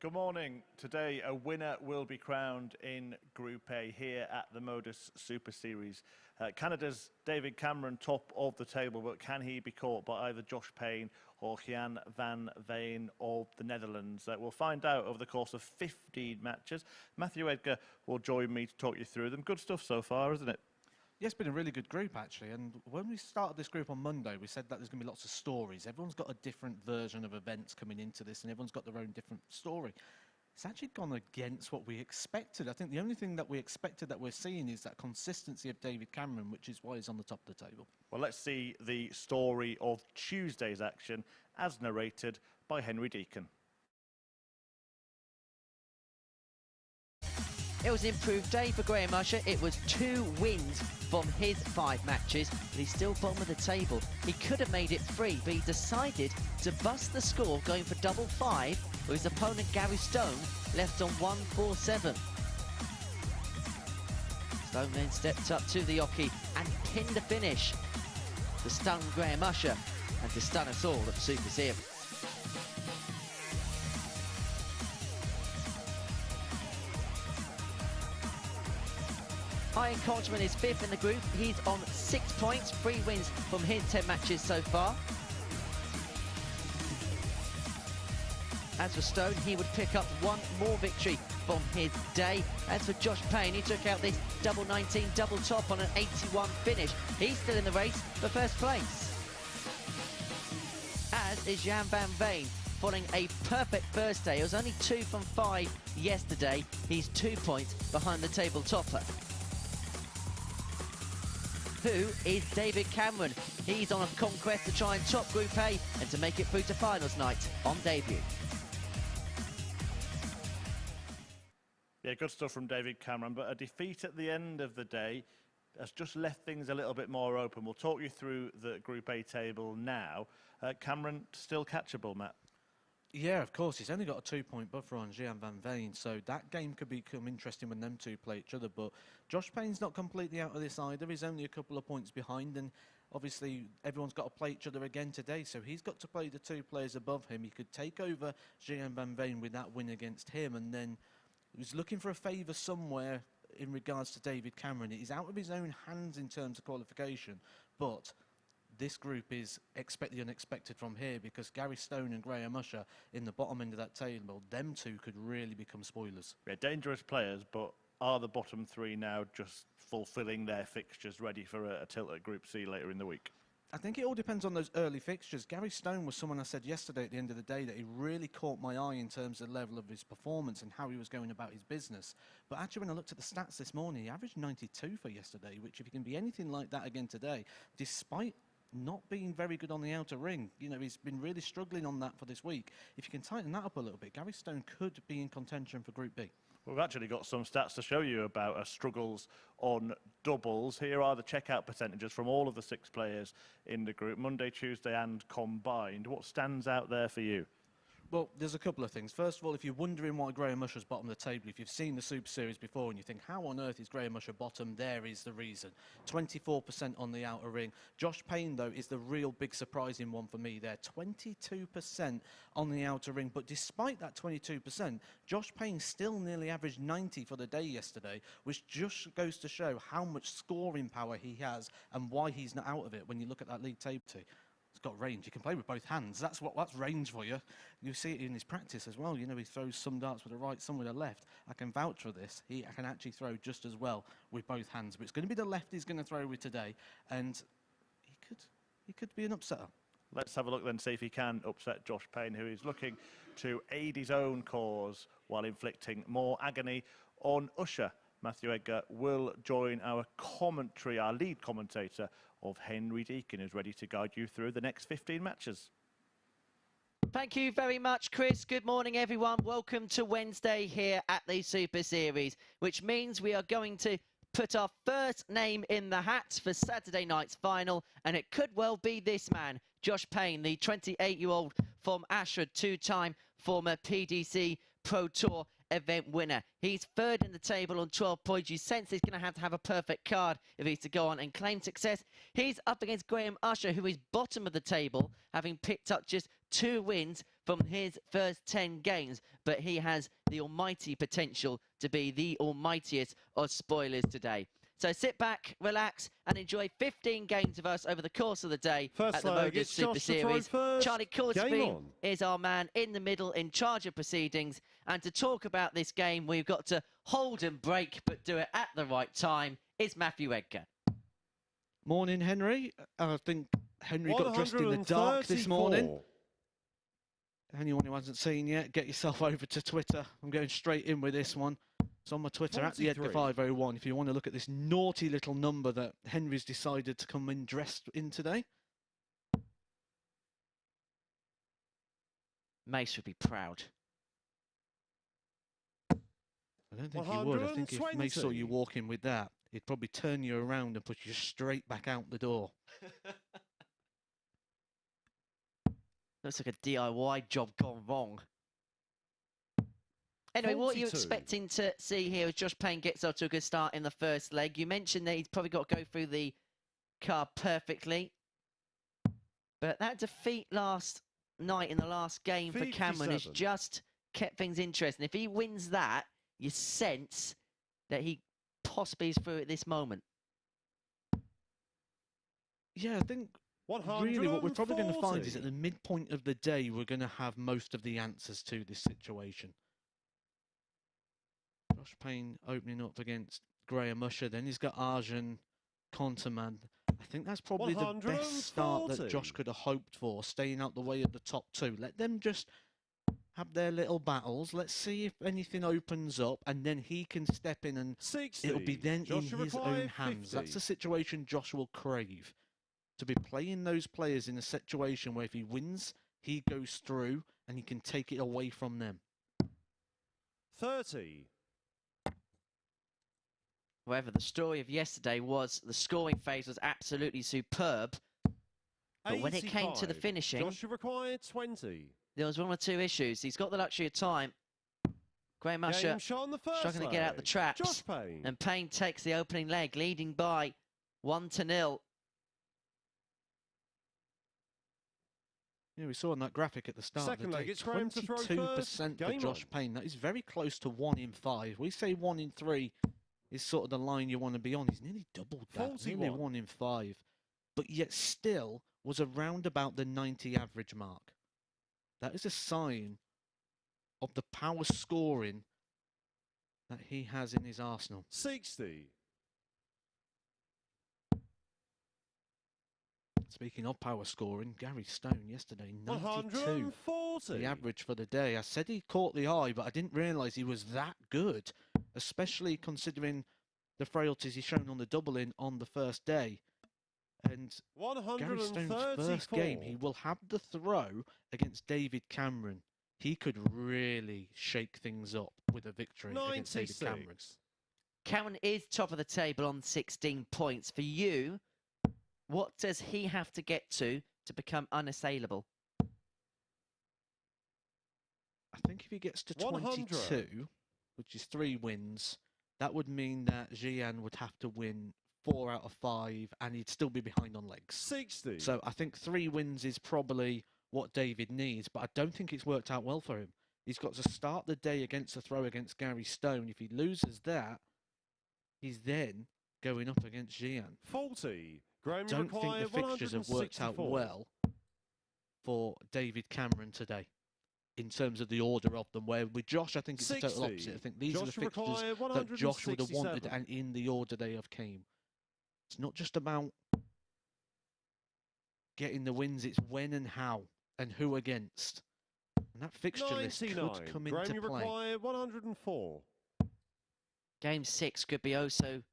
Good morning. Today, a winner will be crowned in Group A here at the MODUS Super Series. Canada's David Cameron, top of the table, but can he be caught by either Josh Payne or Gian van Veen of the Netherlands? We'll find out over the course of 15 matches. Matthew Edgar will join me to talk you through them. Good stuff so far, isn't it? Yeah, it's been a really good group, actually. And when we started this group on Monday, we said that there's going to be lots of stories. Everyone's got a different version of events coming into this, and everyone's got their own different story. It's actually gone against what we expected. I think the only thing that we expected that we're seeing is that consistency of David Cameron, which is why he's on the top of the table. Well, let's see the story of Tuesday's action as narrated by Henry Deacon. It was an improved day for Graham Usher. It was 2 wins from his 5 matches, but he's still bottom of the table. He could have made it 3, but he decided to bust the score going for double 5, with his opponent Gary Stone left on 1-4-7. Stone then stepped up to the oche and pinned the finish to stun Graham Usher and to stun us all at the Super Series. Arjan Konterman is 5th in the group. He's on 6 points, 3 wins from his 10 matches so far. As for Stone, he would pick up 1 more victory from his day. As for Josh Payne, he took out this double 19 double top on an 81 finish. He's still in the race for first place. As is Gian van Veen, following a perfect first day. It was only 2 from 5 yesterday. He's 2 points behind the table topper. Who is David Cameron? He's on a conquest to try and top Group A and to make it through to finals night on debut. Yeah, good stuff from David Cameron, but a defeat at the end of the day has just left things a little bit more open. We'll talk you through the Group A table now. Cameron still catchable, Matt? Yeah, of course. He's only got a 2-point buffer on Gian van Veen, so that game could become interesting when them two play each other. But Josh Payne's not completely out of this either. He's only a couple of points behind, and obviously everyone's got to play each other again today, so he's got to play the 2 players above him. He could take over Gian van Veen with that win against him, and then he was looking for a favour somewhere in regards to David Cameron. He's out of his own hands in terms of qualification, but this group is expect the unexpected from here, because Gary Stone and Graham Usher in the bottom end of that table, them two could really become spoilers. Yeah, dangerous players, but are the bottom 3 now just fulfilling their fixtures, ready for a tilt at Group C later in the week? I think it all depends on those early fixtures. Gary Stone was someone I said yesterday at the end of the day that he really caught my eye in terms of the level of his performance and how he was going about his business. But actually, when I looked at the stats this morning, he averaged 92 for yesterday, which if he can be anything like that again today, despite not being very good on the outer ring. You know, he's been really struggling on that for this week. If you can tighten that up a little bit, Gary Stone could be in contention for Group B. We've actually got some stats to show you about struggles on doubles. Here are the checkout percentages from all of the 6 players in the group, Monday, Tuesday and combined. What stands out there for you? Well, there's a couple of things. First of all, if you're wondering why Graham Usher's bottom of the table, if you've seen the Super Series before and you think, how on earth is Graham Usher bottom, there is the reason. 24% on the outer ring. Josh Payne, though, is the real big surprising one for me there. 22% on the outer ring. But despite that 22%, Josh Payne still nearly averaged 90 for the day yesterday, which just goes to show how much scoring power he has and why he's not out of it when you look at that league table. He's got range. He can play with both hands. That's range for you. You see it in his practice as well. You know, he throws some darts with the right, some with the left. I can vouch for this. He can actually throw just as well with both hands. But it's going to be the left he's going to throw with today, and he could be an upsetter. Let's have a look then, see if he can upset Josh Payne, who is looking to aid his own cause while inflicting more agony on Usher. Matthew Edgar will join our commentary, our lead commentator of Henry Deacon, who's ready to guide you through the next 15 matches. Thank you very much, Chris. Good morning, everyone. Welcome to Wednesday here at the Super Series, which means we are going to put our first name in the hat for Saturday night's final, and it could well be this man, Josh Payne, the 28-year-old from Usher, 2-time former PDC Pro Tour event winner. He's 3rd in the table on 12 points. You sense he's going to have a perfect card if he's to go on and claim success. He's up against Graham Usher, who is bottom of the table, having picked up just 2 wins from from his first 10 games, but he has the almighty potential to be the almightiest of spoilers today. So sit back, relax, and enjoy 15 games of us over the course of the day at the MODUS Super Series. Charlie Corsby is our man in the middle in charge of proceedings. And to talk about this game, we've got to hold and break, but do it at the right time, is Matthew Edgar. Morning, Henry. I think Henry got dressed in the dark this morning. Anyone who hasn't seen yet, get yourself over to Twitter. I'm going straight in with this one. It's on my Twitter, at the Edgar501, if you want to look at this naughty little number that Henry's decided to come in dressed in today. Mace would be proud. I don't think he would. I think if Mace saw you walking with that, he'd probably turn you around and put you straight back out the door. Looks like a DIY job gone wrong. Anyway, 42. What are you expecting to see here as Josh Payne gets off to a good start in the first leg? You mentioned that he's probably got to go through the card perfectly. But that defeat last night in the last game 57. For Cameron has just kept things interesting. If he wins that, you sense that he possibly is through at this moment. Yeah, I think really what we're probably going to find is at the midpoint of the day, we're going to have most of the answers to this situation. Josh Payne opening up against Graham Usher. Then he's got Arjan Konterman. I think that's probably the best start that Josh could have hoped for, staying out the way of the top two. Let them just have their little battles. Let's see if anything opens up, and then he can step in, and 60. It'll be then Josh in his own hands. 50. That's the situation Josh will crave. To be playing those players in a situation where if he wins, he goes through, and he can take it away from them. 30. However, the story of yesterday was the scoring phase was absolutely superb. But when it came to the finishing, Josh required 20. There was one or two issues. He's got the luxury of time. Graham Usher struggling to get out the traps. And Payne takes the opening leg, leading by 1-0. Yeah, we saw on that graphic at the start. Second leg, it's 22% for Josh Payne. That is very close to 1 in 5. We say 1 in 3 is sort of the line you want to be on. He's nearly doubled that. Nearly 1 in 5. But yet still was around about the 90 average mark. That is a sign of the power scoring that he has in his arsenal. 60. Speaking of power scoring, Gary Stone yesterday, 92. 140. The average for the day. I said he caught the eye, but I didn't realise he was that good, especially considering the frailties he's shown on the double-in on the first day. And Gary Stone's first game, he will have the throw against David Cameron. He could really shake things up with a victory against David Cameron. Cameron is top of the table on 16 points. For you, what does he have to get to become unassailable? I think if he gets to 22, which is 3 wins, that would mean that Gian would have to win 4 out of 5, and he'd still be behind on legs. 60. So I think 3 wins is probably what David needs, but I don't think it's worked out well for him. He's got to start the day against the throw against Gary Stone. If he loses that, he's then going up against Gian. 40. I don't think the fixtures have worked out well for David Cameron today in terms of the order of them, where with Josh, I think it's the total opposite. I think these are the fixtures that Josh would have wanted and in the order they have came. It's not just about getting the wins, it's when and how and who against. And that fixture list could come into play. 104. Game 6 could be oh so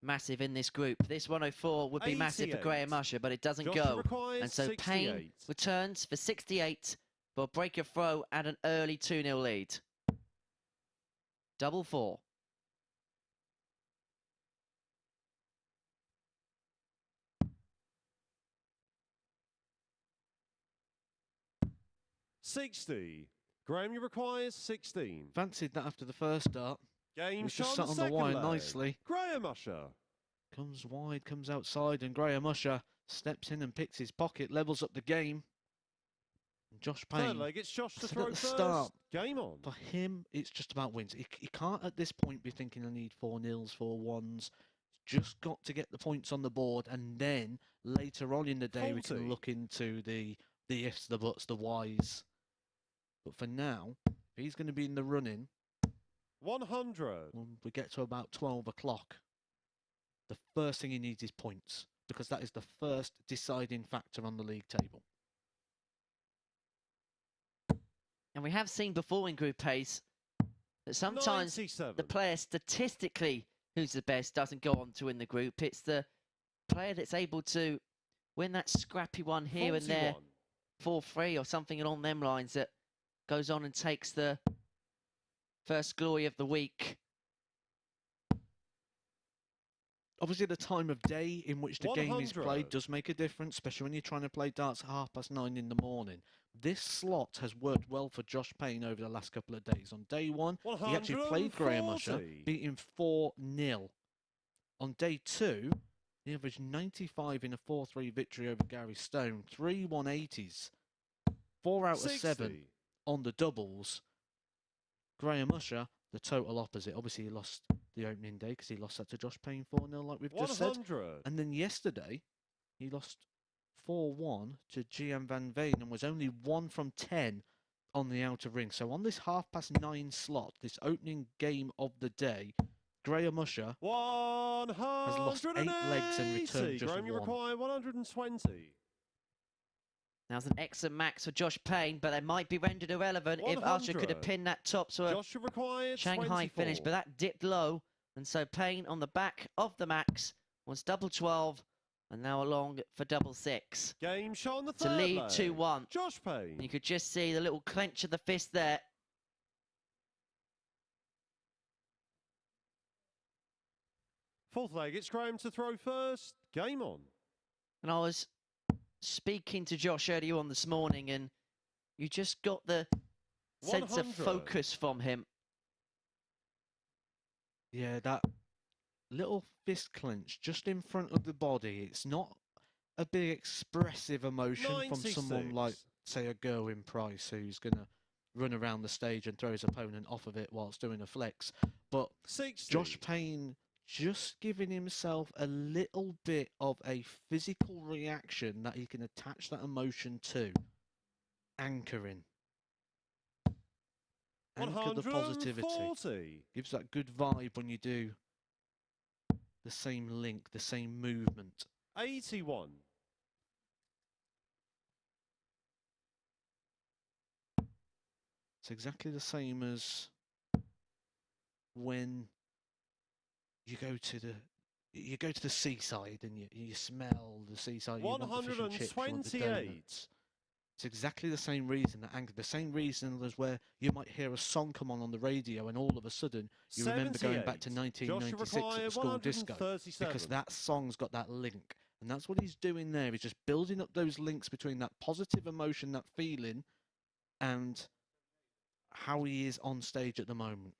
massive in this group. This 104 would be massive for Graham Usher, but it doesn't go. And so Payne returns for 68 for a break of throw and an early 2-0 lead. Double 4. Graham, you require 16. Fancied that after the first start. Game just sat on the wire nicely. Graham Usher comes wide, comes outside, and Graham Usher steps in and picks his pocket, levels up the game. And Josh Third Payne, leg, it's Josh to said throw at the first. start, Game on. for him, it's just about wins. He can't at this point be thinking I need 4-0s, 4-1s. Just got to get the points on the board, and then later on in the day we 40. can look into the ifs, the buts, the whys. But for now, if he's going to be in the running, 100. when we get to about 12 o'clock, the first thing he needs is points, because that is the first deciding factor on the league table. And we have seen before in Group A's that sometimes 97. the player statistically who's the best doesn't go on to win the group. It's the player that's able to win that scrappy one here 41. and there, 4-3 or something along them lines, that goes on and takes the first glory of the week. Obviously, the time of day in which the game is 100. played does make a difference, especially when you're trying to play darts at 9:30 in the morning. This slot has worked well for Josh Payne over the last couple of days. On day one, he actually played Graham Usher, 140. beat him 4-0. On day two, he averaged 95 in a 4-3 victory over Gary Stone, 3 180s, 4 out of 7 60. on the doubles. Graham Usher, the total opposite. Obviously, he lost the opening day because he lost that to Josh Payne 4-0, like we've just said. 100. And then yesterday, he lost 4-1 to Gian van Veen and was only 1 from 10 on the outer ring. So on this 9:30 slot, this opening game of the day, Graham Usher 100. has lost 8 legs and returned just Graham, you 1. require 120. Now it's an excellent max for Josh Payne, but they might be rendered irrelevant if Usher could have 100. pinned that top to a Josh, you require Shanghai 24. finish, but that dipped low. And so Payne on the back of the max was double 12 and now along for double 6 Game shot on the to third lead leg. 2-1. Josh Payne. You could just see the little clench of the fist there. Fourth leg, it's Graham to throw first. Game on. And I was speaking to Josh earlier on this morning, and you just got the sense of 100. focus from him. Yeah, that little fist clench just in front of the body. It's not a big expressive emotion from someone 96. like, say, a Gerwin Price, who's going to run around the stage and throw his opponent off of it whilst doing a flex. But 60. Josh Payne just giving himself a little bit of a physical reaction that he can attach that emotion to. Anchoring. Anchor the positivity. 140. Gives that good vibe when you do the same link, the same movement. 81. It's exactly the same as when you go to the seaside and you smell the seaside. You want the fish and chips, you want the 128. donuts. It's exactly the same reason that anchor. The same reason as where you might hear a song come on the radio and all of a sudden you remember going back to 1996 at the school disco because that song's got that link. And that's what he's doing there. He's just building up those links between that positive emotion, that feeling, and how he is on stage at the moment.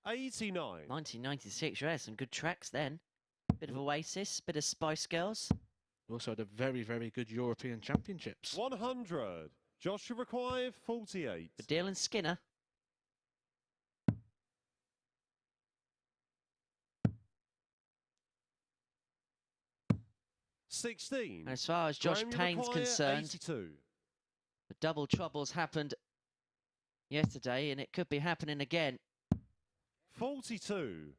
89. 1996, yeah, some good tracks then. Bit of Oasis, bit of Spice Girls. We also had a very, very good European Championships. 100. Joshua required 48. For Dylan Skinner. $16. And as far as Josh Graham, you Payne's require concerned, 82. the double troubles happened yesterday, and it could be happening again. 42.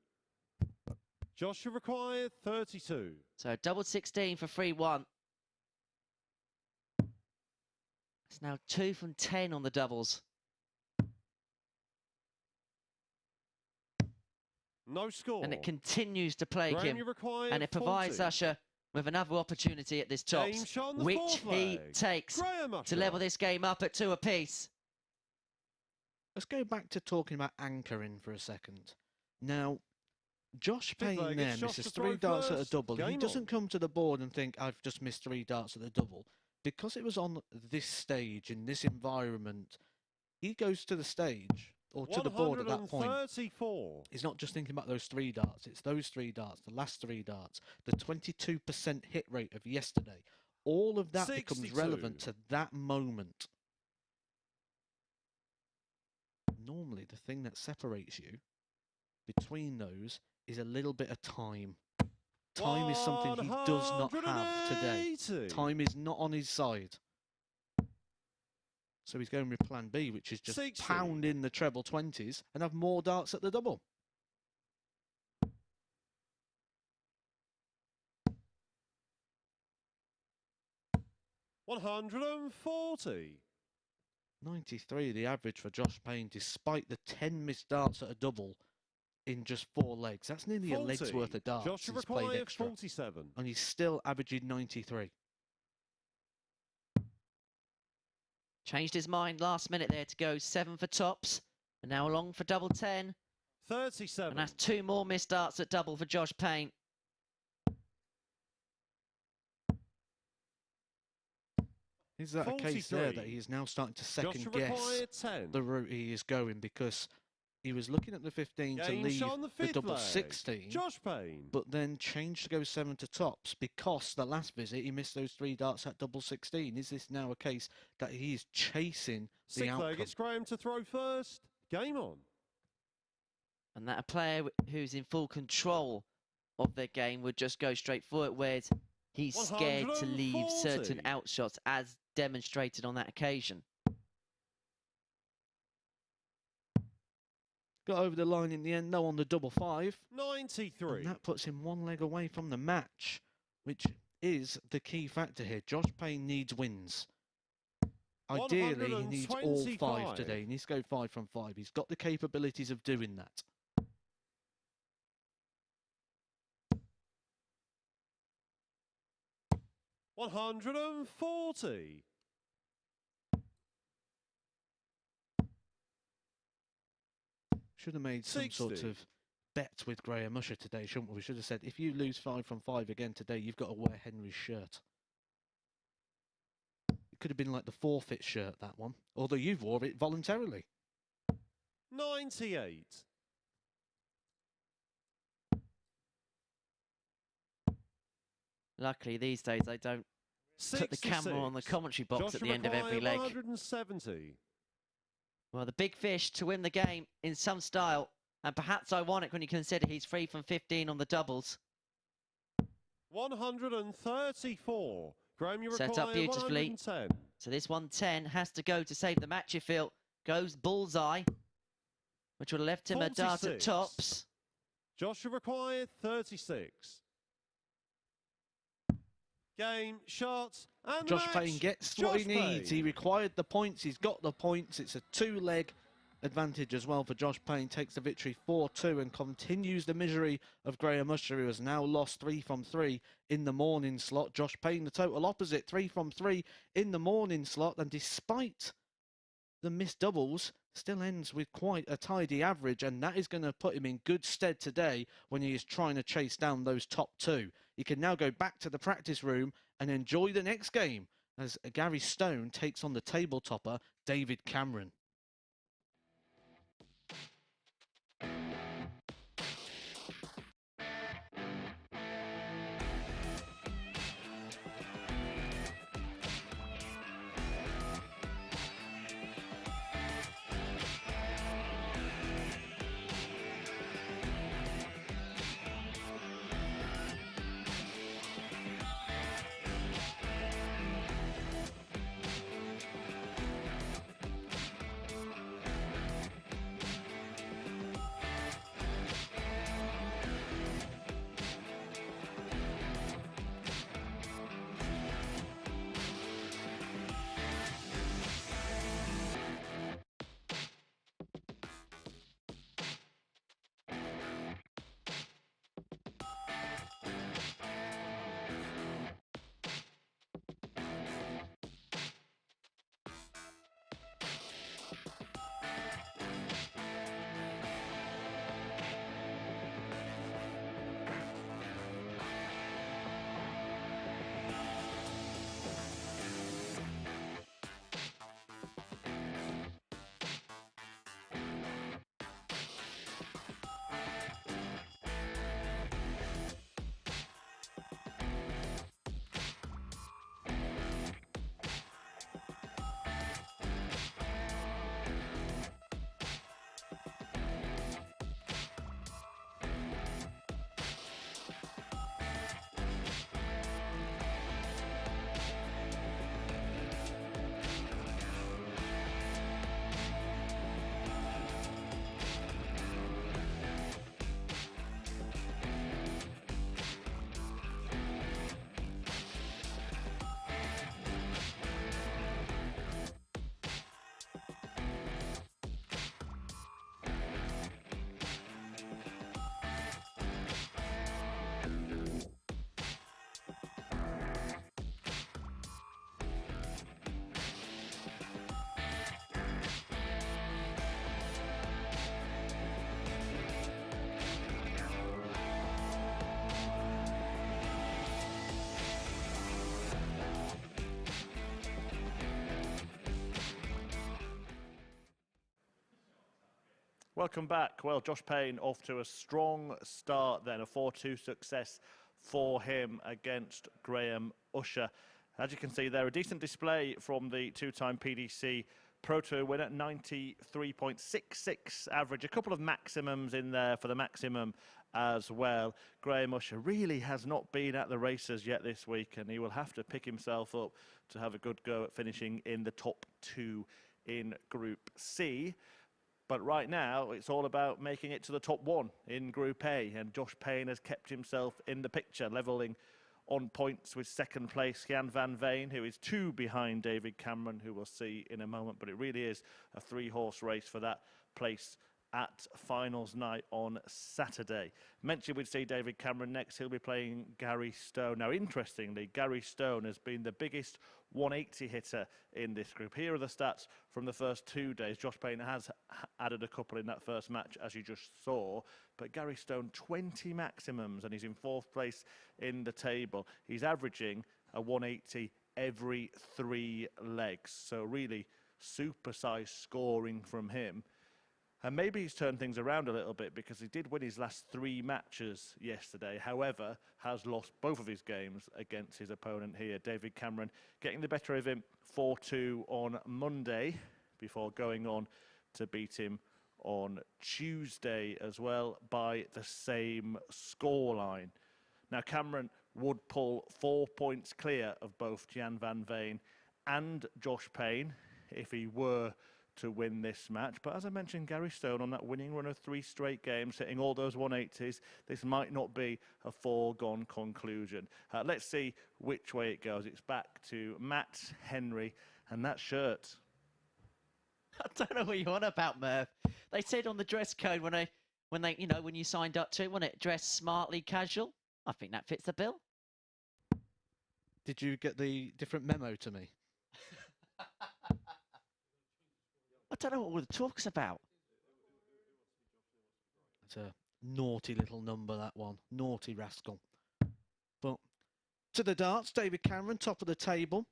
Joshua required 32. So double 16 for 3-1. It's now 2 from 10 on the doubles. No score. And it continues to plague Graham, him. you require And it provides 40. Usher with another opportunity at this Game tops, shot on the which fourth he leg. takes Graham to Usher. level this game up at 2 apiece. Let's go back to talking about anchoring for a second. Now, Josh Fifth Payne leg, there it's Josh misses to throw 3 darts at a first. double. He Game doesn't on. come to the board and think, I've just missed 3 darts at the double. Because it was on this stage, in this environment, he goes to the stage, or to the board at that point. 134. He's not just thinking about those 3 darts. It's those 3 darts, the last 3 darts, the 22% hit rate of yesterday. All of that becomes 62. relevant to that moment. Normally, the thing that separates you between those is a little bit of time. Time is something he does not have today. 180. Time is not on his side. So he's going with plan B, which is just 60. pound in the treble 20s and have more darts at the double. $140. 93, the average for Josh Payne, despite the 10 missed darts at a double in just 4 legs. That's nearly 40. a leg's worth of darts Joshua he's played required extra. 47. And he's still averaging 93. Changed his mind last minute there to go 7 for tops. And now along for double 10. 37. And that's 2 more missed darts at double for Josh Payne. Is that a case there that he is now starting to second guess the route he is going, because he was looking at the 15 to leave the double 16, Josh Payne, but then changed to go 7 to tops because the last visit he missed those 3 darts at double 16. Is this now a case that he is chasing the outcome? It's Graham to throw first. Game on. And that a player who's in full control of their game would just go straight for it, whereas he's scared to leave certain outshots, as demonstrated on that occasion. Got over the line in the end, though, on the double 5. 93. And that puts him 1 leg away from the match, which is the key factor here. Josh Payne needs wins. Ideally, he needs all 5 today. He needs to go 5 from 5. He's got the capabilities of doing that. $140. Should have made some 60. sort of bet with Graham Usher today, shouldn't we? We should have said, if you lose 5 from 5 again today, you've got to wear Henry's shirt. It could have been like the forfeit shirt, that one. Although you've wore it voluntarily. 98. Luckily, these days, they don't put the camera on the commentary box at the end of every leg. 170. Well, the big fish to win the game in some style, and perhaps ironic when you consider he's 3 from 15 on the doubles. 134. Graham, you Set up beautifully. 110. So this 110 has to go to save the match, you feel. Goes bullseye, which would have left him a dart at 46. tops. Joshua required 36. Game, shots, and Josh match. Payne gets Josh what he needs. Payne. He required the points. He's got the points. It's a 2-leg advantage as well for Josh Payne. Takes the victory 4-2 and continues the misery of Graham Usher, who has now lost 3 from 3 in the morning slot. Josh Payne, the total opposite, 3 from 3 in the morning slot. And despite the missed doubles, still ends with quite a tidy average, and that is going to put him in good stead today when he is trying to chase down those top 2. He can now go back to the practice room and enjoy the next game as Gary Stone takes on the table topper, David Cameron. Welcome back. Well, Josh Payne off to a strong start then, a 4-2 success for him against Graham Usher. As you can see there, a decent display from the two-time PDC Pro Tour winner, 93.66 average. A couple of maximums in there for the maximum as well. Graham Usher really has not been at the races yet this week, and he will have to pick himself up to have a good go at finishing in the top 2 in Group C. But right now, it's all about making it to the top 1 in Group A, and Josh Payne has kept himself in the picture, levelling on points with second place Gian van Veen, who is 2 behind David Cameron, who we'll see in a moment. But it really is a 3-horse race for that place at finals night on Saturday. Mentioned we'd see David Cameron next. He'll be playing Gary Stone. Now, interestingly, Gary Stone has been the biggest 180 hitter in this group. Here are the stats from the first 2 days. Josh Payne has added a couple in that first match, as you just saw. But Gary Stone, 20 maximums, and he's in 4th place in the table. He's averaging a 180 every 3 legs. So really super-sized scoring from him. And maybe he's turned things around a little bit, because he did win his last 3 matches yesterday. However, has lost both of his games against his opponent here, David Cameron, getting the better of him 4-2 on Monday before going on to beat him on Tuesday as well by the same scoreline. Now, Cameron would pull 4 points clear of both Gian van Veen and Josh Payne if he were to win this match. But as I mentioned, Gary Stone on that winning run of 3 straight games, hitting all those 180s, this might not be a foregone conclusion. Let's see which way it goes. It's back to Matt Henry and that shirt. I don't know what you're on about, Merv. They said on the dress code when you signed up to it, wasn't it, dress smartly casual? I think that fits the bill. Did you get the different memo to me? I don't know what all the talk's about. It's a naughty little number, that one. Naughty rascal. But to the darts, David Cameron, top of the table.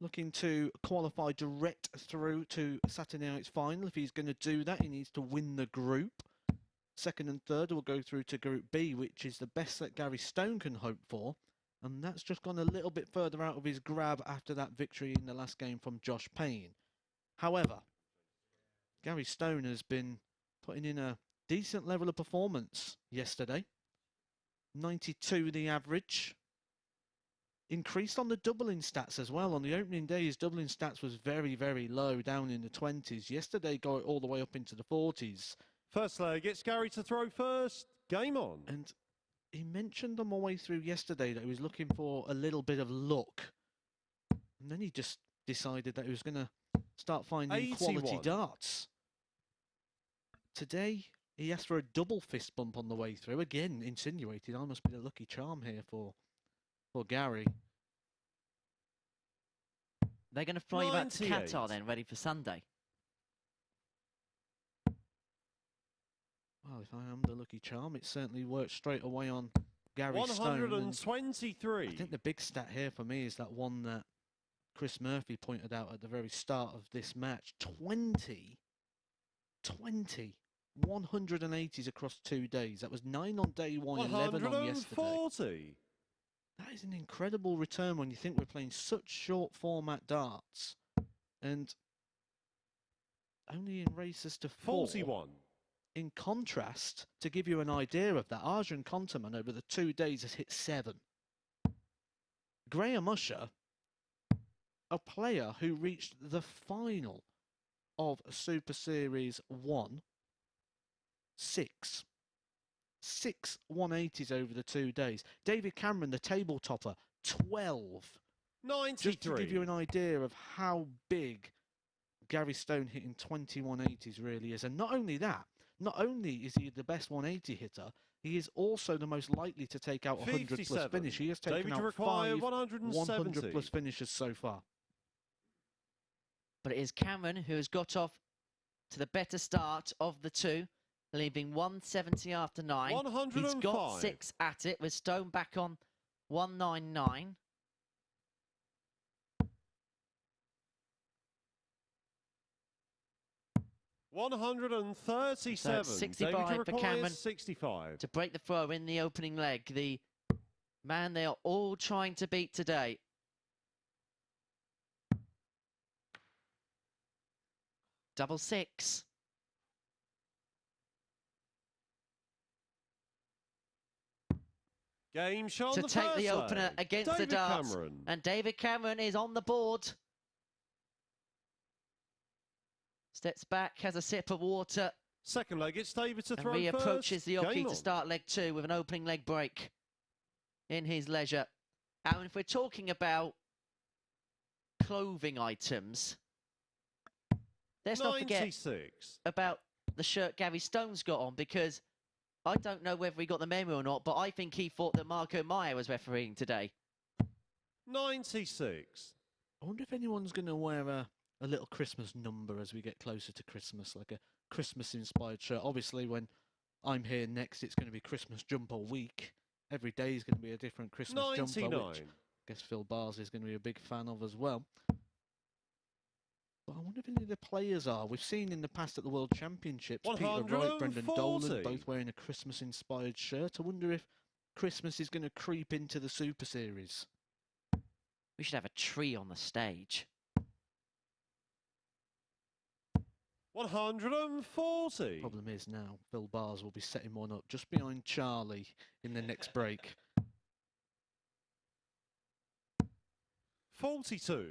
Looking to qualify direct through to Saturday night's final. If he's going to do that, he needs to win the group. Second and third will go through to Group B, which is the best that Gary Stone can hope for. And that's just gone a little bit further out of his grab after that victory in the last game from Josh Payne. However, Gary Stone has been putting in a decent level of performance yesterday. 92 the average. Increased on the doubling stats as well. On the opening day, his doubling stats was very, very low, down in the 20s. Yesterday, got it all the way up into the 40s. First leg, it's Gary to throw first. Game on. And he mentioned on my way through yesterday that he was looking for a little bit of luck. And then he just decided that he was going to start finding 81. quality darts. Today, he asked for a double fist bump on the way through. Again, insinuated I must be the lucky charm here for Gary. They're going to fly you back to 98. Qatar then, ready for Sunday. Well, if I am the lucky charm, it certainly worked straight away on Gary Stone. 123. I think the big stat here for me is that one that Chris Murphy pointed out at the very start of this match. 20 180s across 2 days. That was 9 on day 1, 11 on yesterday. 140. That is an incredible return when you think we're playing such short format darts. And only in races to 4. 41. In contrast, to give you an idea of that, Arjan Konterman over the 2 days has hit 7. Graham Usher, a player who reached the final of Super Series 1, 6 180s over the 2 days. David Cameron, the table topper, 12. 93. Just to give you an idea of how big Gary Stone hitting 20 180s really is. And not only that, not only is he the best 180 hitter, he is also the most likely to take out 100 plus finish. He has taken David out require 5 170. 100 plus finishes so far. But it is Cameron who has got off to the better start of the 2, leaving 170 after 9. 105. He's got 6 at it, with Stone back on 199. 137. So 65 David for Cameron 65. to break the throw in the opening leg. The man they are all trying to beat today. Double six. Game shot To the take first the opener leg. against David the darts. Cameron. And David Cameron is on the board. Steps back, has a sip of water, Second leg, it's David to and throw reapproaches first. the oche Game to on. start leg two with an opening leg break in his leisure. And if we're talking about clothing items, let's not forget 96. about the shirt Gary Stone's got on, because I don't know whether he got the memo or not, but I think he thought that Marco Meyer was refereeing today. 96. I wonder if anyone's going to wear a little Christmas number as we get closer to Christmas, like a Christmas-inspired shirt. Obviously, when I'm here next, it's going to be Christmas jumper week. Every day is going to be a different Christmas 99. jumper, which I guess Phil Bars is going to be a big fan of as well. But I wonder if any of the players are. We've seen in the past at the World Championships, Peter Wright, Brendan 140. Dolan, both wearing a Christmas-inspired shirt. I wonder if Christmas is going to creep into the Super Series. We should have a tree on the stage. 140. Problem is now, Phil Bars will be setting one up just behind Charlie in the next break. 42.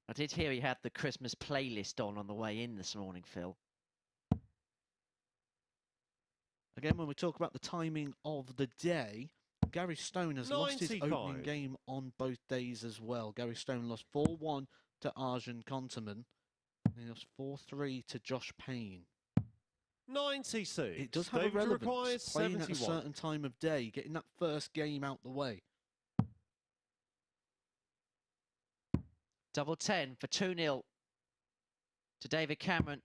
I did hear he had the Christmas playlist on the way in this morning, Phil. Again, when we talk about the timing of the day, Gary Stone has lost his 95. opening game on both days as well. Gary Stone lost 4-1 to Arjan Konterman, and he lost 4-3 to Josh Payne. 96. It does have David a relevance, requires playing at a 71. certain time of day, getting that first game out the way. Double 10 for 2-0 to David Cameron.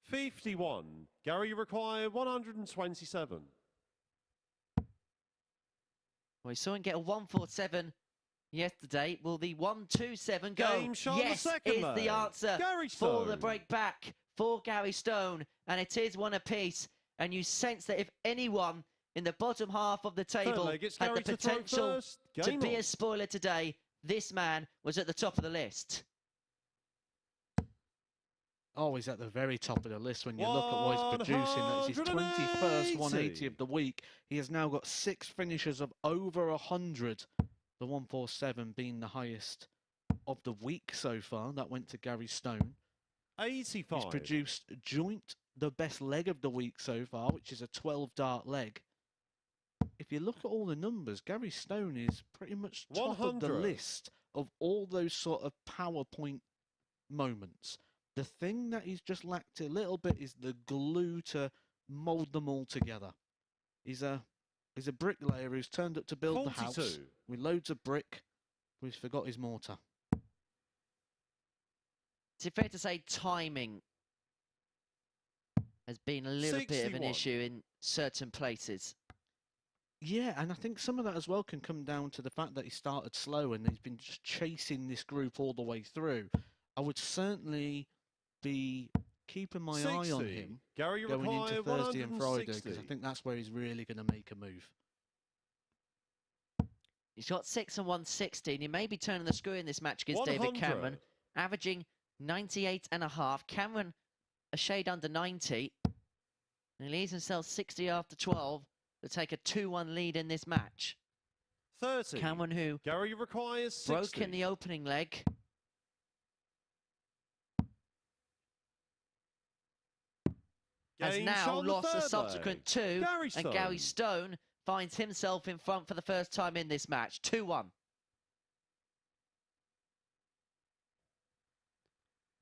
51. Gary, you require 127. Well, we saw him get a 147 yesterday. Will the 127 go? Game shot Yes, the second is leg. the answer Gary for the Stone. break back for Gary Stone. And it is one apiece. And you sense that if anyone in the bottom half of the table leg, it's had the Gary to throw potential first. to Game be on. a spoiler today, this man was at the top of the list. Oh, he's at the very top of the list when you look at what he's producing. That is his 21st 180 of the week. He has now got 6 finishes of over 100. The 147 being the highest of the week so far. That went to Gary Stone. 85. He's produced joint the best leg of the week so far, which is a 12-dart leg. If you look at all the numbers, Gary Stone is pretty much top of the 100. list of all those sort of PowerPoint moments. The thing that he's just lacked a little bit is the glue to mould them all together. He's a bricklayer who's turned up to build 42. the house with loads of brick, but he's forgot his mortar. Is it fair to say timing has been a little bit of an 61. issue in certain places? Yeah, and I think some of that as well can come down to the fact that he started slow and he's been just chasing this group all the way through. I would certainly be keeping my 60. eye on him Gary, you going require into Thursday and Friday, 160. because I think that's where he's really going to make a move. He's got 6 and 160, and he may be turning the screw in this match against David 100. Cameron, averaging 98.5. Cameron a shade under 90, and he leaves himself 60 after 12 to take a 2-1 lead in this match. 30. Cameron, who Gary, you requires 60. broke in the opening leg, has Game now shot on the lost a third subsequent leg. 2, Gary and Gary Stone finds himself in front for the first time in this match. 2-1.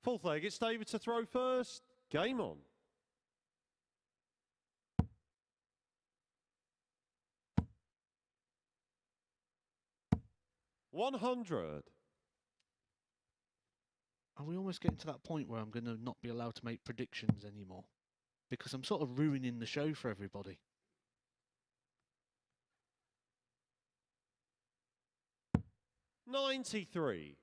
Fourth leg, it's David to throw first. Game on. $100. Are we almost getting to that point where I'm going to not be allowed to make predictions anymore? Because I'm sort of ruining the show for everybody. $93.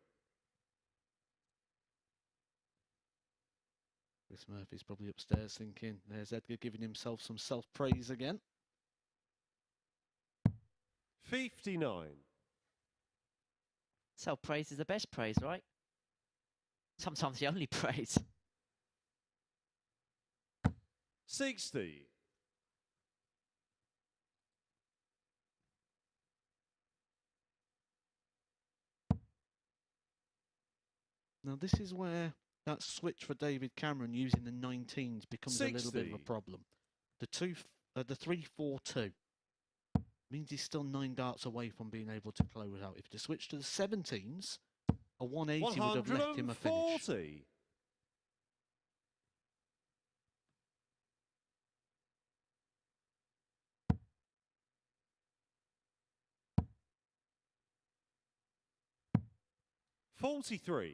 Chris Murphy's probably upstairs thinking, there's Edgar giving himself some self-praise again. 59. Self-praise is the best praise, right? Sometimes the only praise. 60. Now this is where that switch for David Cameron using the 19s becomes 60. a little bit of a problem. The 3-4-2 means he's still 9 darts away from being able to close out. If to switch to the 17s, a 180 would have left him a finish. 140. $43.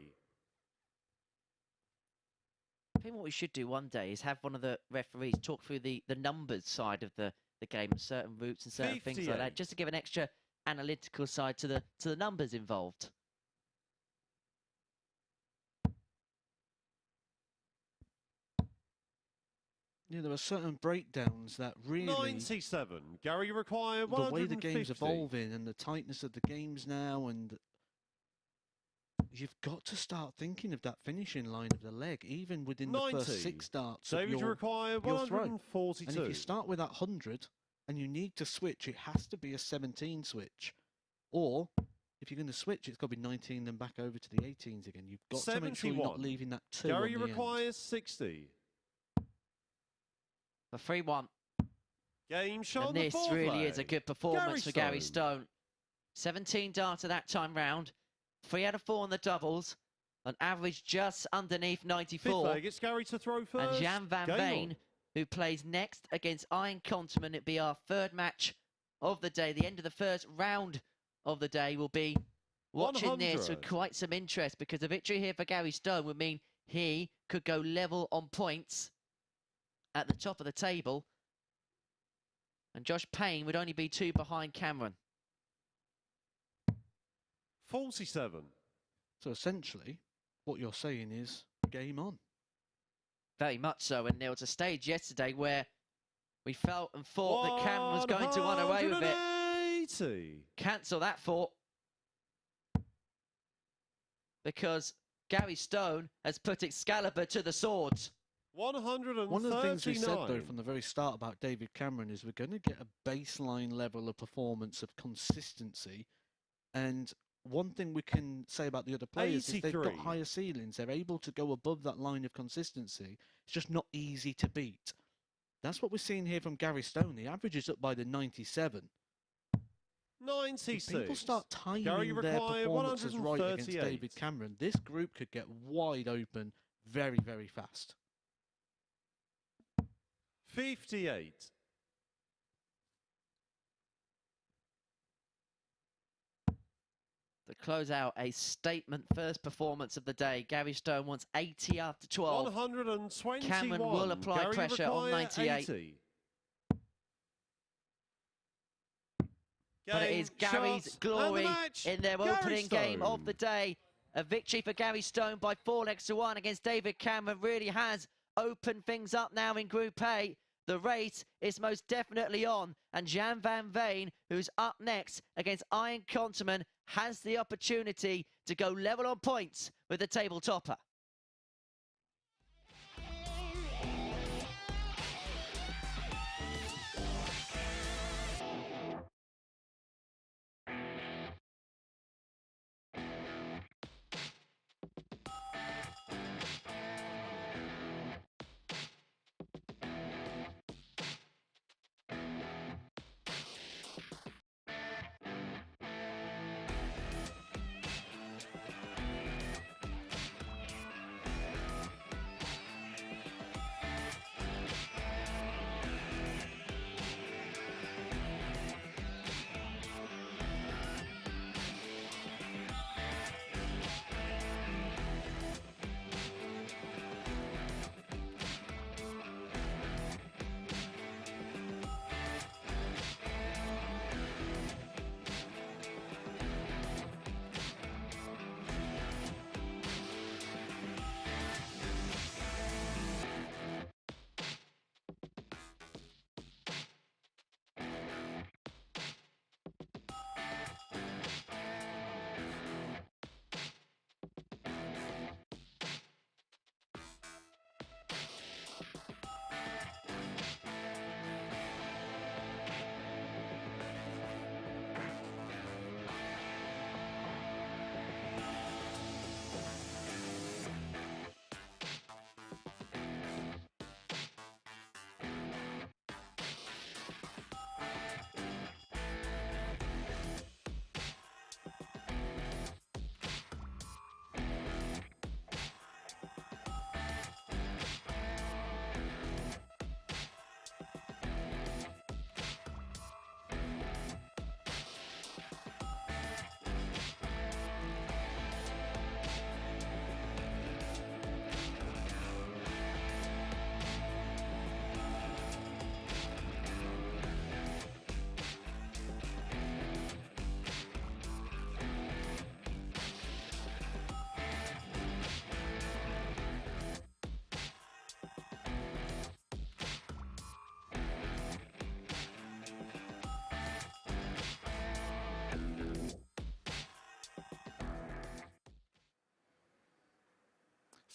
I think what we should do one day is have one of the referees talk through the numbers side of the game and certain routes and certain things like that, 58. just to give an extra analytical side to the numbers involved. Yeah, there are certain breakdowns that really 97. Gary required the way the 150. game's evolving and the tightness of the games now, and you've got to start thinking of that finishing line of the leg, even within 90. the first 6 darts of David your required your throw. 142. And if you start with that 100 and you need to switch, it has to be a 17 switch. Or if you're going to switch, it's got to be 19 then back over to the 18s again. You've got to make sure you're not 71. leaving that 2 Gary on the requires 60. The 3-1. Game shot. And this really is a good performance for Gary Stone. Stone. 17 darter that time round. 3 out of 4 on the doubles. An average just underneath 94. Fifth gets Gary to throw first. And Gian van Game Veen, on. who plays next against Arjan Konterman. It'll be our 3rd match of the day. The end of the first round of the day will be watching this with 100. quite some interest, because a victory here for Gary Stone would mean he could go level on points at the top of the table. And Josh Payne would only be 2 behind Cameron. 47. So essentially, what you're saying is game on. Very much so. And there was a stage yesterday where we felt and thought that Cameron was going to run away with it. 180. Cancel that thought, because Gary Stone has put Excalibur to the swords. 139. One of the things we said, though, from the very start about David Cameron is we're going to get a baseline level of performance of consistency. And one thing we can say about the other players is they've got 83. higher ceilings. They're able to go above that line of consistency. It's just not easy to beat. That's what we're seeing here from Gary Stone. The average is up by the 97. 96. If people start timing Gary their required performances right against 138. David Cameron, this group could get wide open very, very fast. 58. To close out a statement first performance of the day, Gary Stone wants 80 after 12. 121. Cameron will apply Gary pressure on required 98. 80. But it is Game, Gary's shots, glory and the match. in their Gary opening game of Stone. the day. A victory for Gary Stone by 4 legs to 1 against David Cameron really has opened things up now in Group A. The race is most definitely on, and Gian van Veen, who's up next against Arjan Konterman, has the opportunity to go level on points with the table topper.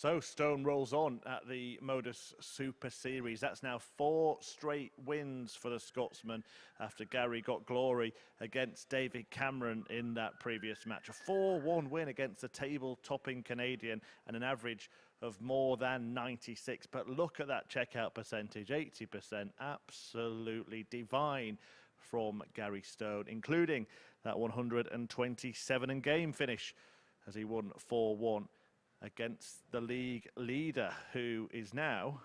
So Stone rolls on at the Modus Super Series. That's now 4 straight wins for the Scotsman after Gary got glory against David Cameron in that previous match. A 4-1 win against the table-topping Canadian and an average of more than 96. But look at that checkout percentage, 80%, absolutely divine from Gary Stone, including that 127 game finish as he won 4-1. Against the league leader, who is now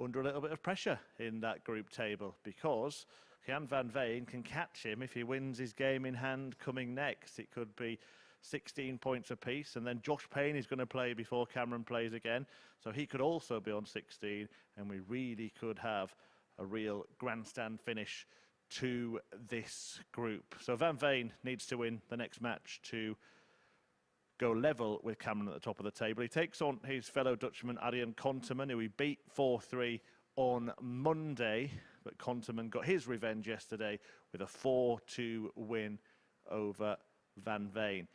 under a little bit of pressure in that group table because Gian van Veen can catch him if he wins his game in hand coming next. It could be 16 points apiece, and then Josh Payne is going to play before Cameron plays again, so he could also be on 16, and we really could have a real grandstand finish to this group. So Van Veen needs to win the next match to go level with Cameron at the top of the table. He takes on his fellow Dutchman Arjan Konterman, who he beat 4-3 on Monday, but Conteman got his revenge yesterday with a 4-2 win over Van Veen.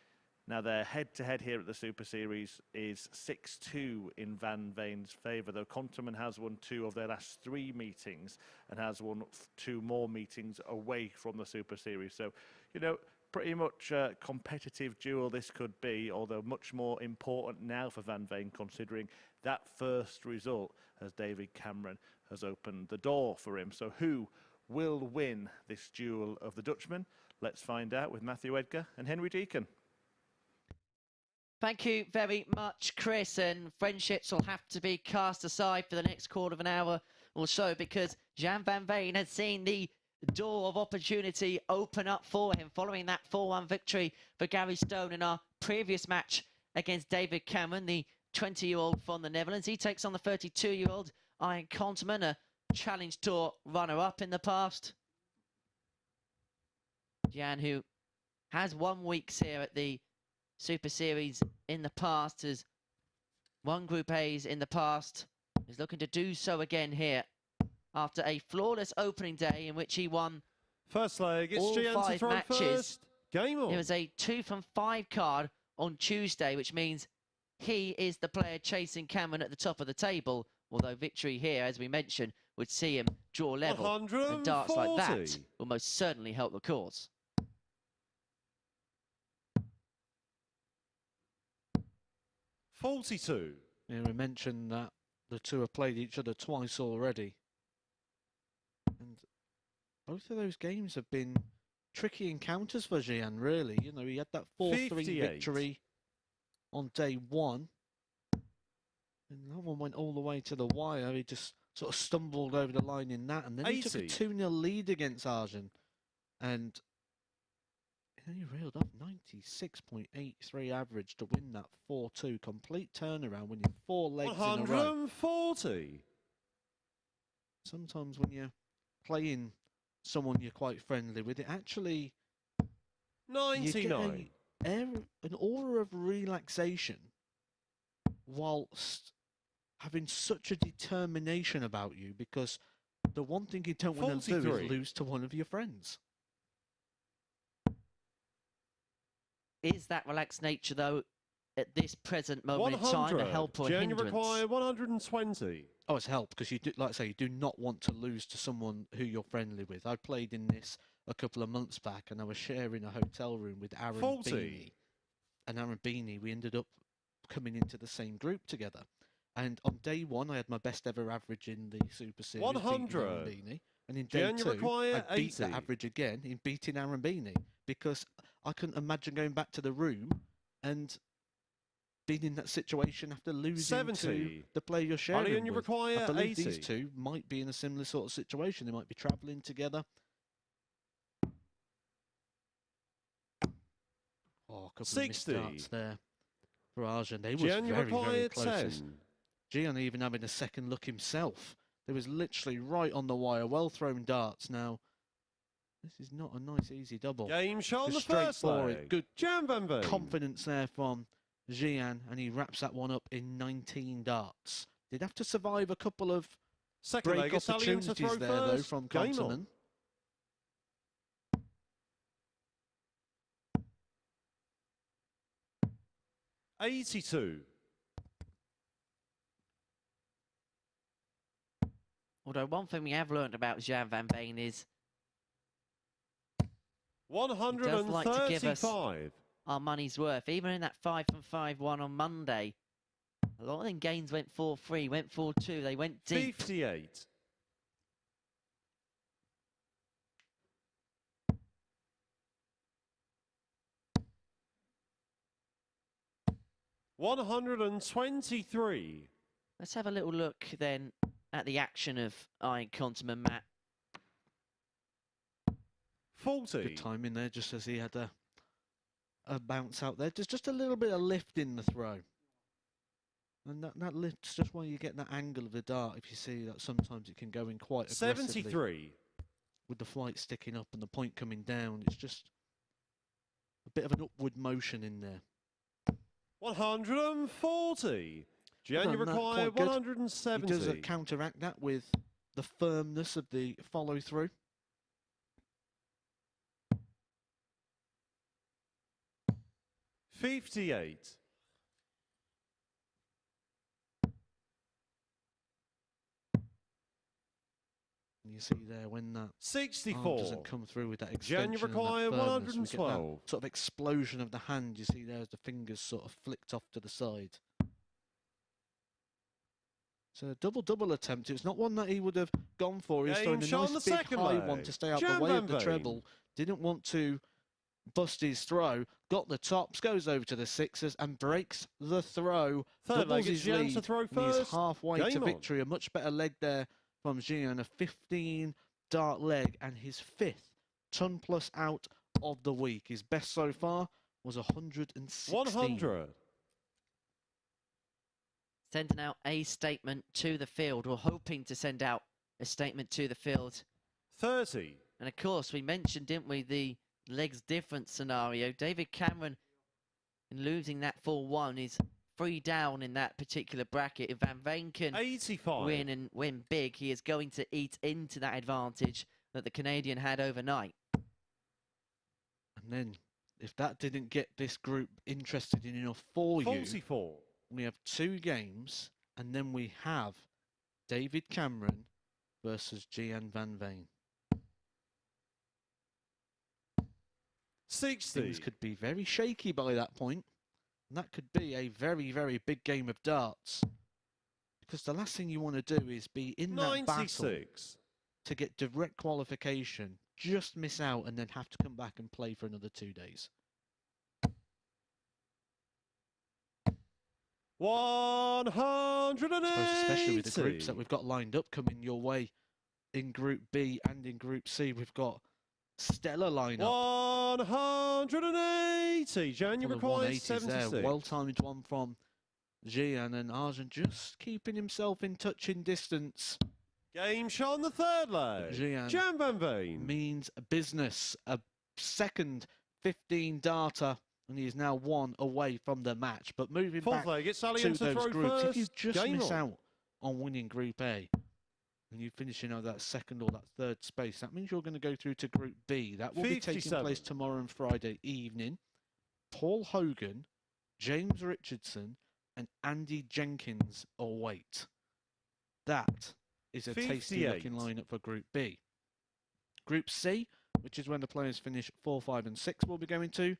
Now their head-to-head here at the Super Series is 6-2 in Van Veen's favour, though Conteman has won 2 of their last 3 meetings and has won 2 more meetings away from the Super Series. So, you know, pretty much a competitive duel this could be, although much more important now for Van Veen, considering that first result as David Cameron has opened the door for him. So who will win this duel of the Dutchmen? Let's find out with Matthew Edgar and Henry Deacon. Thank you very much, Chris. And friendships will have to be cast aside for the next quarter of an hour or so, because Gian van Veen has seen the door of opportunity open up for him following that 4-1 victory for Gary Stone in our previous match against David Cameron, the 20-year-old from the Netherlands. He takes on the 32-year-old Arjan Konterman, a Challenge Tour runner-up in the past. Jan, who has won weeks here at the Super Series in the past, has won Group A's in the past, is looking to do so again here after a flawless opening day in which he won First leg, it's all Gian to 5 throw matches. first. Game on. It was a 2 from 5 card on Tuesday, which means he is the player chasing Cameron at the top of the table, although victory here, as we mentioned, would see him draw level. And darts like that will most certainly help the cause. 42. Yeah, we mentioned that the two have played each other twice already. And both of those games have been tricky encounters for Gian, really. You know, he had that 4-3 victory on day 1. And that one went all the way to the wire. He just sort of stumbled over the line in that. And then he took a 2-0 lead against Arjan. And he reeled off 96.83 average to win that 4-2. Complete turnaround, winning 4 legs in a row. 140. Sometimes when you're playing someone you're quite friendly with, it actually 99. An aura of relaxation whilst having such a determination about you, because the one thing you don't want to do is lose to one of your friends. Is that relaxed nature, though, at this present moment in time, a help or a hindrance? Require 120. Oh, it's help, because you do, like I say, you do not want to lose to someone who you're friendly with. I played in this a couple of months back, and I was sharing a hotel room with Aaron Beanie. And Aaron Beanie, we ended up coming into the same group together. And on day 1, I had my best ever average in the Super Series. 100. Beanie. And in day 2, I beat that average again in beating Aaron Beanie, because I couldn't imagine going back to the room and being in that situation after losing to the player you're sharing with. I believe these two might be in a similar sort of situation. They might be travelling together. Oh, a couple of missed darts there for Arjan. They was very, very close. Gian even having a second look himself. They was literally right on the wire. Well thrown darts. Now, this is not a nice, easy double. Game shot on the first leg. Good Gian van Veen. Confidence there from Gian, and he wraps that one up in 19 darts. Did have to survive a couple of break opportunities there, though, from Conteman. 82. Although one thing we have learned about Gian van Veen is 135. our money's worth. Even in that 5 from 5 one on Monday, a lot of them games went 4-3, went 4-2. They went deep. 58. 123. Let's have a little look then at the action of Arjan Konterman, Matt. 40. Good timing there, just as he had a bounce out there. There's just a little bit of lift in the throw. And that lift's just why you get that angle of the dart. If you see that sometimes it can go in quite aggressively. 73. With the flight sticking up and the point coming down. It's just a bit of an upward motion in there. 140. Gian, you Well done, require quite good. 170. He does counteract that with the firmness of the follow through. 58. And you see there when that arm 64. doesn't come through with that Gian, extension you and that require firmness, we get that 112. sort of explosion of the hand. You see there as the fingers sort of flicked off to the side. So a double attempt. It's not one that he would have gone for. He was throwing a shot on nice the big second high leg. one to stay out Gian the way van of the Veen. treble. Didn't want to bust his throw. Got the tops, goes over to the sixes and breaks the throw. Third leg, Doubles it's his Gian lead. to throw And he's first. halfway to Game on. victory. A much better leg there from Gian. A 15 dart leg and his 5th ton plus out of the week. His best so far was 116. 100. Sending out a statement to the field, or hoping to send out a statement to the field. 30. And of course, we mentioned, didn't we, the legs difference scenario. David Cameron, in losing that 4-1, is 3 down in that particular bracket. If Van Veen can 85. win and win big, he is going to eat into that advantage that the Canadian had overnight. And then, if that didn't get this group interested in enough for you, 44. we have 2 games, and then we have David Cameron versus Gian van Veen. 60. Things could be very shaky by that point, and that could be a very, very big game of darts. Because the last thing you want to do is be in that battle 96. to get direct qualification, just miss out, and then have to come back and play for another 2 days. 180. I suppose especially with the groups that we've got lined up coming your way in Group B and in Group C, we've got stellar lineup. 180. Gian, you Full of require 180s 76. there. Well-timed one from Gian, and Arjan just keeping himself in touching distance. Game shot on the third leg. Gian Gian van Veen. means business. A second 15 darter, and he is now 1 away from the match. But moving Fourth back leg, it's Ali to in to those throw groups, first. if you just Game miss on. out on winning Group A, and you finishing out that second or that third space, that means you're going to go through to Group B. That will be taking 57. place tomorrow and Friday evening. Paul Hogan, James Richardson, and Andy Jenkins await. That is a tasty looking 58. lineup for Group B. Group C, which is when the players finish 4, 5, and 6, will be going to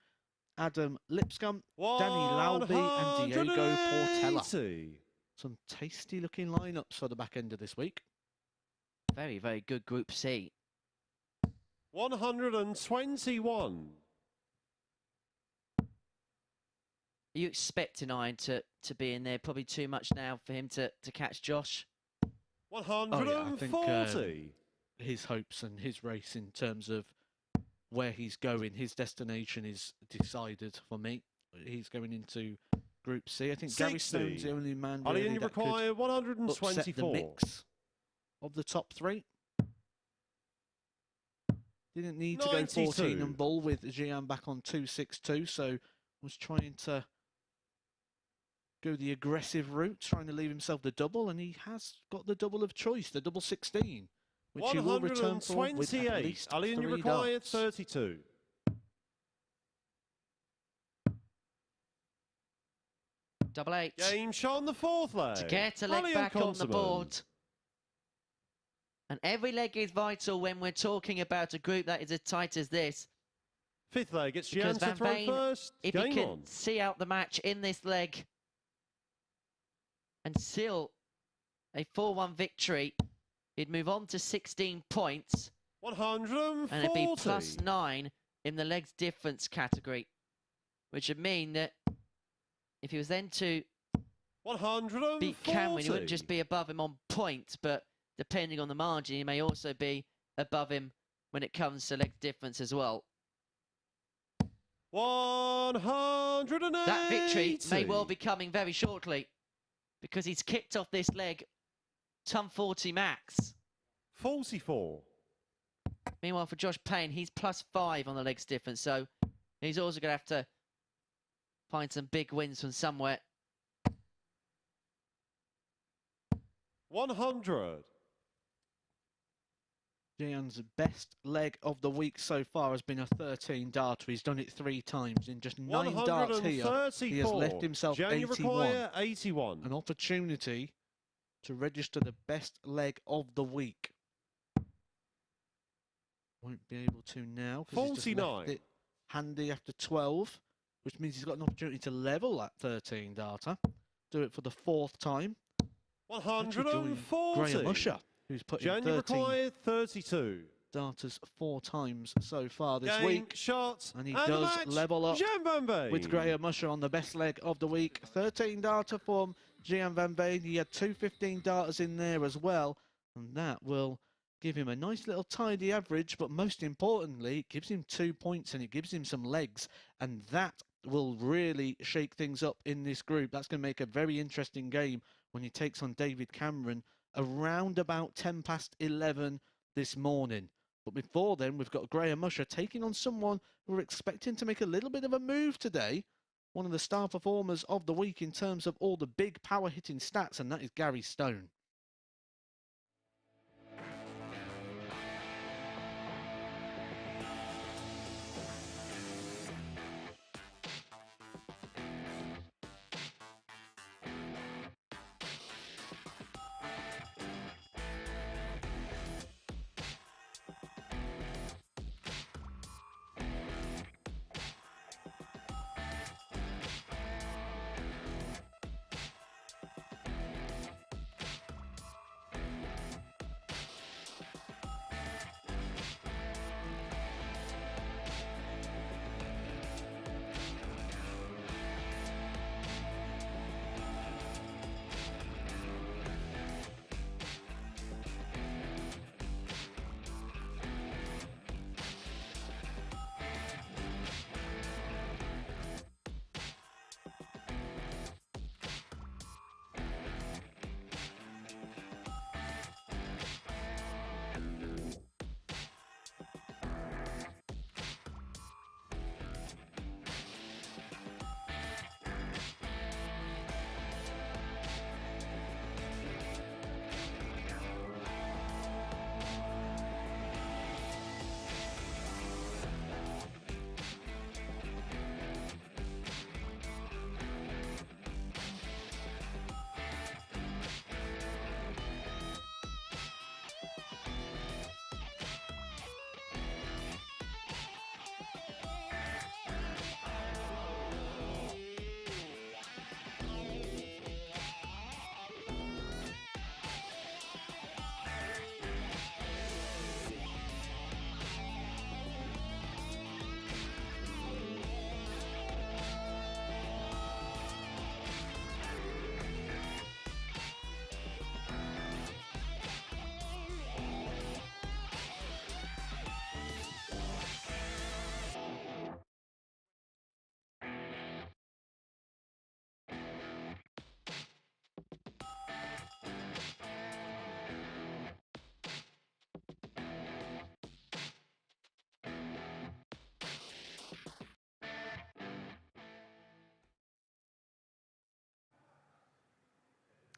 Adam Lipscomb, Danny Laube, and Diego Portela. 180. Some tasty looking lineups for the back end of this week. Very, very good Group C. 121. Are you expecting Iron to be in there? Probably too much now for him to catch Josh. 140. His hopes and his race in terms of where he's going, his destination is decided for me. He's going into Group C. I think Gary 60. Stone's the only man Ali, really you that could require upset the 124. mix of the top 3. Didn't need to go 92. 14 and bull with Gian back on 262, so was trying to go the aggressive route, trying to leave himself the double, and he has got the double of choice, the double 16, which he will return for with at 128. least Ali, you 3 require darts. 32. Double 8. Game shot on the fourth leg. To get a leg Arjan back on the Konterman. board. And every leg is vital when we're talking about a group that is as tight as this. Fifth leg, it's Gian Because to Van throw Veen, first. if he Game can on. see out the match in this leg and seal a 4-1 victory, he'd move on to 16 points. 140. And it'd be +9 in the legs difference category, which would mean that if he was then to 140. beat Cameron, he wouldn't just be above him on points, but depending on the margin, he may also be above him when it comes to legs difference as well. 180. That victory may well be coming very shortly because he's kicked off this leg ton 40 max. 44. Meanwhile, for Josh Payne, he's +5 on the legs difference, so he's also going to have to find some big wins from somewhere. 100. Gian's best leg of the week so far has been a 13 darter. He's done it 3 times in just 9 darts here. He has left himself Gian 81. require 81. An opportunity to register the best leg of the week. Won't be able to now because he's just left it handy after 12, which means he's got an opportunity to level that 13 darter. Do it for the 4th time. 140. Graham Usher, who's put in Gian 13 required 32. darters 4 times so far this Game, week. Shots, And he and does match. level up Gian van Veen. with Graham Usher on the best leg of the week. 13 darter from Gian van Veen. He had 2 15 darters in there as well. And that will give him a nice little tidy average. But most importantly, it gives him 2 points and it gives him some legs. And that will really shake things up in this group. That's going to make a very interesting game when he takes on David Cameron around about 10 past 11 this morning. But before then, we've got Graham Usher taking on someone who we're expecting to make a little bit of a move today. One of the star performers of the week in terms of all the big power-hitting stats, and that is Gary Stone.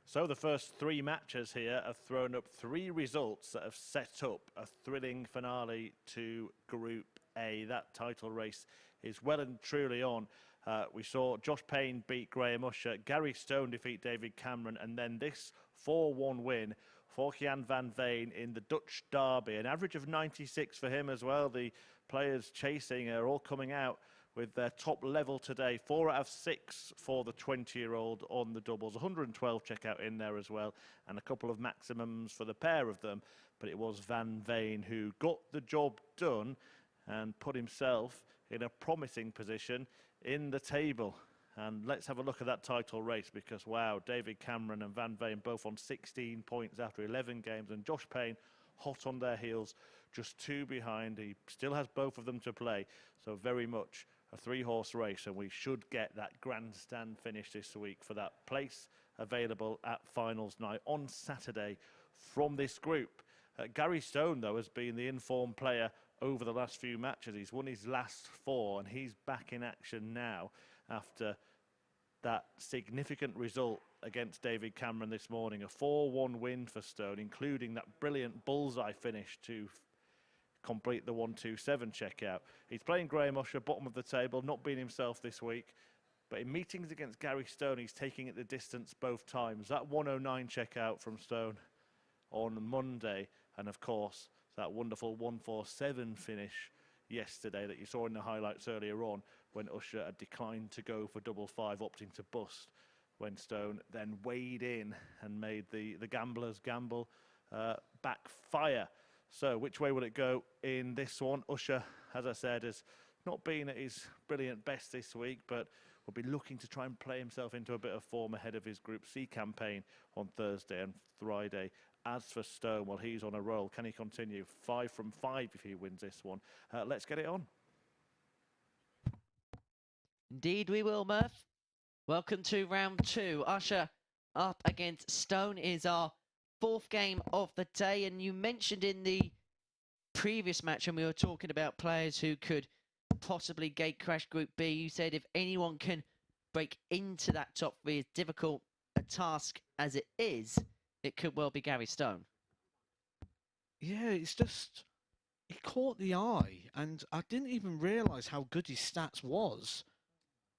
So the first 3 matches here have thrown up 3 results that have set up a thrilling finale to Group A. That title race is well and truly on. We saw Josh Payne beat Graham Usher, Gary Stone defeat David Cameron, and then this 4-1 win for Gian van Veen in the Dutch Derby. An average of 96 for him as well. The players chasing are all coming out with their top level today. 4 out of 6 for the 20-year-old on the doubles. 112 checkout in there as well, and a couple of maximums for the pair of them. But it was Van Veen who got the job done and put himself in a promising position in the table. And let's have a look at that title race, because wow, David Cameron and Van Veen both on 16 points after 11 games, and Josh Payne hot on their heels, just 2 behind. He still has both of them to play, so very much a 3-horse race, and we should get that grandstand finish this week for that place available at finals night on Saturday from this group. Gary Stone, though, has been the informed player over the last few matches. He's won his last 4, and he's back in action now after that significant result against David Cameron this morning. A 4-1 win for Stone, including that brilliant bullseye finish to complete the 1-2-7 checkout. He's playing Graham Usher, bottom of the table, not being himself this week. But in meetings against Gary Stone, he's taking it the distance both times. That 109 checkout from Stone on Monday, and of course, that wonderful 1-4-7 finish yesterday that you saw in the highlights earlier on, when Usher had declined to go for double 5, opting to bust, when Stone then weighed in and made the gamblers gamble backfire. So which way will it go in this one? Usher, as I said, has not been at his brilliant best this week, but will be looking to try and play himself into a bit of form ahead of his Group C campaign on Thursday and Friday. As for Stone, well, he's on a roll. Can he continue? 5 from 5 if he wins this one. Let's get it on. Indeed we will, Murph. Welcome to round 2. Usher up against Stone is our 4th game of the day. And you mentioned in the previous match, when we were talking about players who could possibly gate crash Group B, you said if anyone can break into that top 3, as difficult a task as it is, it could well be Gary Stone. Yeah, it's just, he caught the eye, and I didn't even realise how good his stats was.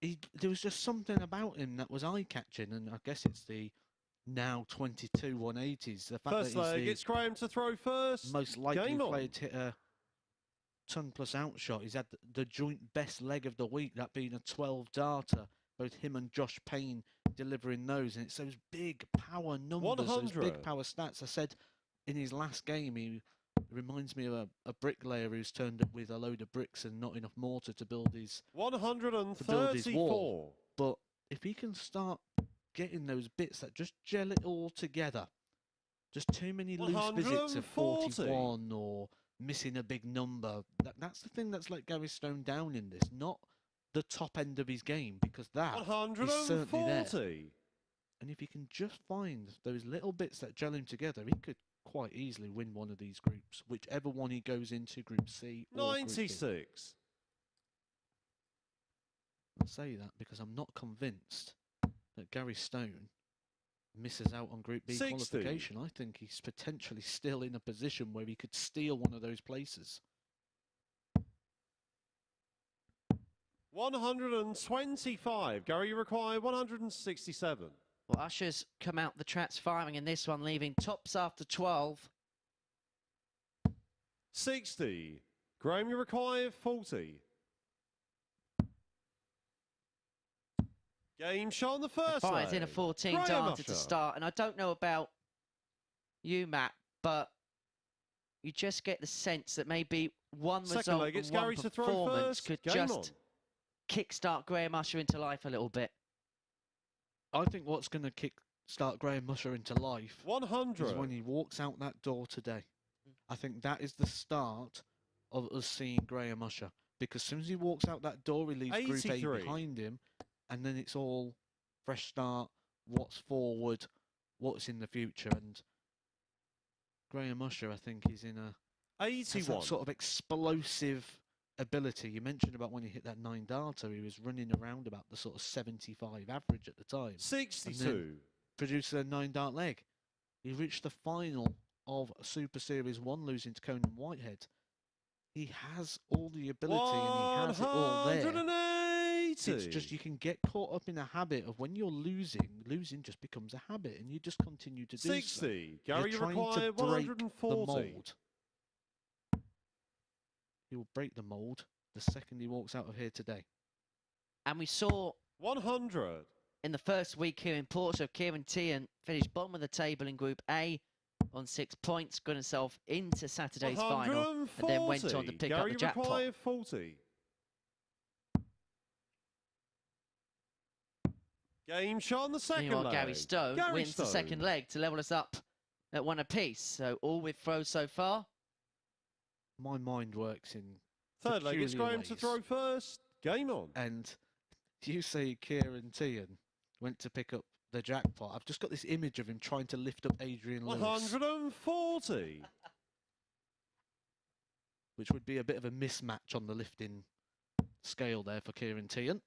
There was just something about him that was eye-catching, and I guess it's the now 22 180s. The fact First that leg, he's it's Graham to throw first. the most likely Game on. player to hit a ton-plus outshot. He's had the joint best leg of the week, that being a 12-darter. Both him and Josh Payne delivering those, and it's those big power numbers, those big power stats. I said in his last game, he reminds me of a bricklayer who's turned up with a load of bricks and not enough mortar to build his 134. But if he can start getting those bits that just gel it all together, just too many loose visits of 41 or missing a big number, that's the thing that's let Gary Stone down in this, not the top end of his game, because that is certainly there. And if he can just find those little bits that gel him together, he could quite easily win one of these groups, whichever one he goes into, Group C or 96. Group B. I say that because I'm not convinced that Gary Stone misses out on Group B 60. qualification. I think he's potentially still in a position where he could steal one of those places. 125. Gary, you require 167. Well, Usher's come out the traps firing in this one, leaving tops after 12. 60. Graham, you require 40. Game shot on the first Fires leg. in a 14 Graham darter Usher. to start. And I don't know about you, Matt, but you just get the sense that maybe one Second result leg, it's and one Gary to throw performance first. could Game just on. kickstart Graham Usher into life a little bit. I think what's going to kickstart Graham Usher into life 100. is when he walks out that door today. I think that is the start of us seeing Graham Usher. Because as soon as he walks out that door, he leaves Group 83. A behind him. And then it's all fresh start, what's forward, what's in the future. And Graham Usher, I think, is in has 81. that sort of explosive ability. You mentioned about when he hit that 9-darter, he was running around about the sort of 75 average at the time. 62. Produced a 9-dart leg. He reached the final of Super Series 1, losing to Conan Whitehead. He has all the ability and he has it all there. 180. It's just you can get caught up in a habit of when you're losing just becomes a habit, and you just continue to do 60. so. Gary, You're you trying to require break 140. the mould. He will break the mould the second he walks out of here today. And we saw 100. in the first week here in Porto, Kieran Tierney finished bottom of the table in Group A on 6 points, got himself into Saturday's final, and then went on to pick Gary, up the jackpot. require 40. Game shot on the second Meanwhile, leg. Gary Stone wins the second leg to level us up at 1 apiece. So all with throws so far. My mind works in Third leg, it's peculiar Graham ways. to throw first. Game on. And you say Kieran Tierney went to pick up the jackpot. I've just got this image of him trying to lift up Adrian Lewis. 140. Which would be a bit of a mismatch on the lifting scale there for Kieran Tierney.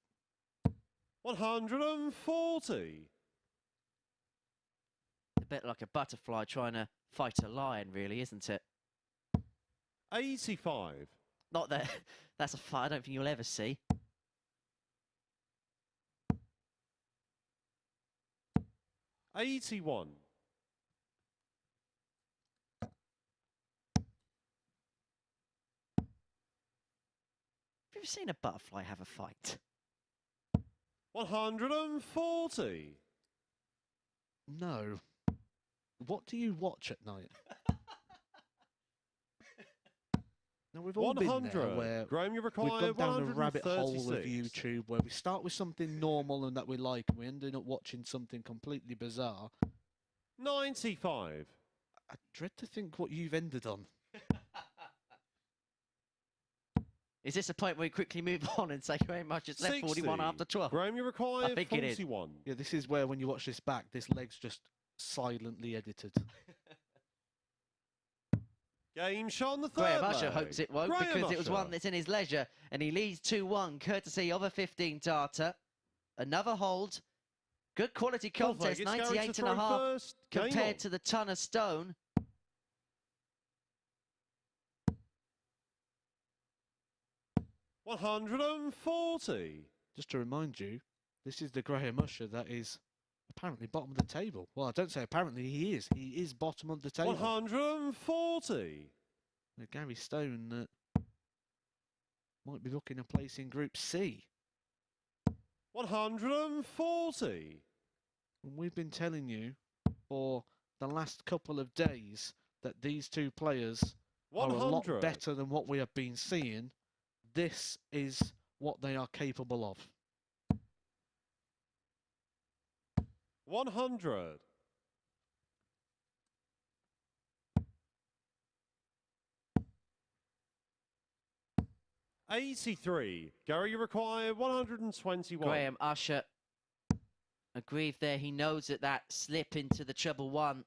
140. A bit like a butterfly trying to fight a lion, really, isn't it? 85. Not that that's a fight I don't think you'll ever see. 81. Have you ever seen a butterfly have a fight? 140. No. What do you watch at night? Now, we've all been there 100. where Graham, you we've require gone down a rabbit hole of 136. YouTube where we start with something normal and that we like, and we end up watching something completely bizarre. 95. I dread to think what you've ended on. Is this a point where we quickly move on and say very much it's left 60. 41 after 12? Graham, you require I think it is. 41. Yeah, this is where when you watch this back, this leg's just silently edited. Game shot on the third Graham Usher leg. hopes it won't, Graham because it was Usher. one that's in his leisure, and he leads 2-1 courtesy of a 15 darter. Another hold. Good quality Fourth leg, contest, it's Gary to 98 and throw a half first. Game on. compared to the ton of stone. $140. Just to remind you, this is the Graham Usher that is apparently bottom of the table. Well, I don't say apparently, he is. He is bottom of the table. 140. Now, Gary Stone might be looking a place in Group C. 140. And we've been telling you for the last couple of days that these two players are a lot 100. better than what we have been seeing. This is what they are capable of. 100. 83. Gary, you require 121. Graham Usher aggrieved there. He knows that slip into the treble one,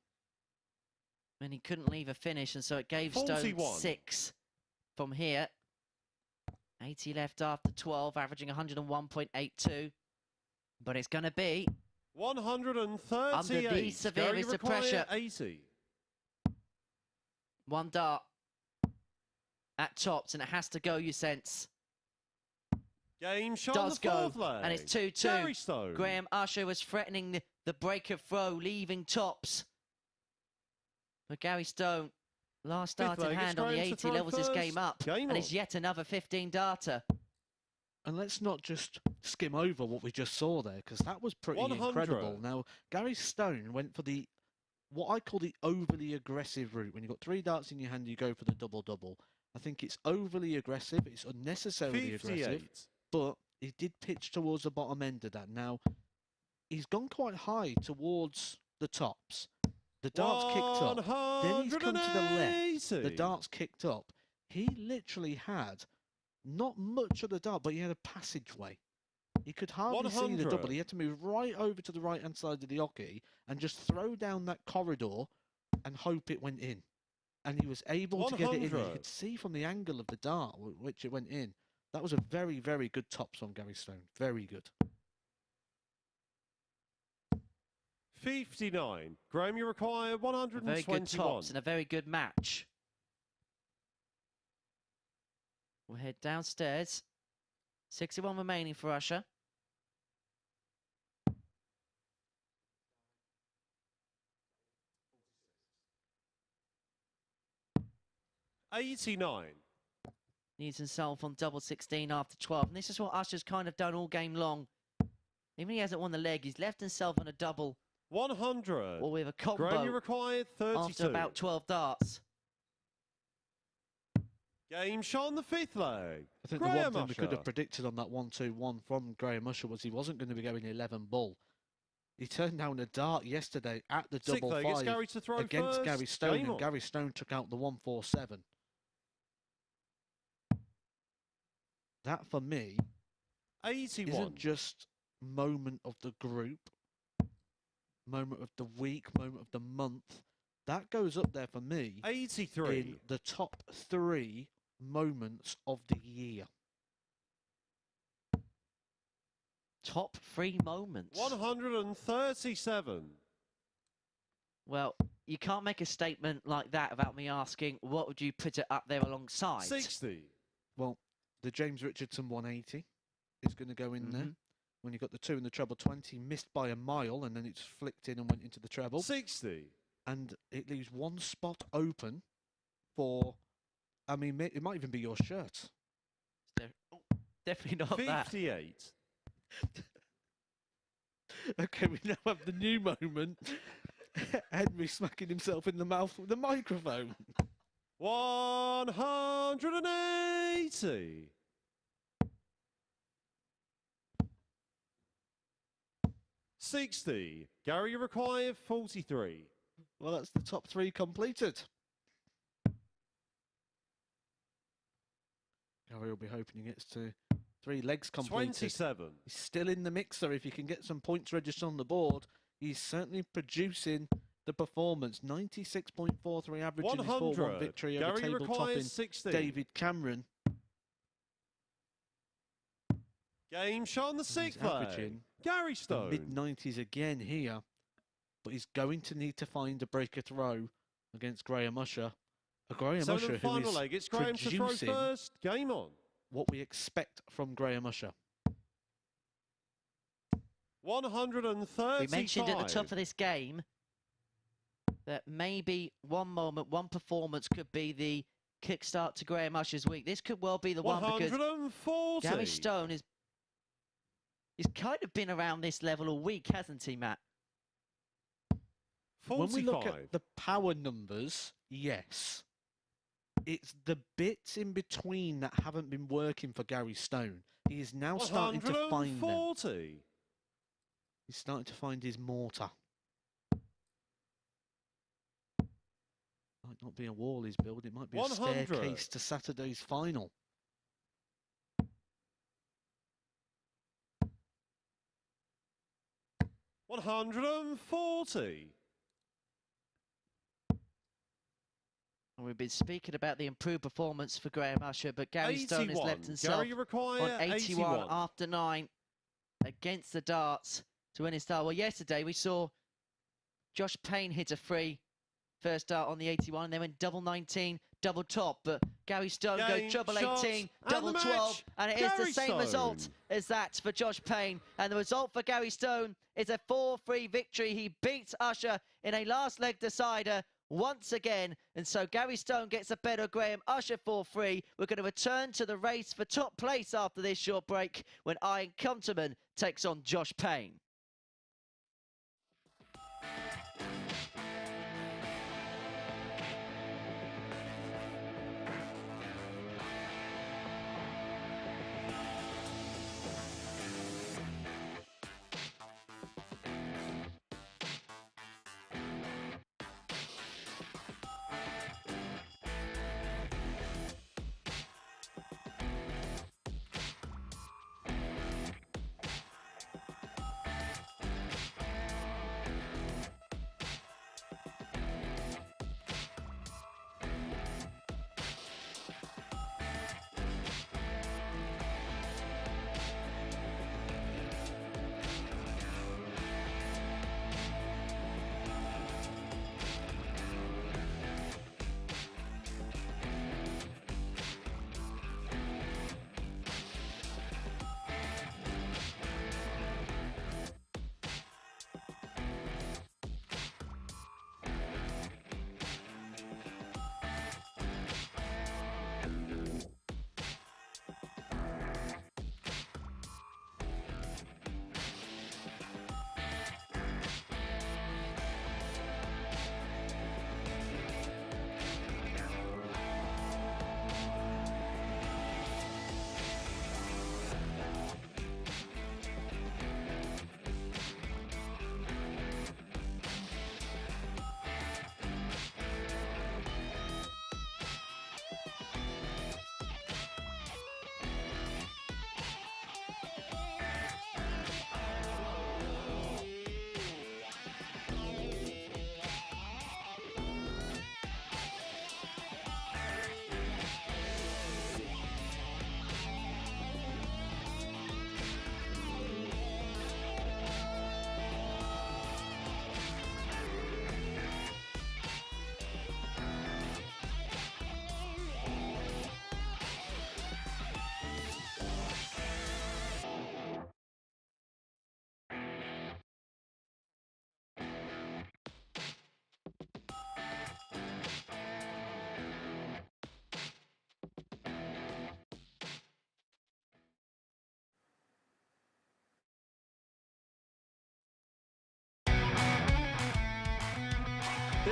and he couldn't leave a finish, and so it gave Stone 41. 6 from here. 80 left after 12, averaging 101.82. But it's going to be 138. under the Gary, severest you of require pressure. 80. One dart at tops, and it has to go, you sense. Game shot on Does the go, fourth leg. and it's 2-2. Gary Stone. Graham Usher was threatening the break of throw, leaving tops. But Gary Stone, last Fifth start in leg, it's hand on the Graham to 80, throw levels this first. game up. Game And on. it's yet another 15 darter. And let's not just skim over what we just saw there, because that was pretty 100. incredible. Now, Gary Stone went for what I call the overly aggressive route. When you've got 3 darts in your hand, you go for the double-double. I think it's overly aggressive. It's unnecessarily 58. aggressive. But he did pitch towards the bottom end of that. Now, he's gone quite high towards the tops. The dart's kicked up. Then he's come to the left. The 180. dart's kicked up. He literally had not much of the dart, but he had a passageway. He could hardly see the 100. double. He had to move right over to the right-hand side of the hockey and just throw down that corridor and hope it went in. And he was able to get it in. You 100. could see from the angle of the dart which it went in. That was a very, very good tops from Gary Stone. Very good. 59. Graham, you require A very 121. good tops and a very good match. We'll head downstairs 61 remaining for Usher. $89. Needs himself on double 16 after 12. And this is what Usher's kind of done all game long. Even if he hasn't won the leg, he's left himself on a double 100. or with a Graham, combo you required 32. after about 12 darts. Game shot on the 5th leg. I think Graham the one thing we could Usher. have predicted on that 1-2-1 from Graham Usher was he wasn't going to be going 11 bull. He turned down a dart yesterday at the 6th double leg, it's 5 Gary to throw against first. Gary Stone, Game and on. Gary Stone took out the 147. That, for me, 81. isn't just moment of the group, moment of the week, moment of the month. That goes up there for me 83. in the top 3 moments of the year. Top 3 moments. 137. Well, you can't make a statement like that without me asking, what would you put it up there alongside? 60. Well, the James Richardson 180 is going to go in there. When you got the 2 in the treble 20, missed by a mile, and then it's flicked in and went into the treble. 60. And it leaves one spot open for, I mean, it might even be your shirt. Definitely not that. 58. Okay, we now have the new moment. Henry smacking himself in the mouth with the microphone. 180. 60. Gary, you require 43. Well, that's the top 3 completed. Gary will be hoping he gets to 3 legs completed. 27. He's still in the mixer. If he can get some points registered on the board, he's certainly producing the performance. 96.43 average in his 4-1 100. victory over Gary table requires topping 60. David Cameron. Game shot on the He's 6th leg. averaging Gary the Stone. mid-90s again here, but he's going to need to find a breaker throw against Graham Usher. A Graham So Usher the who final is leg, it's Graham to throw producing first. Game on. what we expect from Graham Usher. 135. We mentioned at the top of this game that maybe one moment, one performance could be the kickstart to Graham Usher's week. This could well be the one because 140. Gary Stone is he's kind of been around this level all week, hasn't he, Matt? 45. When we look at the power numbers, yes. It's the bits in between that haven't been working for Gary Stone. He is now starting to find them. 140. He's starting to find his mortar. Might not be a wall he's building, it might be 100. a staircase to Saturday's final. $140. And we've been speaking about the improved performance for Graham Usher, but Gary Stone has 81. left himself Gary, you require on 81 after 9 against the darts to win his start. Well, yesterday we saw Josh Payne hit a free first dart on the 81, and then went double 19, double top. But Gary Stone Game, goes double shots, 18, and double the 12, match. and it is the Gary same result Stone. as that for Josh Payne. And the result for Gary Stone is a 4-3 victory. He beats Usher in a last leg decider once again. And so Gary Stone gets a better Graham Usher 4-3. We're going to return to the race for top place after this short break when Arjan Konterman takes on Josh Payne.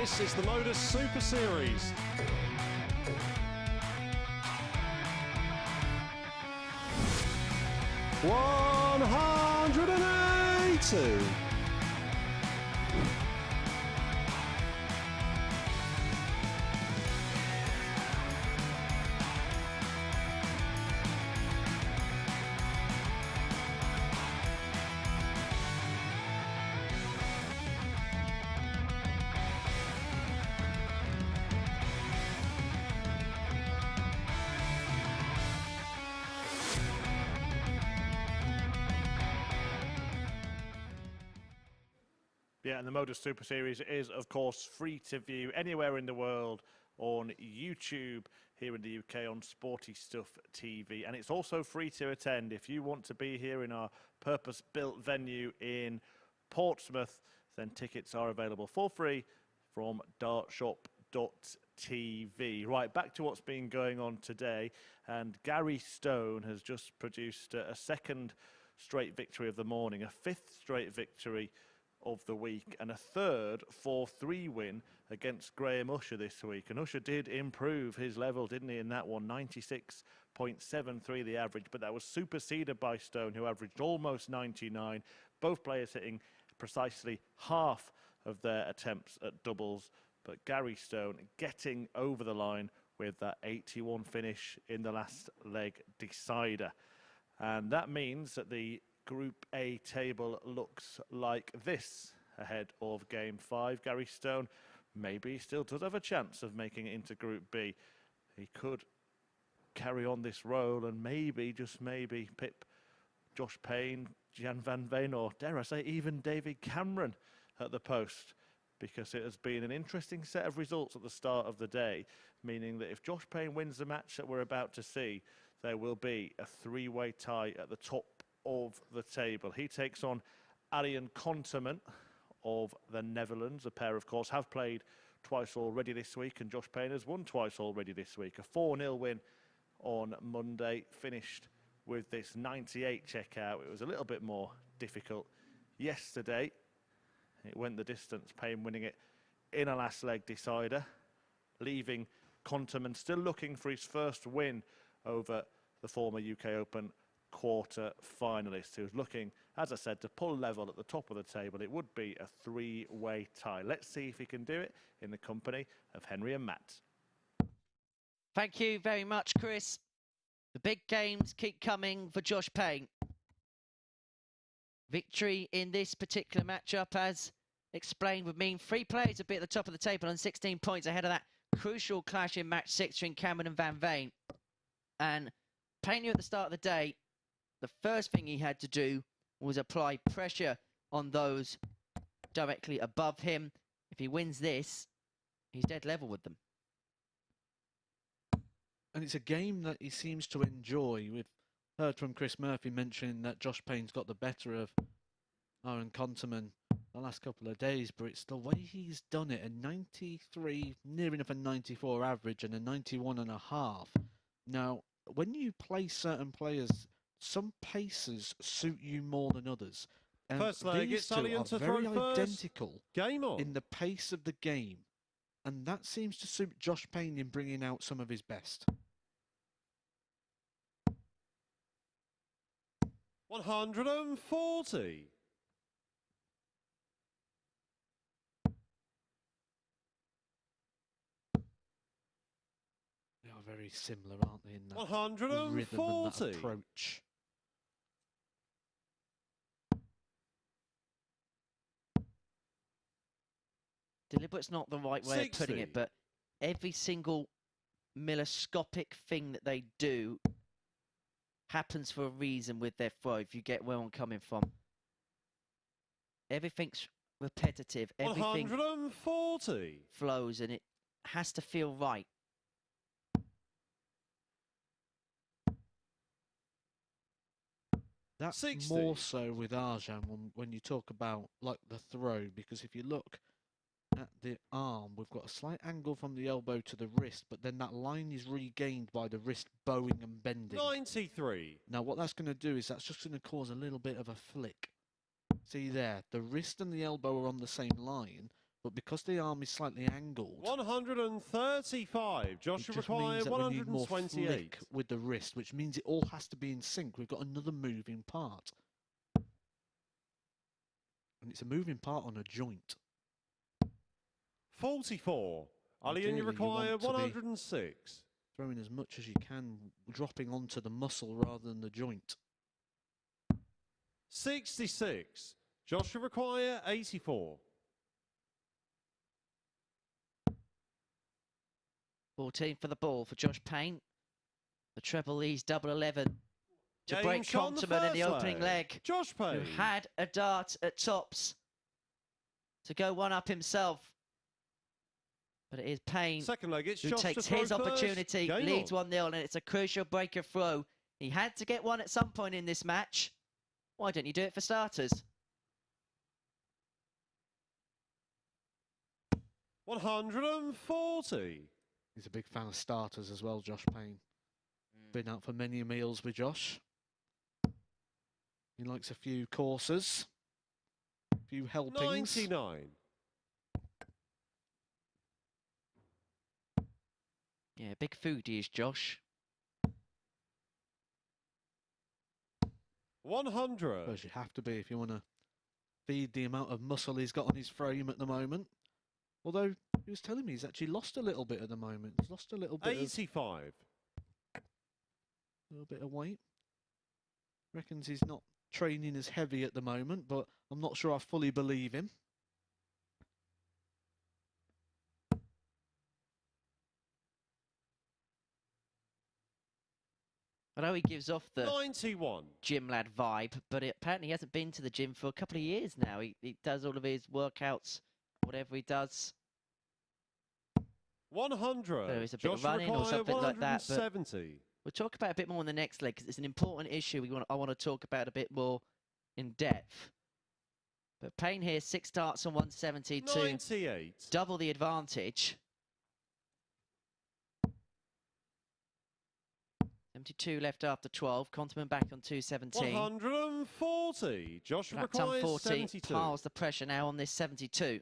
This is the MODUS Super Series. $180. Yeah, and the MODUS Super Series is, of course, free to view anywhere in the world on YouTube, here in the UK on Sporty Stuff TV. And it's also free to attend. If you want to be here in our purpose-built venue in Portsmouth, then tickets are available for free from dartshop.tv. Right, back to what's been going on today. And Gary Stone has just produced a second straight victory of the morning, a fifth straight victory of the week, and a third 4-3 win against Graham Usher this week. And Usher did improve his level, didn't he, in that one? 96.73 the average, but that was superseded by Stone, who averaged almost 99. Both players hitting precisely half of their attempts at doubles, but Gary Stone getting over the line with that 81 finish in the last leg decider. And that means that the Group A table looks like this ahead of Game 5. Gary Stone maybe still does have a chance of making it into Group B. He could carry on this role and maybe, just maybe, pip Josh Payne, Gian van Veen, or dare I say even David Cameron at the post, because it has been an interesting set of results at the start of the day, meaning that if Josh Payne wins the match that we're about to see, there will be a three-way tie at the top of the table. He takes on Arjan Konterman of the Netherlands. A pair, of course, have played twice already this week, and Josh Payne has won twice already this week. A 4-0 win on Monday, finished with this 98 checkout. It was a little bit more difficult yesterday. It went the distance, Payne winning it in a last leg decider, leaving Conteman still looking for his first win over the former UK Open quarter finalist, who's looking, as I said, to pull level at the top of the table. It would be a three-way tie. Let's see if he can do it in the company of Henry and Matt. Thank you very much, Chris. The big games keep coming for Josh Payne. Victory in this particular matchup, as explained, would mean three players would be at the top of the table on 16 points ahead of that crucial clash in match 6 between Cameron and Van Veen. And Payne knew at the start of the day, the first thing he had to do was apply pressure on those directly above him. If he wins this, he's dead level with them. And it's a game that he seems to enjoy. We've heard from Chris Murphy mentioning that Josh Payne's got the better of Arjan Konterman the last couple of days, but it's the way he's done it. A 93, near enough a 94 average and a 91.5. Now, when you play certain players, some paces suit you more than others. And First leg, these it's two Arjan are to very throw first. identical Game on. in the pace of the game. And that seems to suit Josh Payne in bringing out some of his best. 140. They are very similar, aren't they, in that 140. rhythm and that approach. Deliberate's not the right way of putting 60. it, but every single milloscopic thing that they do happens for a reason with their throw, if you get where I'm coming from. Everything's repetitive, everything 140. flows, and it has to feel right. That's 60. more so with Arjan when you talk about like the throw, because if you look at the arm, we've got a slight angle from the elbow to the wrist, but then that line is regained by the wrist bowing and bending. 93. Now what that's going to do is that's just going to cause a little bit of a flick. See there, the wrist and the elbow are on the same line, but because the arm is slightly angled, 135. Josh it just require means that we need more 128. flick with the wrist, which means it all has to be in sync. We've got another moving part. And it's a moving part on a joint. 44. Ali, Ideally, you require you want to be 106. throwing as much as you can, dropping onto the muscle rather than the joint. 66. Josh require 84. 14 for the ball for Josh Payne. The treble leads double 11 to Game break shot on the Conteman in the first opening leg. Josh Who Payne. had a dart at tops to go one up himself. But it is Payne Second leg, it's who Josh takes to throw his first. opportunity, Game leads on. 1-0, and it's a crucial breaker throw. He had to get one at some point in this match. Why don't you do it for starters? 140. He's a big fan of starters as well, Josh Payne. Been out for many meals with Josh. He likes a few courses, a few helpings. 99. Yeah, big foodie is Josh. 100. Suppose you have to be if you want to feed the amount of muscle he's got on his frame at the moment. Although he was telling me he's actually lost a little bit at the moment. He's lost a little bit 85. of weight. Reckons he's not training as heavy at the moment, but I'm not sure I fully believe him. I know he gives off the 91. gym lad vibe, but apparently he hasn't been to the gym for a couple of years now. He does all of his workouts, whatever he does. 100. There is a bit of Josh running or require something like that, but 170. we'll talk about it a bit more in the next leg because it's an important issue I want to talk about a bit more in depth. But Payne here, 6 starts on 172, 98. double the advantage. 72 left after 12. Conteman back on 217. 140. Josh That ton requires 40 72. piles the pressure now on this 72.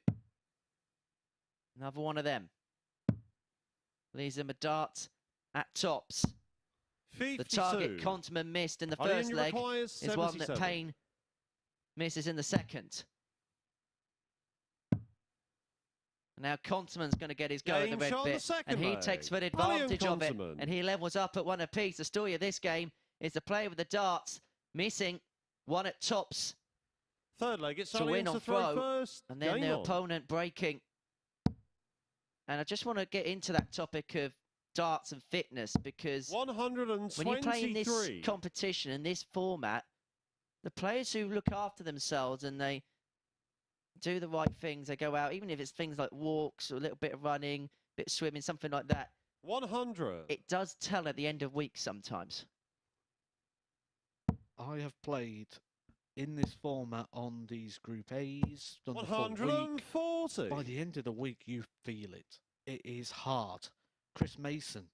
Another one of them. Leaves them a dart at tops. 52. The target Conteman missed in the Ali, first you leg requires is one that 77. Payne misses in the second. And now Conteman's going to get his go at the Game red shot on the bit, second and he leg. takes full Arjan advantage of it, Konterman. and he levels up at one apiece. The story of this game is the player with the darts missing one at tops Third leg, it's to Ali win to on throw throw, first. and then Game the on. opponent breaking. And I just want to get into that topic of darts and fitness, because 123. when you play in this competition, in this format, the players who look after themselves and they do the right things, they go out, even if it's things like walks or a little bit of running, a bit of swimming, something like that, 100. it does tell at the end of weeks sometimes. I have played in this format on these Group A's, done the full week. 140. By the end of the week, you feel it. It is hard. Chris Mason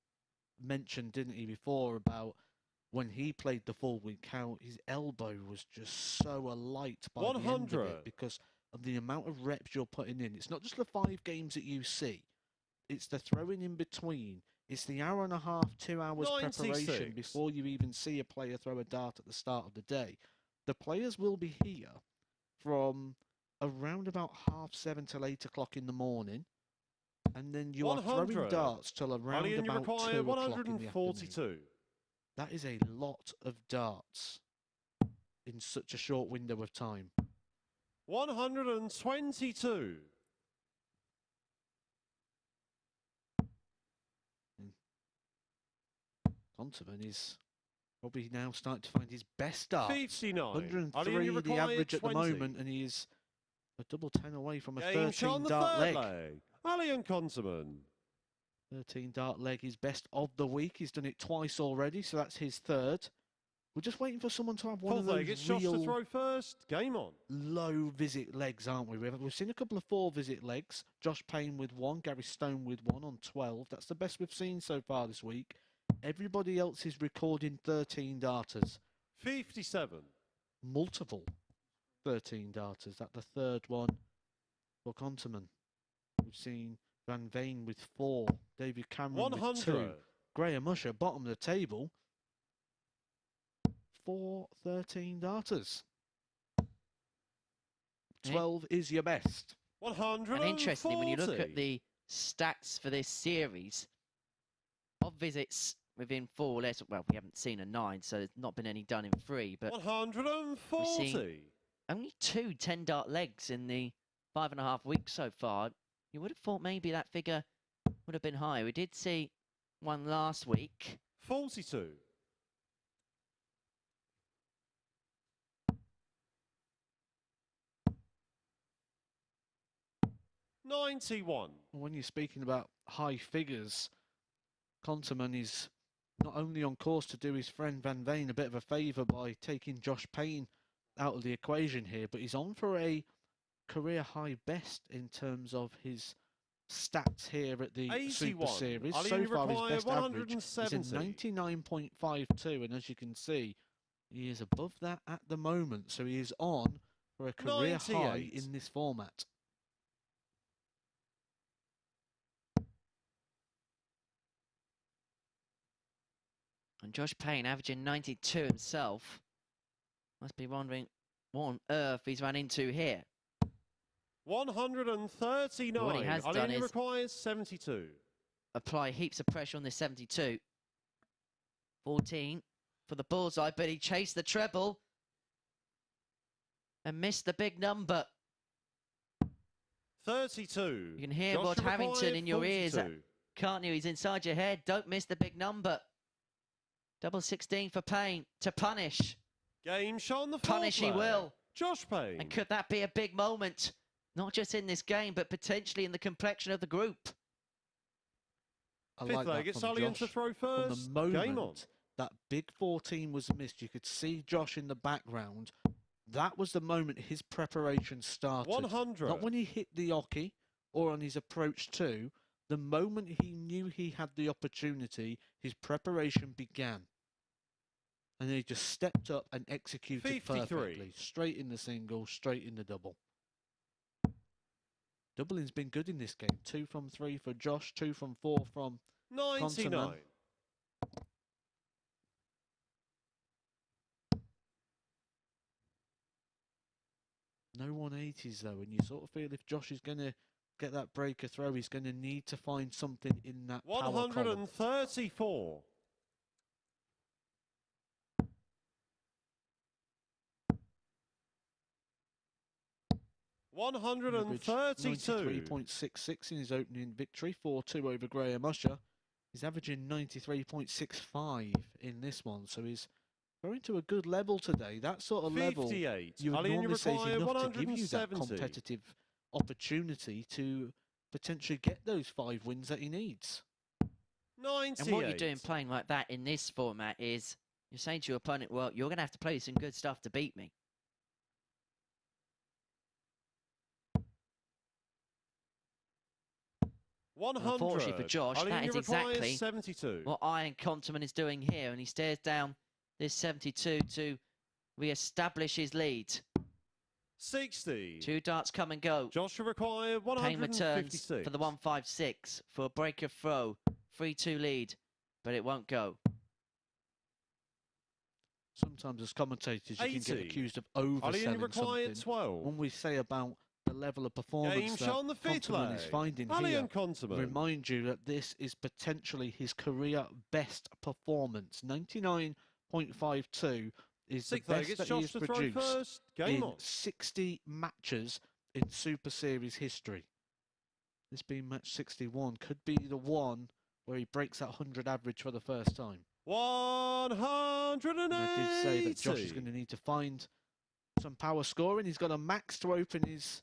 mentioned, didn't he, before about when he played the full week, how his elbow was just so alight by the end of 100. it because of the amount of reps you're putting in. It's not just the 5 games that you see. It's the throwing in between. It's the hour and a half, 2 hours 96. preparation before you even see a player throw a dart at the start of the day. The players will be here from around about 7:30 till 8 o'clock in the morning. And then you are throwing 100. darts till around Ali, and you about 2 require o'clock in the afternoon. 142. That is a lot of darts in such a short window of time. 122. Conteman is probably now starting to find his best darts. 59. Ali, and 103 you the require average at the 20. moment, and he is a double 10 away from a Game shot on 13 the dart third leg. leg. Ali and Conteman. 13 dart leg, his best of the week. He's done it twice already, so that's his third. We're just waiting for someone to have one Fourth of leg, those it's Josh to real throw first. Game on. low visit legs, aren't we? We've seen a couple of 4 visit legs. Josh Payne with 1, Gary Stone with 1 on 12. That's the best we've seen so far this week. Everybody else is recording 13 darters. 57. Multiple 13 darters. That's the third one for Conteman. We've seen Van Veen with 4, David Cameron with 2. 100. Graham Usher, bottom of the table, 4 13 darters. 12 is your best. 140. And interestingly, when you look at the stats for this series, of visits within 4 less, well, we haven't seen a 9, so there's not been any done in 3, but 140. only 2 10-dart legs in the 5.5 weeks so far. You would have thought maybe that figure would have been higher. We did see one last week. 42. 91. When you're speaking about high figures, Conteman is not only on course to do his friend Van Veen a bit of a favour by taking Josh Payne out of the equation here, but he's on for a career high best in terms of his stats here at the 81. Super Series. Ali, So you far, his require best average is in 170. 99.52, and as you can see, he is above that at the moment. So he is on for a career high 98. in this format. And Josh Payne averaging 92 himself. Must be wondering what on earth he's run into here. 139. What he has Ali done only is requires 72. apply heaps of pressure on this 72. 14 for the bullseye, but he chased the treble and missed the big number. 32. You can hear Joshua Rod Harrington required in your ears, 42. can't you? He's inside your head. Don't miss the big number. Double 16 for Payne to punish. Game shot on the Punish he will. Josh Payne. And could that be a big moment? Not just in this game, but potentially in the complexion of the group. I Fifth like leg, that it's from Arjan Josh. to throw From first. the Game on. moment that big 14 was missed, you could see Josh in the background. That was the moment his preparation started. 100. Not when he hit the oche or on his approach to. The moment he knew he had the opportunity, his preparation began. And he just stepped up and executed 53. perfectly. Straight in the single, straight in the double. Doubling's been good in this game. 2 from 3 for Josh, 2 from 4 from 99. Conteman. No 180s though, and you sort of feel if Josh is going to get that breaker throw, he's going to need to find something in that power column. 134. 132. 93.66 in his opening victory, 4-2 over Graham Usher. He's averaging 93.65 in this one, so he's going to a good level today. That sort of 58. level you would Ali, you normally say is require enough to give you that 170. competitive opportunity to potentially get those 5 wins that he needs. 98. And what you're doing playing like that in this format is you're saying to your opponent, well, you're going to have to play some good stuff to beat me. Unfortunately for Josh, Ali, that you is require exactly 72. what Arjan Konterman is doing here, and he stares down this 72 to re-establish his lead. 60. 2 darts come and go. Joshua require Payne returns 156. for the 156 for a breaker throw. 3-2 lead, but it won't go. Sometimes as commentators you 80. can get accused of Ali, you overselling require something. 12. When we say about the level of performance Game that shot on the fifth Conteman leg. is finding Ali here, and Conteman. remind you that this is potentially his career best performance. 99.52 is Sixth the leg, best it's that he Josh has to throw produced first. Game in on. 60 matches in Super Series history. This being match 61 could be the one where he breaks that 100 average for the first time. 180. And I did say that Josh is going to need to find some power scoring. He's got a max to open his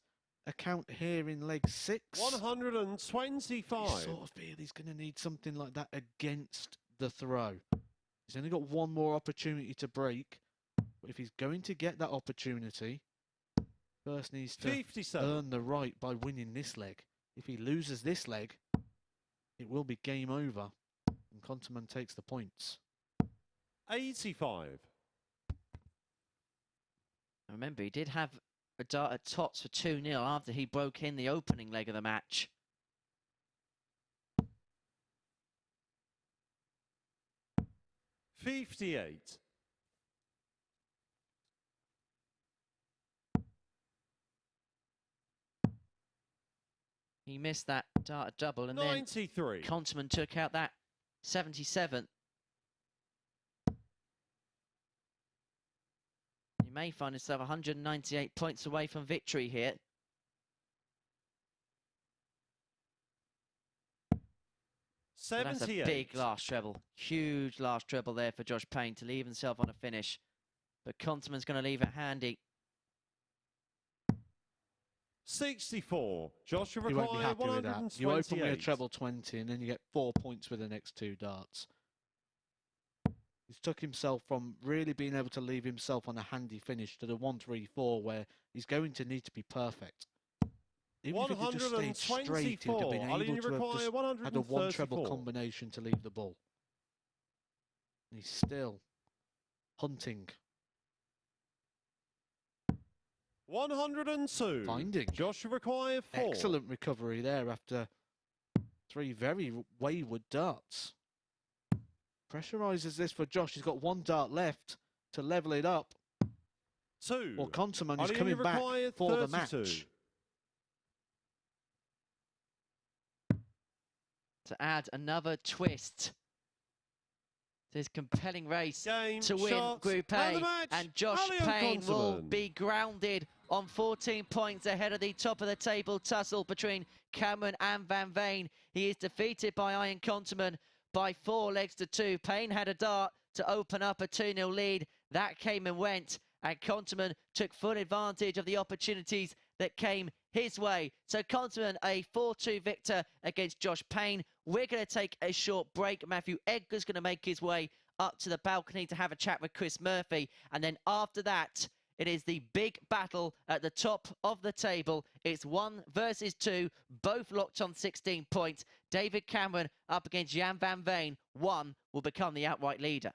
account here in leg 6. 125. I sort of feel he's going to need something like that against the throw. He's only got one more opportunity to break. But if he's going to get that opportunity, first needs to 57. earn the right by winning this leg. If he loses this leg, it will be game over. And Conteman takes the points. 85. Remember, he did have a dart at Tots for 2-0 after he broke in the opening leg of the match. 58. He missed that dart double, and 93. then Conteman took out that 77. He may find himself 198 points away from victory here. Well, that's a big last treble. Huge last treble there for Josh Payne to leave himself on a finish. But Conteman's going to leave it handy. 64. Joshua You won't be happy with that. 128. You open with a treble 20 and then you get 4 points with the next 2 darts. He's took himself from really being able to leave himself on a handy finish to the 1-3-4 where he's going to need to be perfect. Even if he could just stayed straight, he would have been able to have just had a 1 treble combination to leave the ball. And he's still hunting. 102. Finding. Joshua require 4. Excellent recovery there after 3 very wayward darts. Pressurises this for Josh. He's got 1 dart left to level it up. 2. Well, Conteman is coming back for the match. To add another twist to his compelling race to win Group A, and Josh Payne will be grounded on 14 points ahead of the top of the table tussle between Cameron and Van Veen. He is defeated by Arjan Konterman by 4 legs to 2. Payne had a dart to open up a 2-0 lead. That came and went, and Conteman took full advantage of the opportunities that came his way. So Conteman, a 4-2 victor against Josh Payne. We're going to take a short break. Matthew Edgar's going to make his way up to the balcony to have a chat with Chris Murphy. And then after that, it is the big battle at the top of the table. It's 1 versus 2, both locked on 16 points. David Cameron up against Gian van Veen. 1 will become the outright leader.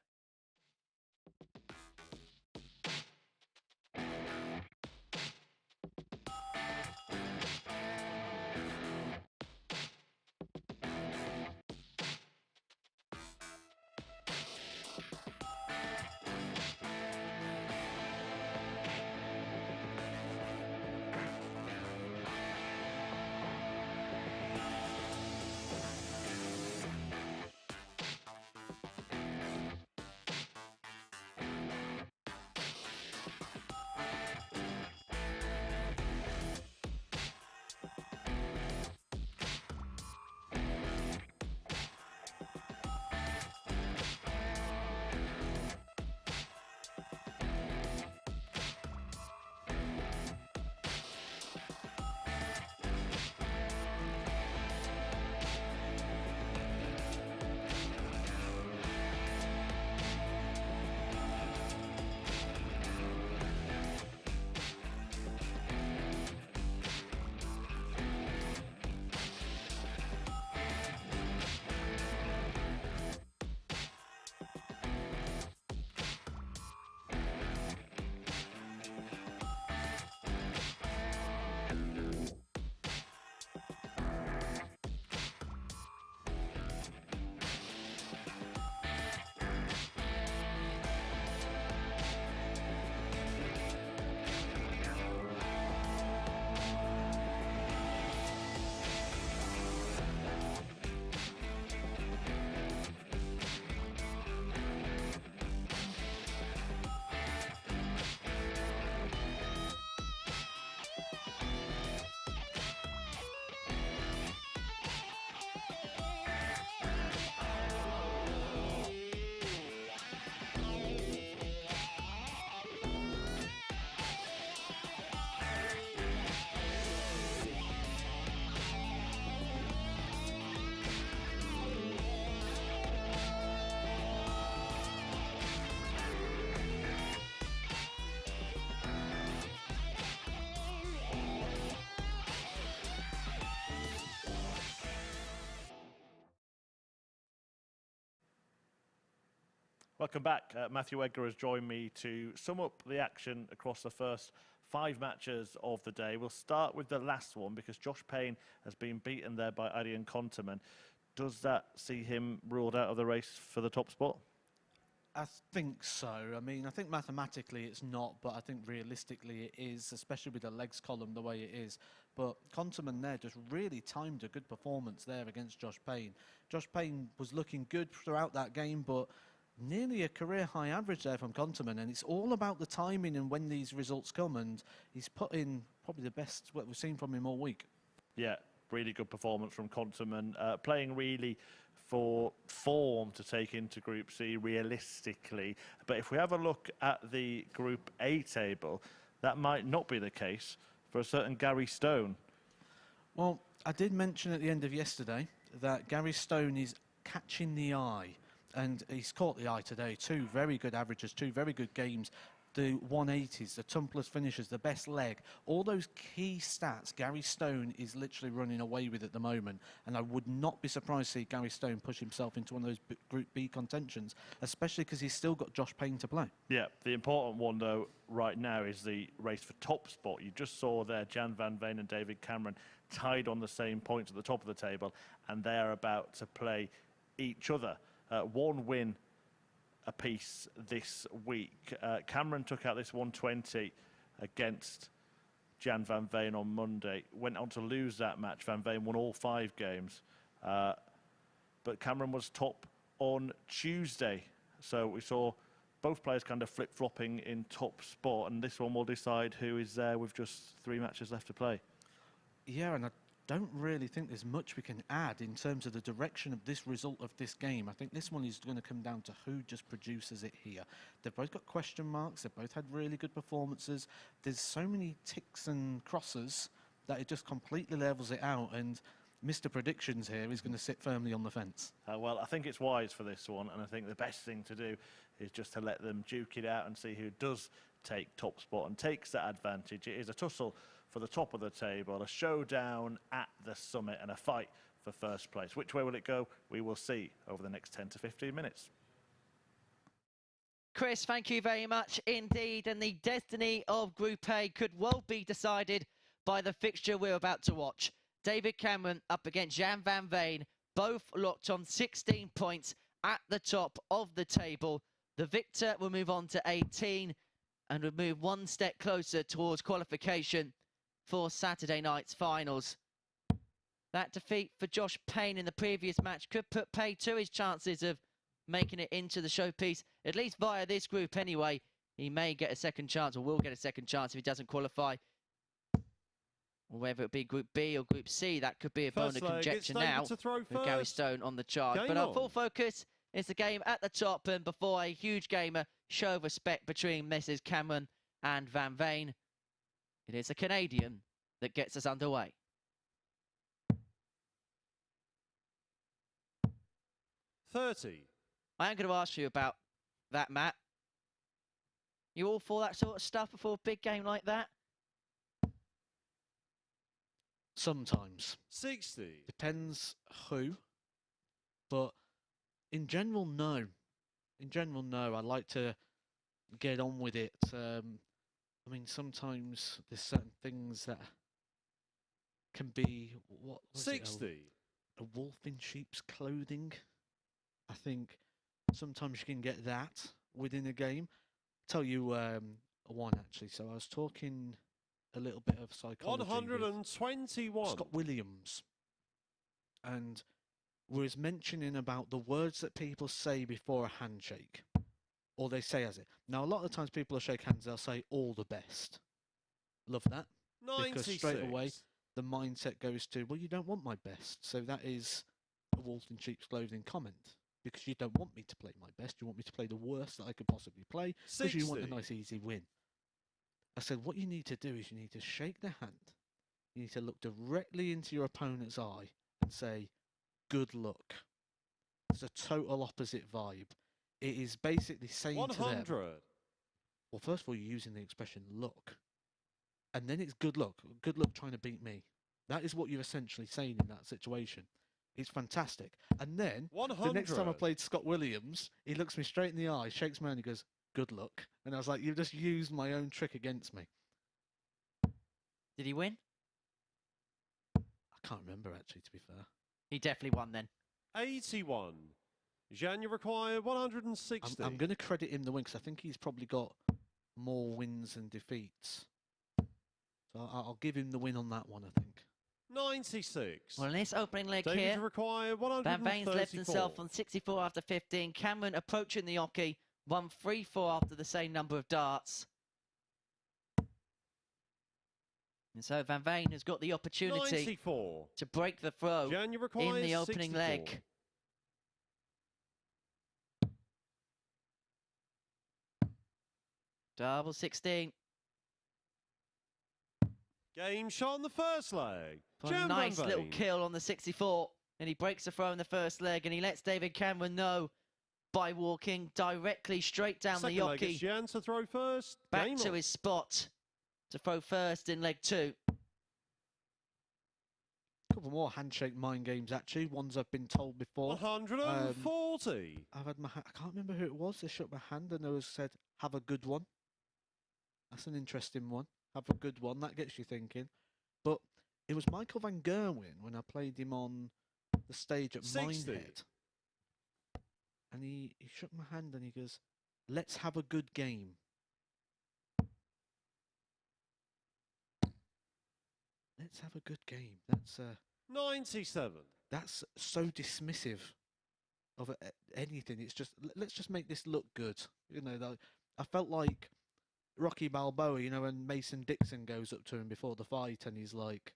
Welcome back. Matthew Edgar has joined me to sum up the action across the first 5 matches of the day. We'll start with the last one because Josh Payne has been beaten there by Arjan Konterman. Does that see him ruled out of the race for the top spot? I think so. I mean, I think mathematically it's not, but I think realistically it is, especially with the legs column the way it is. But Conteman there just really timed a good performance there against Josh Payne. Josh Payne was looking good throughout that game, but nearly a career high average there from Conteman, and it's all about the timing and when these results come, and he's put in probably the best what we've seen from him all week. Yeah, really good performance from Conteman, playing really for form to take into Group C realistically. But if we have a look at the Group A table, that might not be the case for a certain Gary Stone. Well, I did mention at the end of yesterday that Gary Stone is catching the eye, and he's caught the eye today. 2 very good averages, 2 very good games. The 180s, the tumpless finishes, the best leg, all those key stats Gary Stone is literally running away with at the moment. And I would not be surprised to see Gary Stone push himself into one of those Group B contentions, especially because he's still got Josh Payne to play. Yeah, the important one, though, right now is the race for top spot. You just saw there Gian van Veen and David Cameron tied on the same points at the top of the table, and they're about to play each other. 1 win apiece this week. Cameron took out this 120 against Gian van Veen on Monday. Went on to lose that match. Van Veen won all 5 games. But Cameron was top on Tuesday. So we saw both players kind of flip-flopping in top spot. And this one will decide who is there with just 3 matches left to play. Yeah, and I don't really think there's much we can add in terms of the direction of this result of this game. I think this one is going to come down to who just produces it here. They've both got question marks. They've both had really good performances. There's so many ticks and crosses that it just completely levels it out. And Mr. Predictions here is going to sit firmly on the fence. Well, I think it's wise for this one. And I think the best thing to do is just to let them duke it out and see who does take top spot and takes that advantage. It is a tussle for the top of the table, a showdown at the summit and a fight for first place. Which way will it go? We will see over the next 10 to 15 minutes. Chris, thank you very much indeed. And the destiny of Group A could well be decided by the fixture we're about to watch. David Cameron up against Gian van Veen, both locked on 16 points at the top of the table. The victor will move on to 18 and will move 1 step closer towards qualification for Saturday night's finals. That defeat for Josh Payne in the previous match could put pay to his chances of making it into the showpiece, at least via this group anyway. He may get a second chance, or will get a second chance if he doesn't qualify. Or whether it be Group B or Group C, that could be a bone of conjecture now with Gary Stone on the charge. But our full focus is the game at the top, and before a huge gamer show of respect between Mrs. Cameron and Van Veen, it is a Canadian that gets us underway. I am going to ask you about that, Matt. You all for that sort of stuff before a big game like that? Sometimes. 60. Depends who. But in general, no. In general, no. I like to get on with it. I mean, sometimes there's certain things that can be, what was 60. It, a wolf in sheep's clothing. I think sometimes you can get that within a game. Tell you one, actually. So I was talking a little bit of psychology 121. with Scott Williams. And we was mentioning about the words that people say before a handshake. Or they say as it. Now, a lot of the times people will shake hands, they'll say all the best. Love that. 96. Because straight away, the mindset goes to, well, you don't want my best. So that is a wolf in sheep's clothing comment. Because you don't want me to play my best. You want me to play the worst that I could possibly play. Because you want a nice, easy win. I said, what you need to do is you need to shake their hand. You need to look directly into your opponent's eye and say, good luck. It's a total opposite vibe. It is basically saying 100. to them, well, first of all, you're using the expression look. And then it's good luck. Good luck trying to beat me. That is what you're essentially saying in that situation. It's fantastic. And then, 100. the next time I played Scott Williams, he looks me straight in the eye, shakes my hand, he goes, good luck. And I was like, you've just used my own trick against me. Did he win? I can't remember, actually, to be fair. He definitely won then. 81. Gian, you require 160. I'm going to credit him the win because I think he's probably got more wins than defeats. So I'll give him the win on that one, I think. 96. Well, in this opening leg David, here, you require Van 134. Veen's left himself on 64 after 15. Cameron approaching the hockey, 1-3-4 after the same number of darts. And so Van Veen has got the opportunity 94. to break the throw Gian, you in require the opening 64. leg. Double 16. Game shot on the first leg. For a Gian nice van little Veen. kill on the 64. And he breaks the throw in the first leg, and he lets David Cameron know by walking directly straight down Second the leg, it's hockey Gian to throw first. back Game to on. his spot to throw first in leg 2. A couple more handshake mind games, actually. Ones I've been told before. 140. I've had I can't remember who it was. They shook my hand and they said, have a good one. That's an interesting one. Have a good one. That gets you thinking. But it was Michael Van Gerwen when I played him on the stage at 60. Minehead. And he shook my hand and he goes, let's have a good game. Let's have a good game. 97. That's so dismissive of anything. It's just, let's just make this look good. You know, I felt like Rocky Balboa, you know, when Mason Dixon goes up to him before the fight and he's like,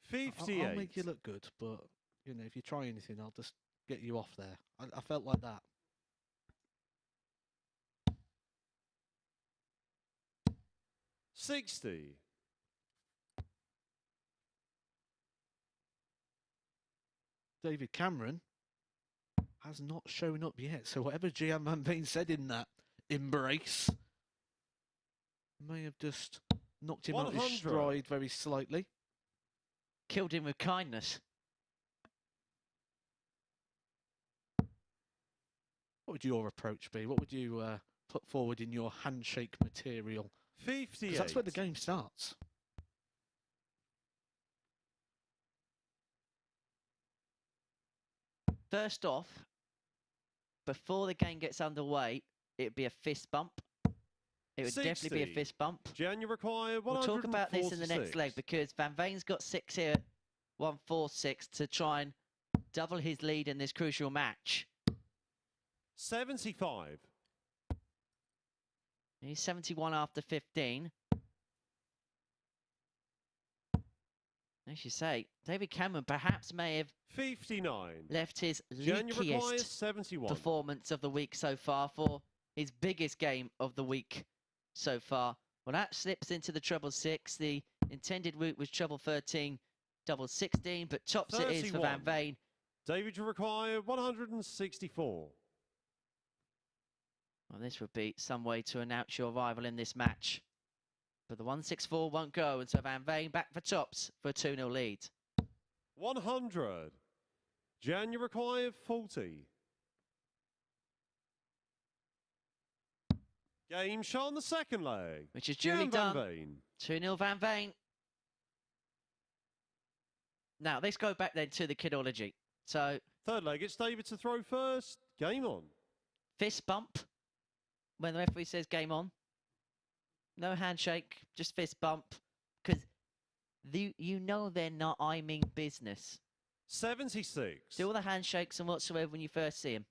58. I'll make you look good, but, you know, if you try anything, I'll just get you off there. I felt like that. $60. David Cameron has not shown up yet, so whatever Gian van Veen said in that embrace may have just knocked him out of 100. his stride very slightly. Killed him with kindness. What would your approach be? What would you put forward in your handshake material? 58. 'Cause that's where the game starts. First off, before the game gets underway, it'd be a fist bump. It would definitely be a 60. fist bump. Gian, you require 146. We'll talk about this in the next leg because Van Veen's got 6 here, 1-4-6 to try and double his lead in this crucial match. 75. He's 71 after 15. As you say, David Cameron perhaps may have 59. left his Gian, you require leakiest 71. performance of the week so far for his biggest game of the week so far. Well, that slips into the treble 6. The intended route was treble 13, double 16, but tops it is for Van 31. Veen. David, you require 164. Well, this would be some way to announce your arrival in this match. But the 164 won't go, and so Van Veen back for tops for a 2-0 lead. 100. Gian, you require 40. Game shot on the second leg. Which is duly Gian van done. Veen. 2-0 Van Veen. Now, let's go back then to the kidology. So, Third leg, it's David to throw first. Game on. fist bump when the referee says game on. No handshake, just fist bump. Because you know they're not I mean business. 76. Do all the handshakes and whatsoever when you first see them.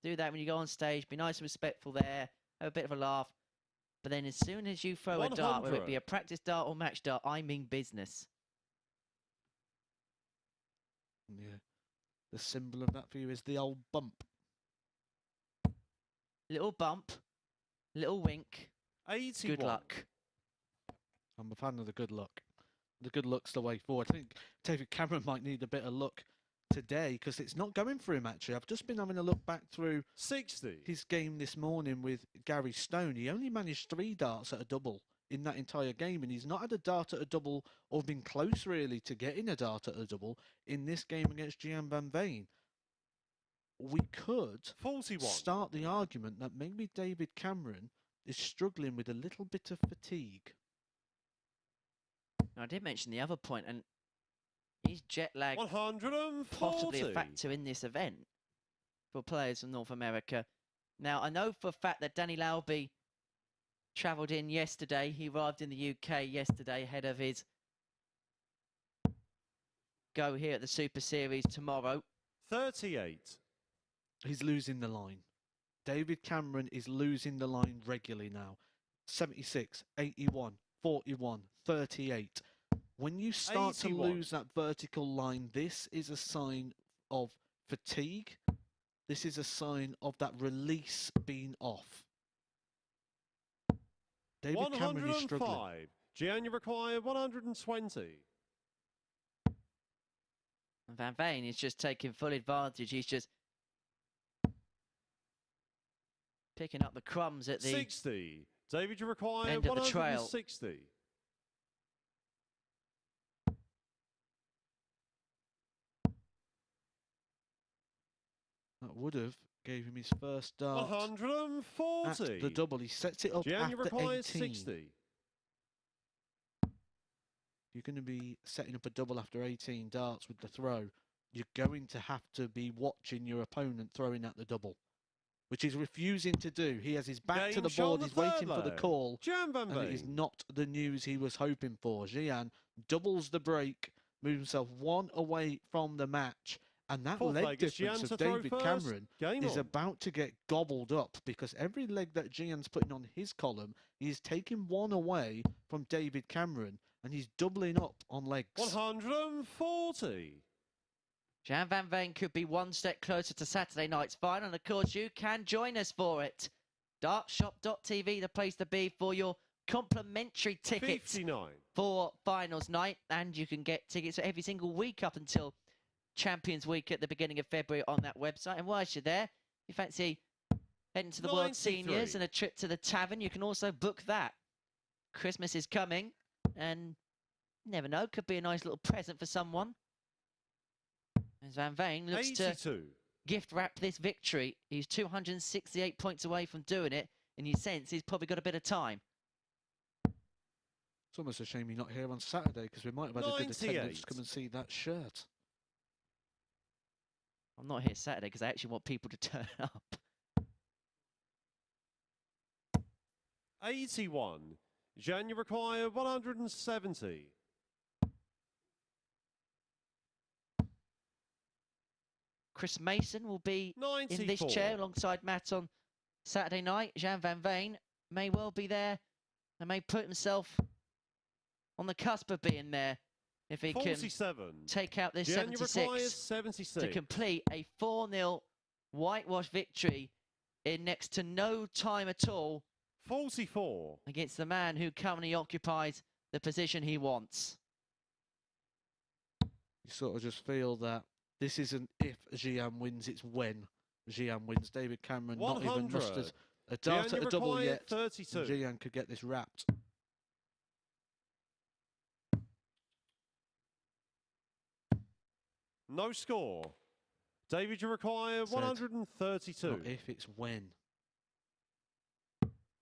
Do that when you go on stage. Be nice and respectful there. Have a bit of a laugh. But then as soon as you throw a dart, whether it be a practice dart or match dart, I mean business. Yeah. The symbol of that for you is the old bump. Little bump. Little wink. 81. Good luck. I'm a fan of the good luck. The good luck's the way forward. I think David Cameron might need a bit of luck today because it's not going for him, actually. I've just been having a look back through 60. his game this morning with Gary Stone. He only managed 3 darts at a double in that entire game, and he's not had a dart at a double or been close, really, to getting a dart at a double in this game against Gian van Veen. We could 41. start the argument that maybe David Cameron is struggling with a little bit of fatigue. Now, I did mention the other point, and Is jet lag 140. possibly a factor in this event for players from North America? Now, I know for a fact that Danny Lauby travelled in yesterday. He arrived in the UK yesterday ahead of his go here at the Super Series tomorrow. 38. He's losing the line. David Cameron is losing the line regularly now. 76, 81, 41, 38. When you start 81. to lose that vertical line, this is a sign of fatigue. This is a sign of that release being off. David Cameron is struggling. 105. Gian, you require 120. Van Veen is just taking full advantage. He's just picking up the crumbs at the 60. David, you require end of the trail. 160. That would have gave him his first dart 140. at the double. He sets it up Gian, you after require 18. 60. You're going to be setting up a double after 18 darts with the throw. You're going to have to be watching your opponent throwing at the double, which he's refusing to do. He has his back to the board. He's waiting for the call. Gian van Veen. And it is not the news he was hoping for. Gian doubles the break, moves himself one away from the match. And that leg difference of David Cameron is about to get gobbled up, because every leg that Gian's putting on his column, he's taking one away from David Cameron, and he's doubling up on legs. 140. Gian van Veen could be one step closer to Saturday night's final, and of course you can join us for it. Dartshop.tv, the place to be for your complimentary tickets 59. for finals night, and you can get tickets every single week up until Champions Week at the beginning of February on that website. And whilst you're there, if you fancy heading to the World 93. Seniors and a trip to the tavern, you can also book that. Christmas is coming, and you never know, could be a nice little present for someone. As Van Veen looks 82. to gift wrap this victory. He's 268 points away from doing it, and you sense he's probably got a bit of time. It's almost a shame you're not here on Saturday, because we might have had a good attendance to come and see that shirt. I'm not here Saturday because I actually want people to turn up. 81. Gian, you require 170. Chris Mason will be 94. in this chair alongside Matt on Saturday night. Gian van Veen may well be there and may put himself on the cusp of being there if he 47. can take out this Gian, you require 76 76. to complete a 4-0 whitewash victory in next to no time at all 44. against the man who currently occupies the position he wants. You sort of just feel that this isn't if Gian wins, it's when Gian wins. David Cameron 100. not even mustered a dart Gian, at a double yet. 32. Gian could get this wrapped. No score. David, you require 132. Not if, it's when.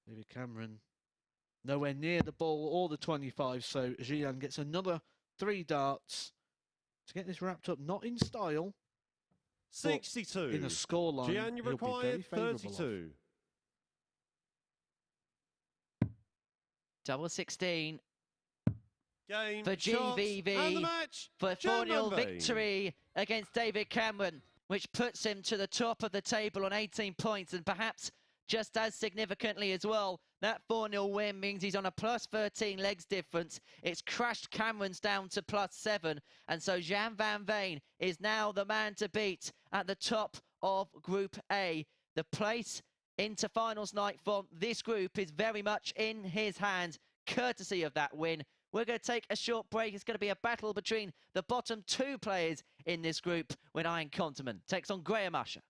David Cameron nowhere near the ball or the 25, so Gian gets another 3 darts to get this wrapped up, not in style, 62. in a scoreline. Gian, you require 32. Double 16 Game, for shots, GVV and the match. for a Gian 4-0 van Veen. victory against David Cameron, which puts him to the top of the table on 18 points, and perhaps just as significantly as well, that 4-0 win means he's on a plus 13 legs difference. It's crashed Cameron's down to plus 7, and so Gian van Veen is now the man to beat at the top of Group A. The place into finals night for this group is very much in his hands, courtesy of that win. We're going to take a short break. It's going to be a battle between the bottom 2 players in this group when Arjan Konterman takes on Graham Usher.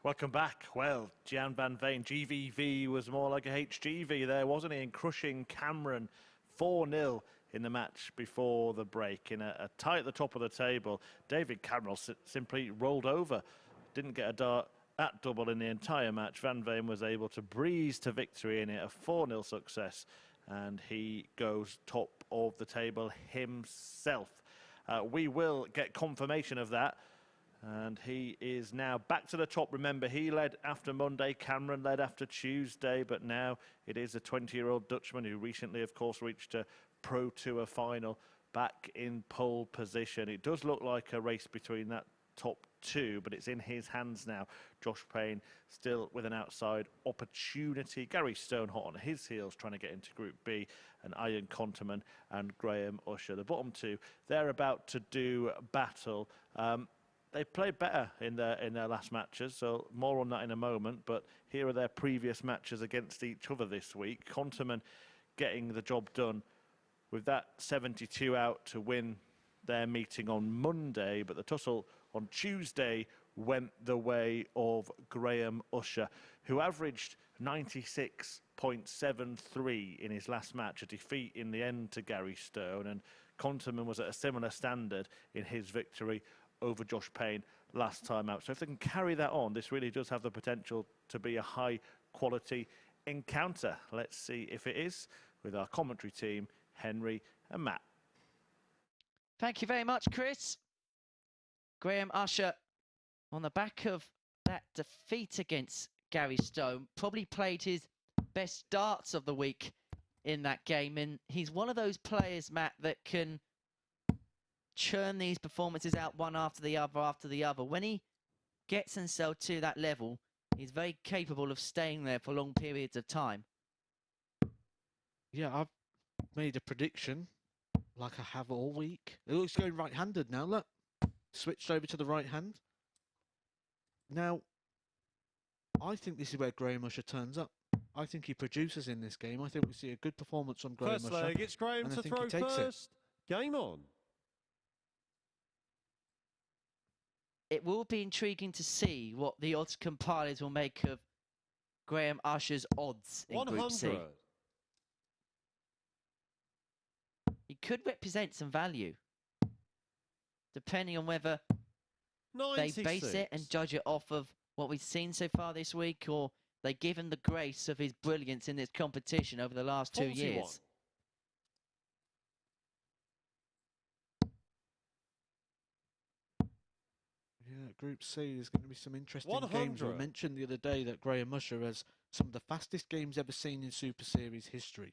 Welcome back. Well, Gian van Veen, GVV was more like a HGV there, wasn't he? In crushing Cameron 4-0 in the match before the break. In a tie at the top of the table, David Cameron simply rolled over. Didn't get a dart at double in the entire match. Van Veen was able to breeze to victory in it, a 4-0 success. And he goes top of the table himself. We will get confirmation of that. And he is now back to the top. Remember, he led after Monday, Cameron led after Tuesday, but now it is a 20-year-old Dutchman who recently, of course, reached a Pro Tour final back in pole position. It does look like a race between that top two, but it's in his hands now. Josh Payne still with an outside opportunity. Gary Stone hot on his heels trying to get into Group B, and Arjan Konterman and Graham Usher. The bottom two, they're about to do battle. They played better in their last matches, so more on that in a moment. But here are their previous matches against each other this week. Conteman getting the job done with that 72 out to win their meeting on Monday. But the tussle on Tuesday went the way of Graham Usher, who averaged 96.73 in his last match, a defeat in the end to Gary Stone. And Conteman was at a similar standard in his victory over Josh Payne last time out. So if they can carry that on, this really does have the potential to be a high quality encounter. Let's see if it is with our commentary team, Henry and Matt. Thank you very much, Chris. Graham Usher, on the back of that defeat against Gary Stone, probably played his best darts of the week in that game. And he's one of those players, Matt, that can churn these performances out one after the other. When he gets himself to that level, he's very capable of staying there for long periods of time. Yeah, I've made a prediction, like I have all week. It looks going right-handed now, look. Switched over to the right hand. Now, I think this is where Graham Usher turns up. I think he produces in this game. I think we see a good performance from Graham Usher. First leg, it's Graham to throw first. Game on. It will be intriguing to see what the odds compilers will make of Graham Usher's odds in Group C. He could represent some value, depending on whether 96. They base it and judge it off of what we've seen so far this week, or they give him the grace of his brilliance in this competition over the last 2 years. Yeah, Group C is going to be some interesting games. We mentioned the other day that Graham Usher has some of the fastest games ever seen in Super Series history.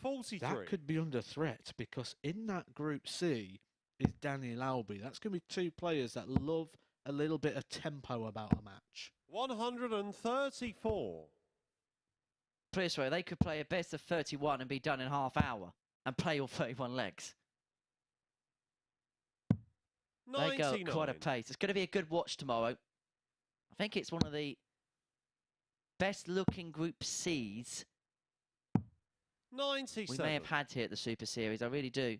43. That could be under threat because in that Group C is Daniel Albie. That's going to be two players that love a little bit of tempo about a match. 134. Put it this way, they could play a best of 31 and be done in half hour and play all 31 legs. 99. They go at quite a pace. It's going to be a good watch tomorrow. I think it's one of the best looking Group Cs 97. we may have had here at the Super Series. I really do.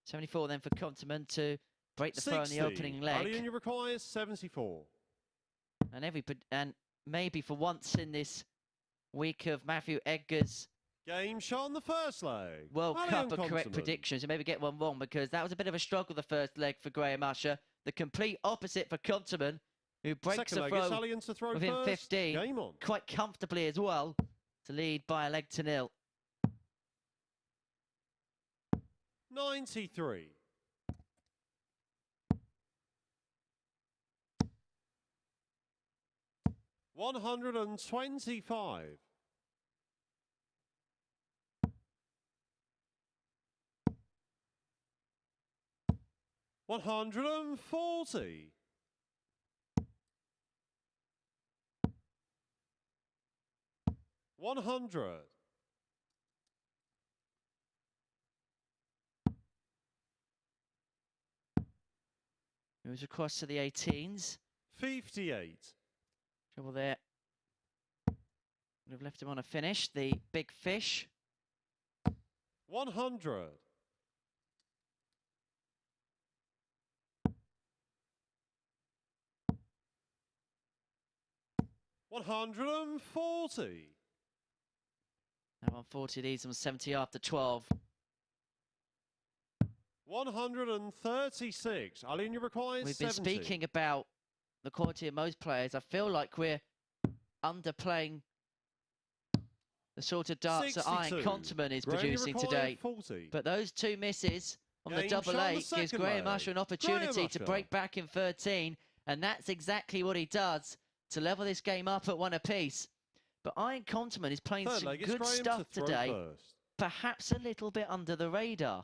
74 then for Conteman to break the throw in the opening leg. Arjan requires 74. And maybe for once in this week of Matthew Edgar's game shot on the first leg. World Cup of correct predictions. You maybe get one wrong because that was a bit of a struggle the first leg for Graham Usher. The complete opposite for Conteman, who breaks the throw within 15 quite comfortably as well to lead by a leg to nil. 93. 125. 140. 100. Moves across to the 18s. 58. Trouble there. Would have left him on a finish. The big fish. 100. 140. Now 140 leads them 70 after 12. 136. Alina requires We've been 70. speaking about the quality of most players. I feel like we're underplaying the sort of darts that Arjan 62. Konterman is Graham, you producing require today. 40. But those two misses on the Game double shot on the eight gives second Graham leg. Usher an opportunity Graham to Usher. break back in 13. And that's exactly what he does to level this game up at 1 apiece. But Arjan Konterman is playing Third some leg, it's good Graham stuff to throw today. first. Perhaps a little bit under the radar.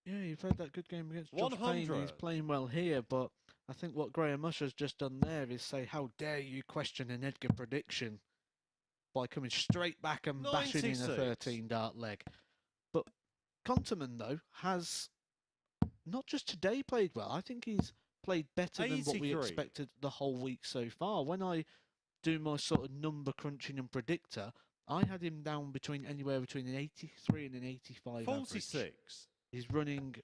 Yeah, he played that good game against Josh Payne. 100. He's playing well here, but I think what Graham Usher's just done there is say, how dare you question an Edgar prediction by coming straight back and bashing in a 96. 13-dart leg. But Conteman, though, has not just today played well. I think he's played better than what we 83. expected the whole week so far. When I do my sort of number crunching and predictor, I had him down between anywhere between an 83 and an 85 46. average. He's running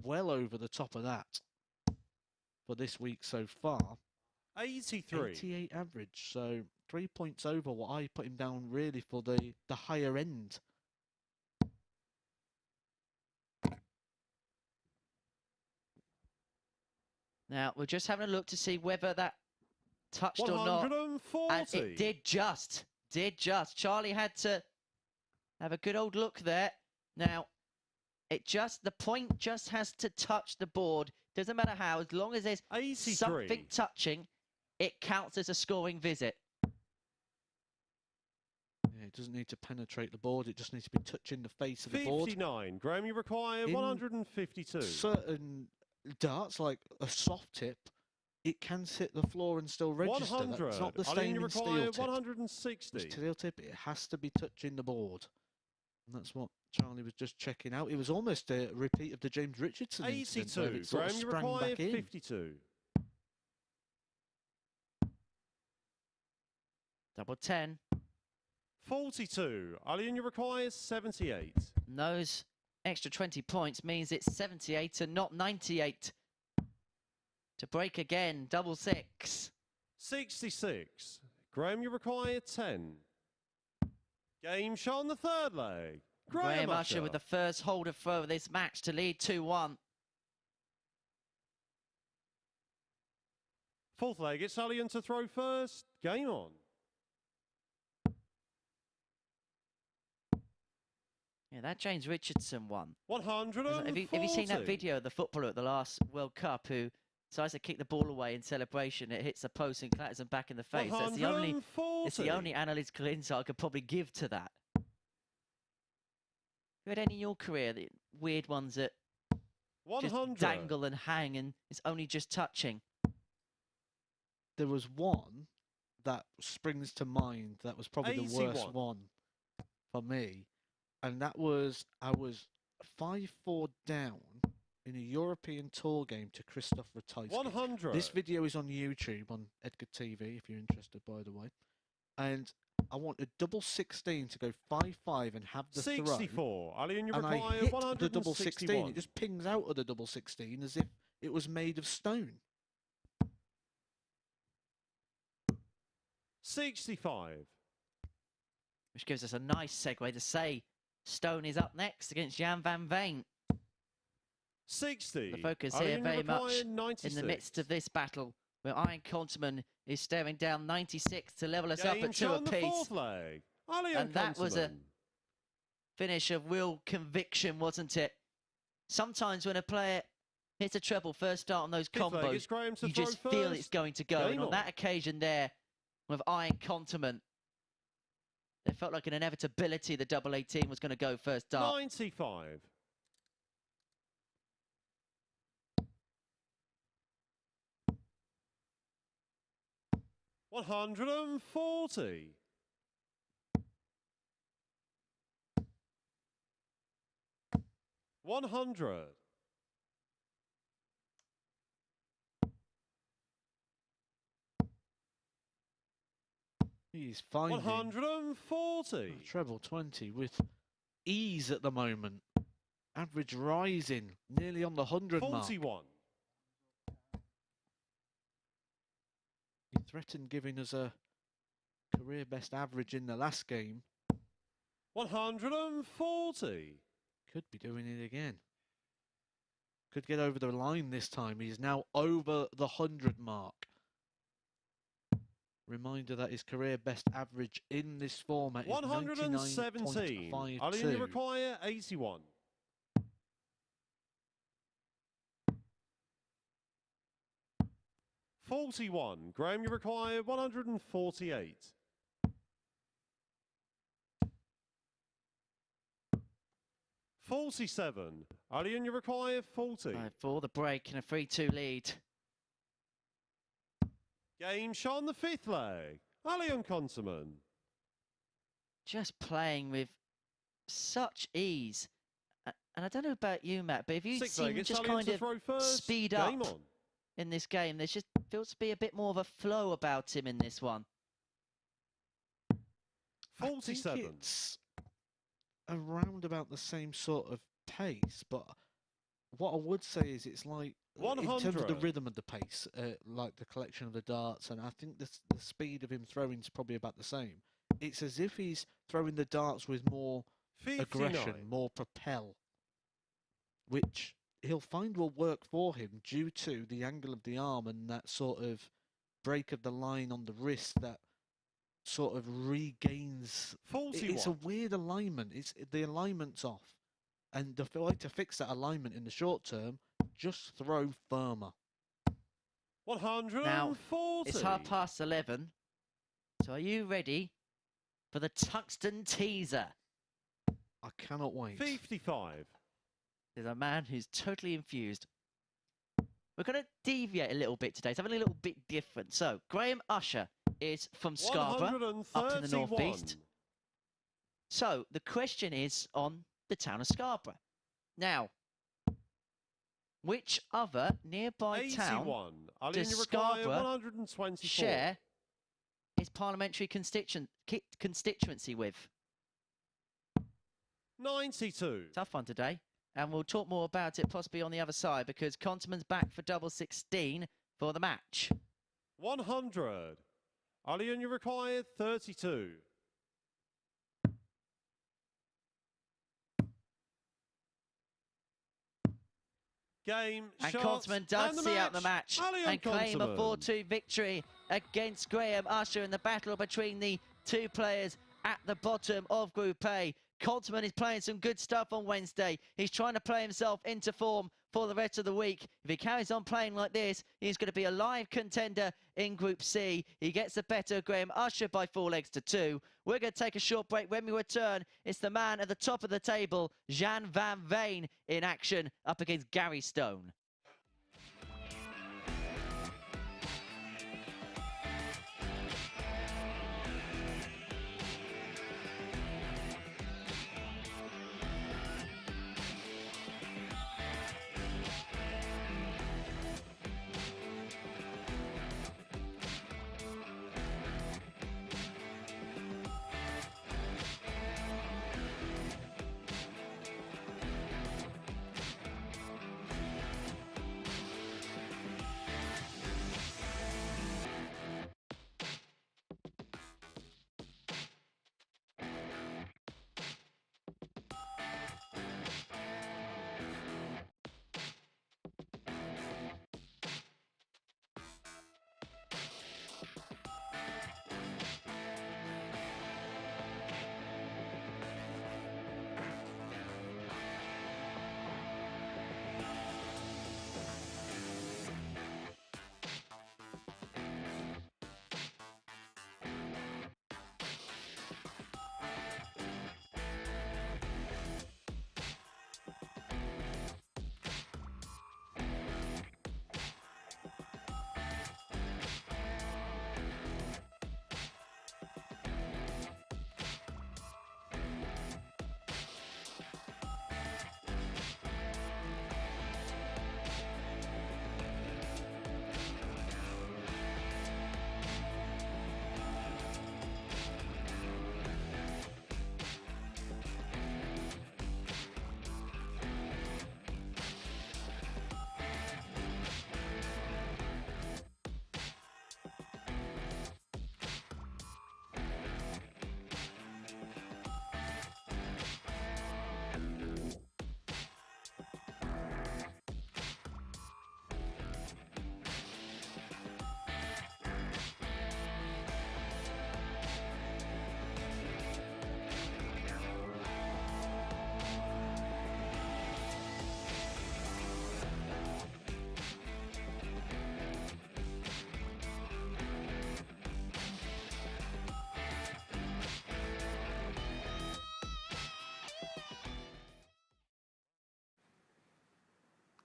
well over the top of that for this week so far. 83. 88 average, so 3 points over what I put him down really for the higher end. Now, we're just having a look to see whether that touched or not. 140. And it did just. Charlie had to have a good old look there. Now, the point just has to touch the board. Doesn't matter how, as long as there's 83. something touching, it counts as a scoring visit. Yeah, it doesn't need to penetrate the board, it just needs to be touching the face of the board. 59. Graham, you require In 152. Certain darts, like a soft tip, it can hit the floor and still register. 100. That's not the Alina, same you in require steel tip. 160. With steel tip, it has to be touching the board. And that's what Charlie was just checking out. It was almost a repeat of the James Richardson incident, where 82. it sort of Graham, you sprang require back in. 52. Double 10. 42. Alina, you require 78. And those extra 20 points means it's 78 and not 98. To break again, double 6. 66. Graham, you require 10. Game shot on the third leg. Graham Usher with the first holder throw of this match to lead 2-1. Fourth leg, it's Alien to throw first. Game on. Yeah, that James Richardson one. 140. Have you seen that video of the footballer at the last World Cup who tries to kick the ball away in celebration? It hits the post and clatters him back in the face. That's the only, it's the only analytical insight I could probably give to that. Have you had any in your career, the weird ones that 100. just dangle and hang and it's only just touching? There was one that springs to mind that was probably the 81. worst one for me. And that was, I was 5-4 down in a European tour game to Christoph Ratajski. 100. This video is on YouTube on Edgar TV, if you're interested, by the way. And I wanted double 16 to go 5-5 and have the 64. throw. Alien, you And I require hit 161. the double 16. It just pings out of the double 16 as if it was made of stone. 65. Which gives us a nice segue to say Stone is up next against Gian van Veen. 60. The focus Alien, here you very require much 96. in the midst of this battle, where Arjan Konterman is staring down 96 to level us up Game at 2 shot on the apiece. fourth leg. Alien And that was a Conteman. finish of real conviction, wasn't it? Sometimes when a player hits a treble first start on those Fifth leg, combos, it's Graham to you throw just feel it's first. going to go. Game And on on. that occasion there, with Arjan Konterman, it felt like an inevitability the double 18 was going to go first start. 95. 140. 100. He's finding 140. treble 20 with ease at the moment. Average rising, nearly on the 100 mark. 41. He threatened giving us a career best average in the last game. 140. Could be doing it again. Could get over the line this time. He's now over the 100 mark. Reminder that his career best average in this format is 117. 99.52. Ali, you require 81. $41. Graham, you require 148. $47. Ali, you require 40. Right, for the break and a 3-2 lead. Game shot on the 5th leg. Arjan Konterman. Just playing with such ease. And I don't know about you, Matt, but if you Sixth see leg, him it's just Arjan kind to of throw first. speed up Game on. in this game, there's just feels to be a bit more of a flow about him in this one. 47. I think it's around about the same sort of pace, but what I would say is it's like, in terms of the 100. rhythm of the pace, like the collection of the darts, and I think the speed of him throwing is probably about the same. It's as if he's throwing the darts with more 59. aggression, more propel, which he'll find will work for him due to the angle of the arm and that sort of break of the line on the wrist that sort of regains. 41. It's a weird alignment. The alignment's off. And the way to fix that alignment in the short term, just throw firmer. 140. Now, it's 11:30. So are you ready for the tungsten teaser? I cannot wait. 55. There's a man who's totally infused. We're going to deviate a little bit today, something a little bit different. So, Graham Usher is from Scarborough, up in the northeast. So, the question is on the town of Scarborough. Now, which other nearby 81. town Ali, does you require Scarborough 124. share its parliamentary constituency with? 92. Tough one today. And we'll talk more about it possibly on the other side because Conteman's back for double 16 for the match. 100. Ali, you require 32. Game, And shots, Conteman does and see out the match Arjan and claim a Konterman. 4-2 victory against Graham Usher in the battle between the two players at the bottom of Group A. Conteman is playing some good stuff on Wednesday. He's trying to play himself into form for the rest of the week. If he carries on playing like this, he's going to be a live contender in Group C. He gets the better of Graham Usher by 4 legs to 2. We're going to take a short break. When we return, it's the man at the top of the table, Gian van Veen, in action up against Gary Stone.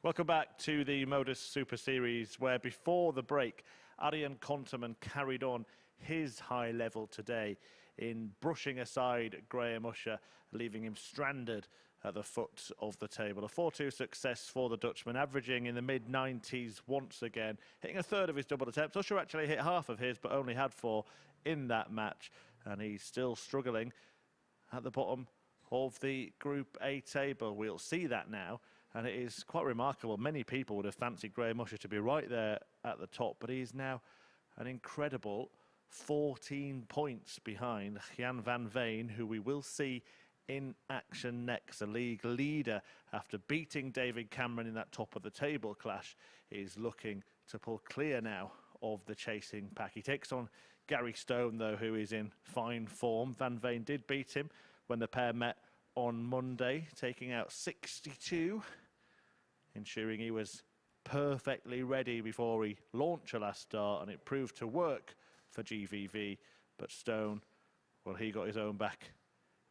Welcome back to the MODUS Super Series, where before the break, Arjan Konterman carried on his high level today in brushing aside Graham Usher, leaving him stranded at the foot of the table. A 4-2 success for the Dutchman, averaging in the mid-90s once again, hitting a third of his double attempts. Usher actually hit half of his, but only had 4 in that match, and he's still struggling at the bottom of the Group A table. We'll see that now. And it is quite remarkable. Many people would have fancied Graham Usher to be right there at the top, but he is now an incredible 14 points behind Gian van Veen, who we will see in action next. A league leader, after beating David Cameron in that top of the table clash, is looking to pull clear now of the chasing pack. He takes on Gary Stone, though, who is in fine form. Van Veen did beat him when the pair met on Monday, taking out 62. Ensuring he was perfectly ready before he launched a last start, and it proved to work for GVV. But Stone, well, he got his own back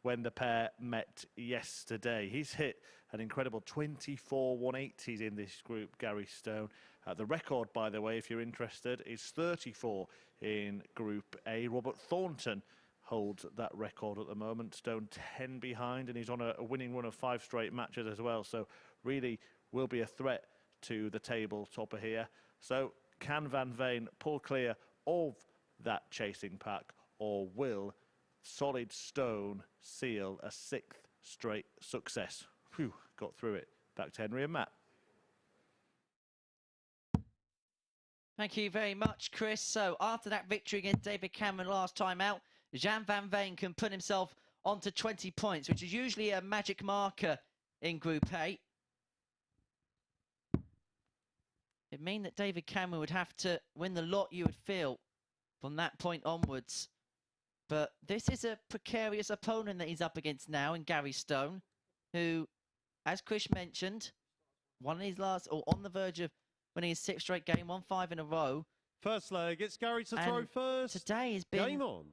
when the pair met yesterday. He's hit an incredible 24 180s in this group, Gary Stone. The record, by the way, if you're interested, is 34 in Group A. Robert Thornton holds that record at the moment. Stone 10 behind, and he's on a winning run of 5 straight matches as well. So really will be a threat to the table topper here. So can Van Veen pull clear of that chasing pack, or will Solid Stone seal a 6th straight success? Phew, got through it. Back to Henry and Matt. Thank you very much, Chris. So after that victory against David Cameron last time out, Gian van Veen can put himself onto 20 points, which is usually a magic marker in Group A. It'd mean that David Cameron would have to win the lot, you would feel, from that point onwards. But this is a precarious opponent that he's up against now in Gary Stone, who, as Chris mentioned, won his last, or on the verge of winning his 6th straight game, won 5 in a row. First leg, it's Gary to throw first. Today has been Game on.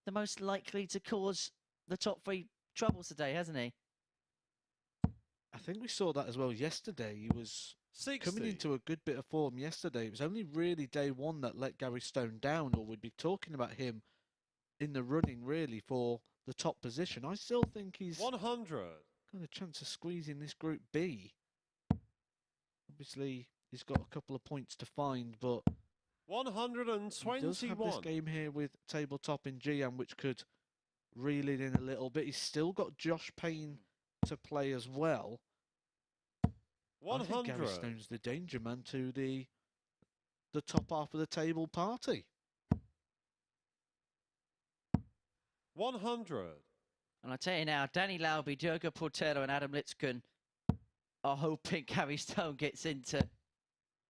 the most likely to cause the top 3 troubles today, hasn't he? I think we saw that as well yesterday. He was 60. coming into a good bit of form yesterday. It was only really day 1 that let Gary Stone down, or we'd be talking about him in the running really for the top position. I still think he's 100. got a chance of squeezing this Group B. Obviously, he's got a couple of points to find, but 121. he does have this game here with tabletop in Gian, which could reel it in a little bit. He's still got Josh Payne to play as well. 100. I think Gary Stone's the danger man to the top half of the table party. 100. And I tell you now, Danny Lauby, Diogo Portero and Adam Litskin are hoping Gary Stone gets into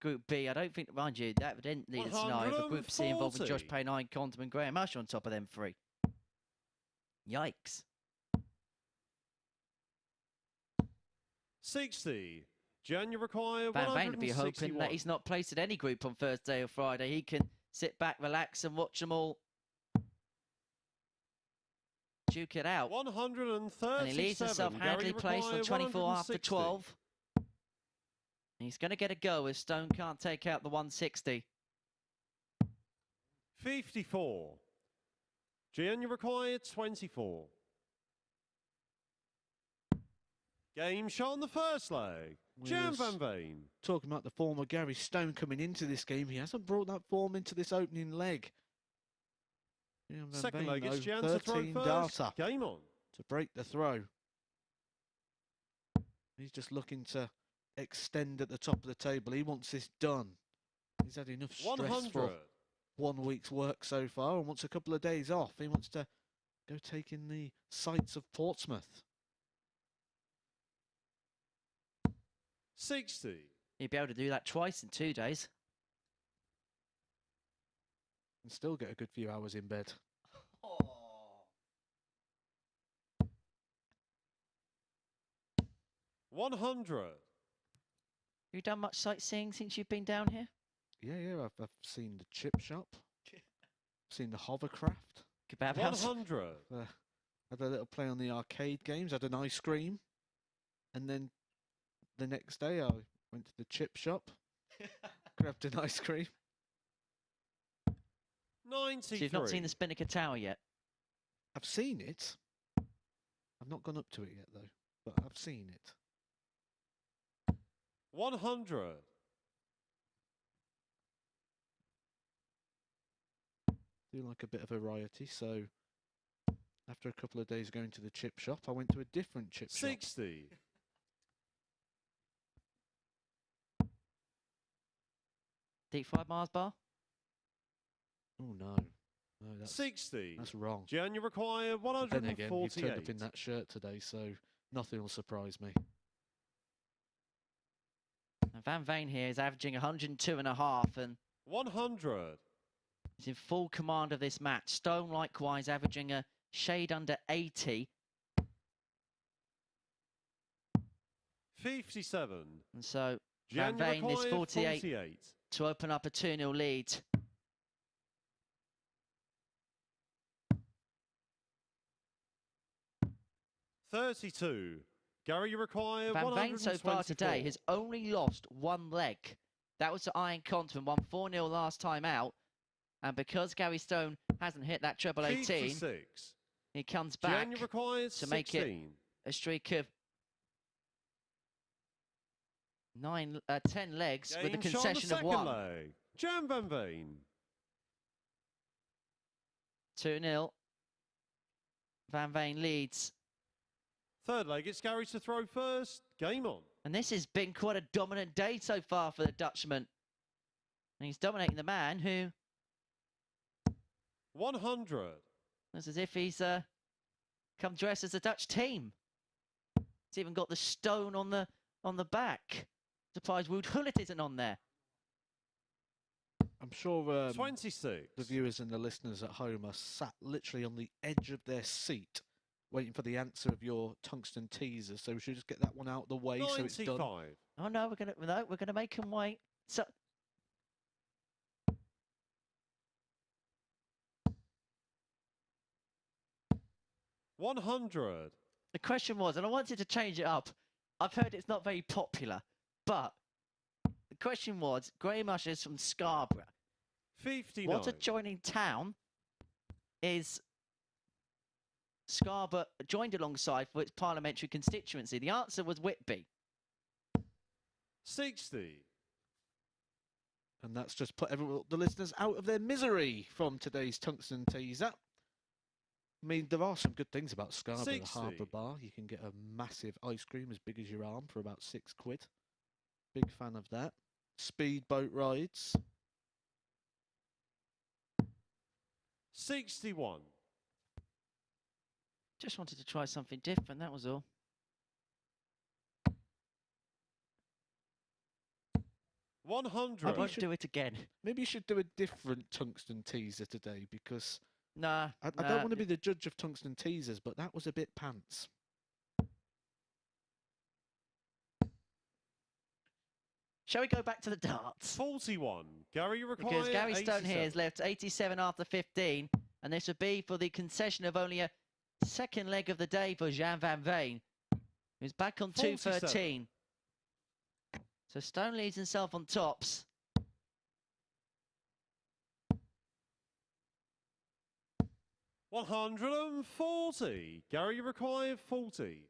Group B. I don't think, mind you, that evidently the scenario for Group C involving Josh Payne, Arjan Konterman and Graham Usher on top of them 3. Yikes. 60. Jan, you require Van Veen will be hoping 161. that he's not placed in any group on Thursday or Friday. He can sit back, relax and watch them all duke it out. 137. And he leaves himself handily placed on 24 after 12. He's going to get a go as Stone can't take out the 160. 54. Gian, you require 24. Game shot on the first leg. Gian van Veen. Talking about the form of Gary Stone coming into this game, he hasn't brought that form into this opening leg. Gian van Second Veen, leg, it's though, Gian to throw 13 first. data Game on. to break the throw. He's just looking to extend at the top of the table. He wants this done. He's had enough stress 100. for 1 week's work so far and wants a couple of days off. He wants to go take in the sights of Portsmouth. 60. He'd be able to do that twice in 2 days. And still get a good few hours in bed. Oh. 100. You done much sightseeing since you've been down here? Yeah, I've seen the chip shop. Seen the hovercraft. Kebab house? 100. Had a little play on the arcade games. Had an ice cream. And then the next day I Went to the chip shop, grabbed an ice cream. 93. So you've not seen the Spinnaker Tower yet? I've seen it. I've not gone up to it yet, though, but I've seen it. 100. Do like a bit of variety, so after a couple of days going to the chip shop, I went to a different chip shop. 60. Deep fried Mars bar? Oh no, no, that's 60. that's wrong. Gian, you require But then again, you 148. turned up in that shirt today, so nothing will surprise me. And Van Veen here is averaging 102.5 and 100. he's in full command of this match. Stone likewise averaging a shade under 80. 57. And so Gian, Van you Veen is require 48 to open up a 2-0 lead. $32. Gary, you require Van Veen so far 124. today has only lost one leg. That was to Arjan Konterman, won 4-0 last time out. And because Gary Stone hasn't hit that treble 18, 56. he comes back Gian, you require to make it 16. a streak of 10 legs with a Game shot on the concession of second 1. leg. Gian van Veen. 2-0. Van Veen leads. Third leg, it's Gary to throw first. Game on. And this has been quite a dominant day so far for the Dutchman. And he's dominating the man who 100. looks as if he's come dressed as a Dutch team. He's even got the stone on the back. Surprised Wood Hullet isn't on there. I'm sure 26. the viewers and the listeners at home are sat literally on the edge of their seat, waiting for the answer of your tungsten teaser. So we should just get that one out of the way so it's done. 95. Oh no, we're gonna make him wait. So 100. the question was, and I wanted to change it up. I've heard it's not very popular, but the question was, Graham Usher's from Scarborough. 59. What adjoining town is Scarborough joined alongside for its parliamentary constituency? The answer was Whitby. 60. And that's just put the listeners out of their misery from today's tungsten teaser. I mean, there are some good things about Scarborough 60. Harbour Bar. You can get a massive ice cream as big as your arm for about £6. Big fan of that. Speedboat rides. 61. Just wanted to try something different, that was all. I 100. won't do it again. Maybe you should do a different tungsten teaser today because Nah, I don't want to be the judge of tungsten teasers, but that was a bit pants. Shall we go back to the darts? 41. Gary, you require Because Gary Stone 87. here has left 87 after 15, and this would be for the concession of only a second leg of the day for Gian van Veen, who's back on 213. So Stone leads himself on tops. 140. Gary, you require 40.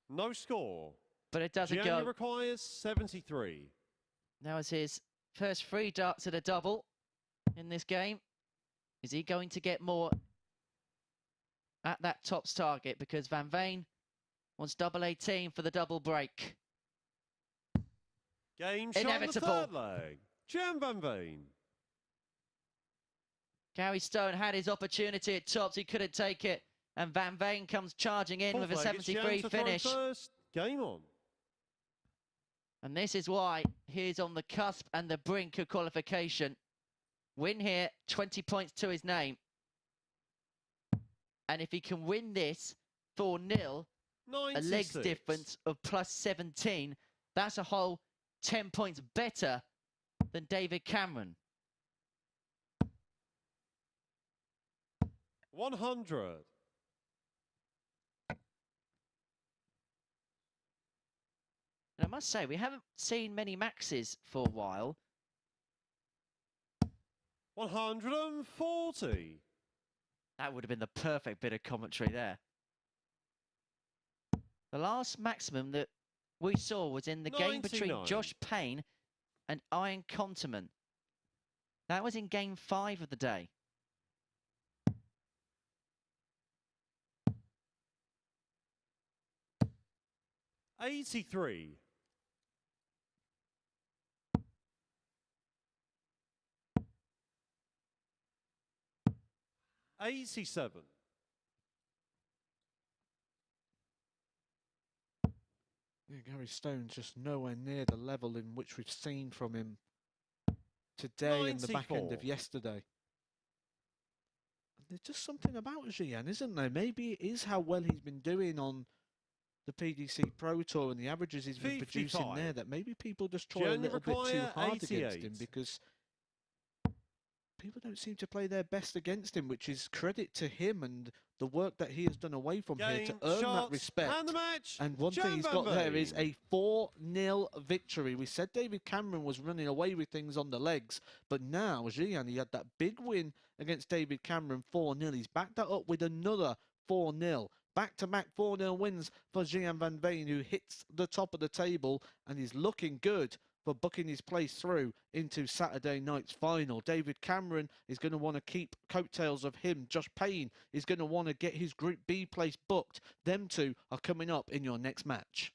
No score. But it doesn't Gian, you go. requires 73. Now is his first 3 darts at a double in this game. Is he going to get more at that tops target? Because Van Veen wants double 18 for the double break. Game shot on the Inevitable. third leg. Gian van Veen. Gary Stone had his opportunity at tops. He couldn't take it. And Van Veen comes charging in Fourth with a leg, it's Gian 73 to throw finish. First. Game on. And this is why he's on the cusp and the brink of qualification. Win here, 20 points to his name. And if he can win this 4-0, a legs 96. difference of plus 17, that's a whole 10 points better than David Cameron. 100. must say, we haven't seen many maxes for a while. 140. That would have been the perfect bit of commentary there. The last maximum that we saw was in the game between 99. Josh Payne and Arjan Konterman. That was in game 5 of the day. $83. 87. Yeah, Gary Stone's just nowhere near the level in which we've seen from him today and the back end of 94. yesterday. There's just something about Gian, isn't there? Maybe it is how well he's been doing on the PDC Pro Tour and the averages he's been producing 55. there, that maybe people just try a Gianni little bit too Require, hard against him 88. because people don't seem to play their best against him, which is credit to him and the work that he has done away from here to Game, earn that shots, respect. and the match. And one Gian thing he's van got there is Veen. a 4-0 victory. We said David Cameron was running away with things on the legs, but now Gian, he had that big win against David Cameron, 4-0. He's backed that up with another 4-0. Back-to-back 4-0 wins for Gian van Veen, who hits the top of the table and is looking good for booking his place through into Saturday night's final. David Cameron is going to want to keep coattails of him. Josh Payne is going to want to get his Group B place booked. Them two are coming up in your next match.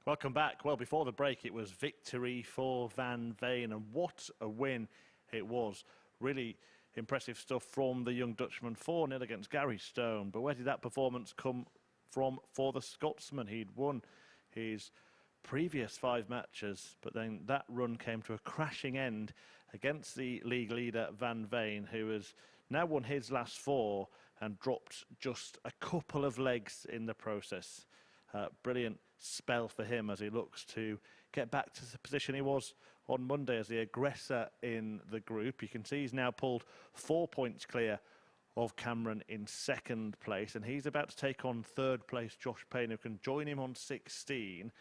Welcome back. Well, before the break, it was victory for Van Veen, and what a win it was. Really impressive stuff from the young Dutchman, 4-0 against Gary Stone. But where did that performance come from for the Scotsman? He'd won his previous 5 matches, but then that run came to a crashing end against the league leader Van Veen, who has now won his last 4 and dropped just a couple of legs in the process. Brilliant spell for him as he looks to get back to the position he was on Monday as the aggressor in the group. You can see he's now pulled 4 points clear of Cameron in 2nd place, and he's about to take on 3rd place Josh Payne, who can join him on 16.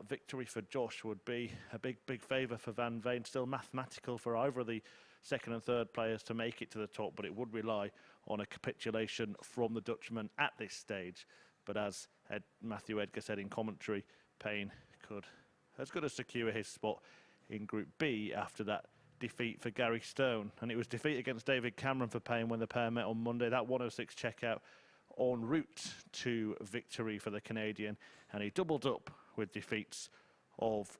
Victory for Josh would be a big favour for Van Veen. Still mathematical for either of the second and third players to make it to the top, but it would rely on a capitulation from the Dutchman at this stage. But as Matthew Edgar said in commentary, Payne could as good as secure his spot in Group B after that defeat for Gary Stone. And it was defeat against David Cameron for Payne when the pair met on Monday. That 106 checkout en route to victory for the Canadian. And he doubled up with defeats of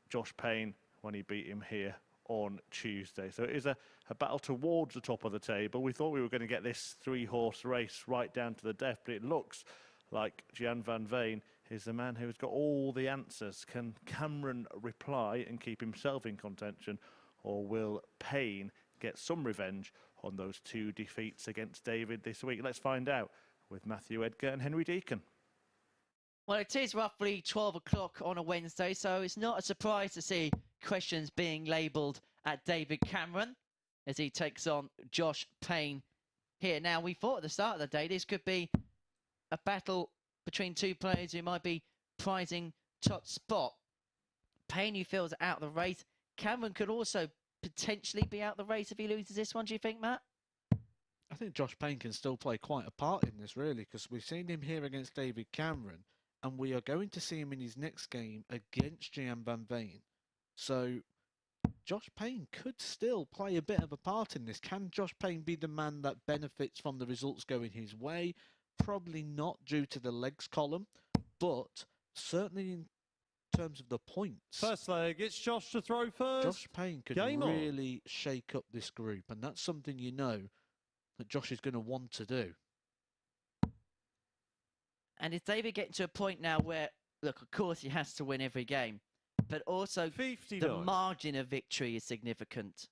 Josh Payne when he beat him here on Tuesday. So it is a battle towards the top of the table. We thought we were going to get this 3-horse race right down to the death, but it looks like Gian van Veen is the man who's got all the answers. Can Cameron reply and keep himself in contention, or will Payne get some revenge on those 2 defeats against David this week? Let's find out with Matthew Edgar and Henry Deacon. Well, it is roughly 12 o'clock on a Wednesday, so it's not a surprise to see questions being labelled at David Cameron as he takes on Josh Payne here. Now, we thought at the start of the day this could be a battle between 2 players who might be prizing top spot. Payne, who feels out of the race. Cameron could also potentially be out the race if he loses this one, do you think, Matt? I think Josh Payne can still play quite a part in this, really, because we've seen him here against David Cameron, and we are going to see him in his next game against Gian van Veen. So Josh Payne could still play a bit of a part in this. Can Josh Payne be the man that benefits from the results going his way? Probably not, due to the legs column, but certainly in terms of the points. First leg, it's Josh to throw first. Josh Payne could really shake up this group, and that's something you know that Josh is going to want to do. And is David getting to a point now where, look, of course he has to win every game, but also 59. the margin of victory is significant?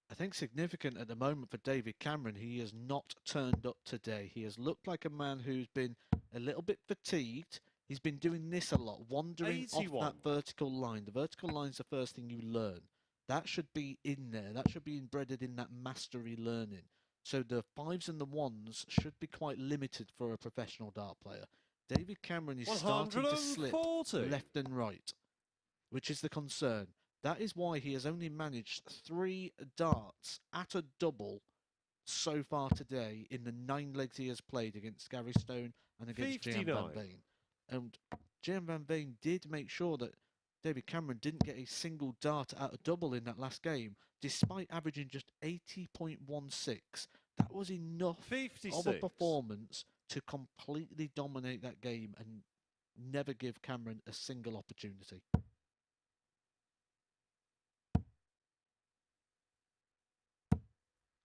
I think significant at the moment for David Cameron. He has not turned up today. He has looked like a man who's been a little bit fatigued. He's been doing this a lot, wandering 81. off that vertical line. The vertical line's the first thing you learn. That should be in there. That should be embedded in that mastery learning. So the 5s and the 1s should be quite limited for a professional dart player. David Cameron is starting to slip left and right, which is the concern. That is why he has only managed 3 darts at a double so far today in the 9 legs he has played against Gary Stone and against Gian van Veen. And Gian van Veen did make sure that David Cameron didn't get a single dart out of double in that last game, despite averaging just 80.16. That was enough 56. of a performance to completely dominate that game and never give Cameron a single opportunity.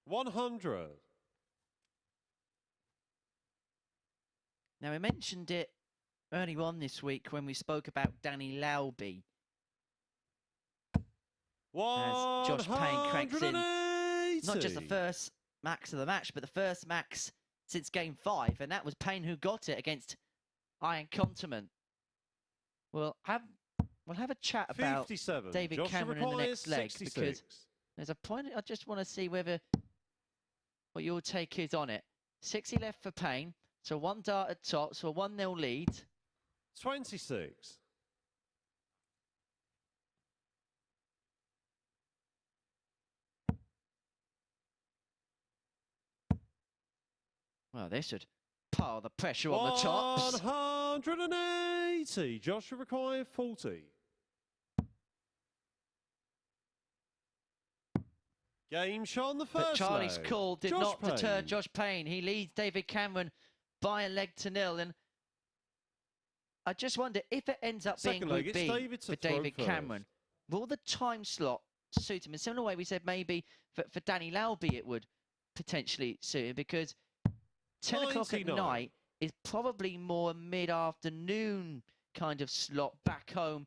$100. Now, we mentioned it early on this week when we spoke about Danny Lauby. As Josh Payne cracks in not just the first max of the match, but the first max since game 5, and that was Payne who got it against Arjan Konterman. We'll have a chat about David Cameron in the next leg, because there's a point I just want to see what your take is on it. 60 left for Payne, so 1 dart at top, so a 1-0 lead. 26. Well, this should pile the pressure on the tops. 180. Josh will require 40. Game shot on the first But Charlie's leg. call did Josh not deter Payne. Josh Payne. He leads David Cameron by a leg to 0. And I just wonder if it ends up being Second leg, Group it's B David to for throw David first. Cameron. Will the time slot suit him? In a similar way we said maybe for Danny Lauby it would potentially suit him, because 10 o'clock at 99. night is probably more mid-afternoon kind of slot back home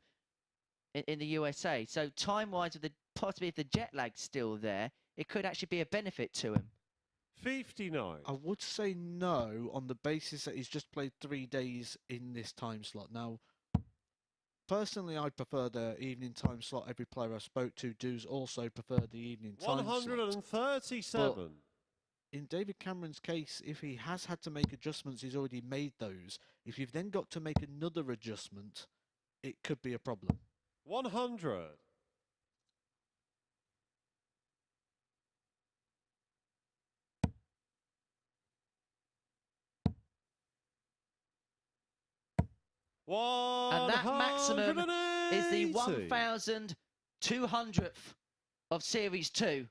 in the USA. So time-wise, with possibly if the jet lag's still there, it could actually be a benefit to him. 59. I would say no on the basis that he's just played 3 days in this time slot. Now, personally, I prefer the evening time slot. Every player I spoke to does also prefer the evening time slot. 137. But in David Cameron's case, if he has had to make adjustments, he's already made those. If you've then got to make another adjustment, it could be a problem. 100. And that maximum is the 1,200th of Series 2.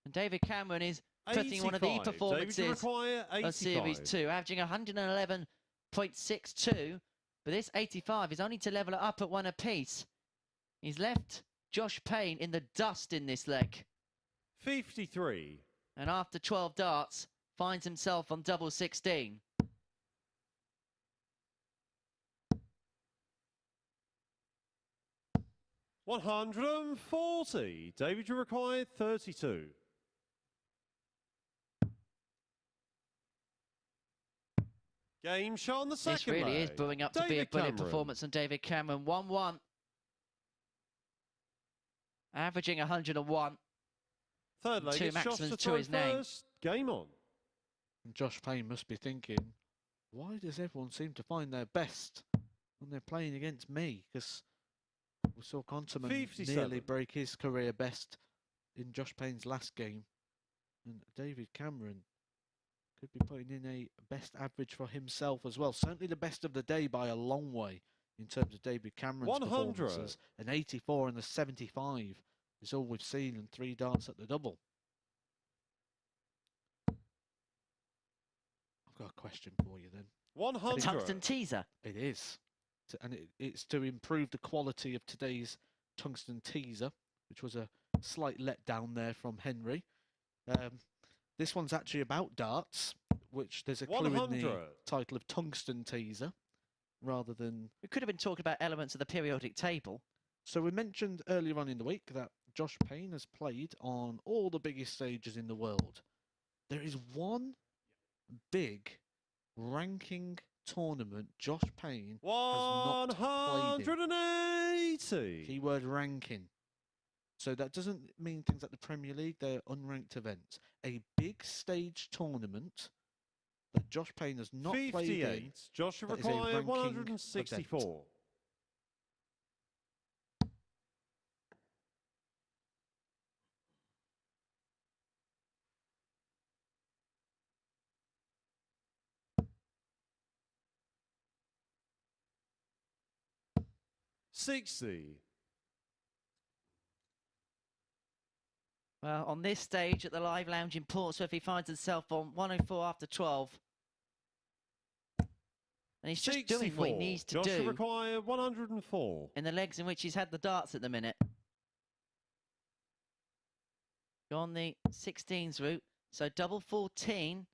And David Cameron is putting one of the performances of Series 2, averaging 111.62. But this 85 is only to level it up at 1 apiece. He's left Josh Payne in the dust in this leg. 53. And after 12 darts, finds himself on double 16. $140. David, you require 32. Game shot on the second This really leg. is brewing up to be a brilliant performance from David Cameron. 1-1. Averaging 101. Third leg, 2 maximums to his name. Game on. And Josh Payne must be thinking, why does everyone seem to find their best when they're playing against me? Because we saw Conteman nearly break his career best in Josh Payne's last game. And David Cameron could be putting in a best average for himself as well. Certainly the best of the day by a long way in terms of David Cameron's performances. An 84 and a 75 is all we've seen, and 3 darts at the double. I've got a question for you then. 100. Tungsten teaser. It is. And it's to improve the quality of today's tungsten teaser, which was a slight letdown there from Henry. This one's actually about darts, which there's a clue in the title of tungsten teaser, rather than... We could have been talking about elements of the periodic table. So we mentioned earlier on in the week that Josh Payne has played on all the biggest stages in the world. There is one big ranking tournament Josh Payne has not played in. 180. Keyword ranking. So that doesn't mean things like the Premier League, they're unranked events. A big stage tournament that Josh Payne has not played in. Joshua required 164. Event. $60. Well, on this stage at the Live Lounge in Portsmouth, he finds himself on 104 after 12. And he's just doing what he needs to do. Require 104. In the legs in which he's had the darts at the minute. Go on the 16s route. So double 14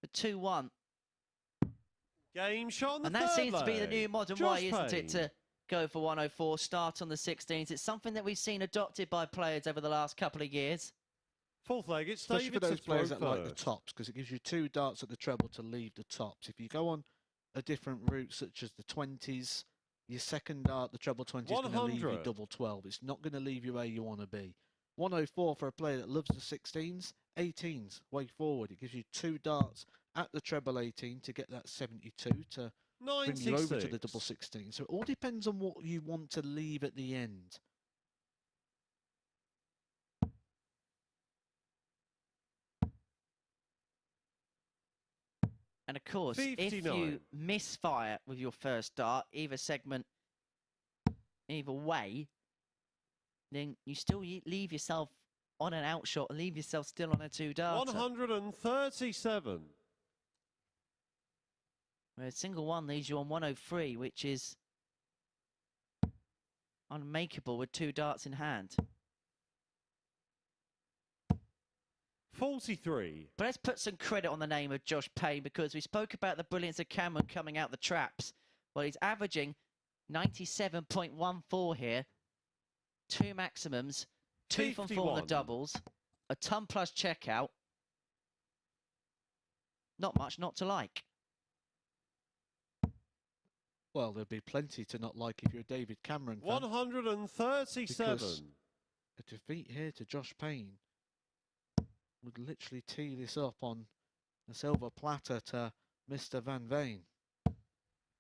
for 2-1. Game shot on the and that seems to be the new modern way, isn't it? To go for 104, start on the 16s. It's something that we've seen adopted by players over the last couple of years. Fourth leg, it's especially for those players that like the tops, because it gives you 2 darts at the treble to leave the tops. If you go on a different route, such as the 20s, your second dart, the treble 20, is going to leave you double 12. It's not going to leave you where you want to be. 104 for a player that loves the 16s, 18s, way forward. It gives you 2 darts at the treble 18 to get that 72 to bring you over to the double 16. So it all depends on what you want to leave at the end. And of course, 59. If you misfire with your first dart, either segment, either way, then you still leave yourself on an outshot and leave yourself still on a 2-darter. 137. Where a single one leaves you on 103, which is unmakeable with 2 darts in hand. 43. But let's put some credit on the name of Josh Payne, because we spoke about the brilliance of Cameron coming out the traps. Well, he's averaging 97.14 here. 2 maximums, 2 from 4 on the doubles, a ton plus checkout. Not much not to like. Well, there'd be plenty to not like if you're a David Cameron fan. 137. Because a defeat here to Josh Payne would literally tee this up on a silver platter to Mr. Van Veen.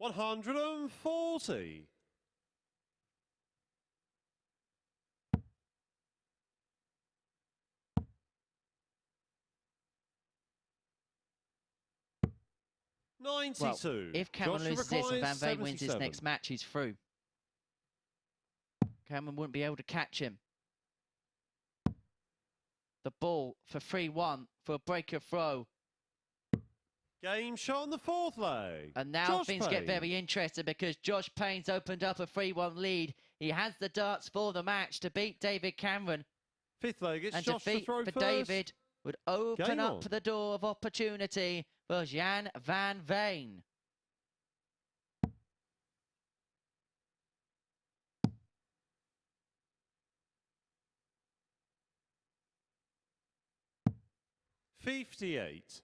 140. Well, 92. if Cameron Joshua loses this and Van requires Veen wins his 77. next match, he's through. Cameron wouldn't be able to catch him. The ball for 3-1 for a breaker throw. Game shot on the fourth leg. And now Josh things get Payne. very interesting because Josh Payne's opened up a 3-1 lead. He has the darts for the match to beat David Cameron. Fifth leg, it's And Josh to defeat throw for first. David would open Game up on. the door of opportunity for Gian van Veen. $58.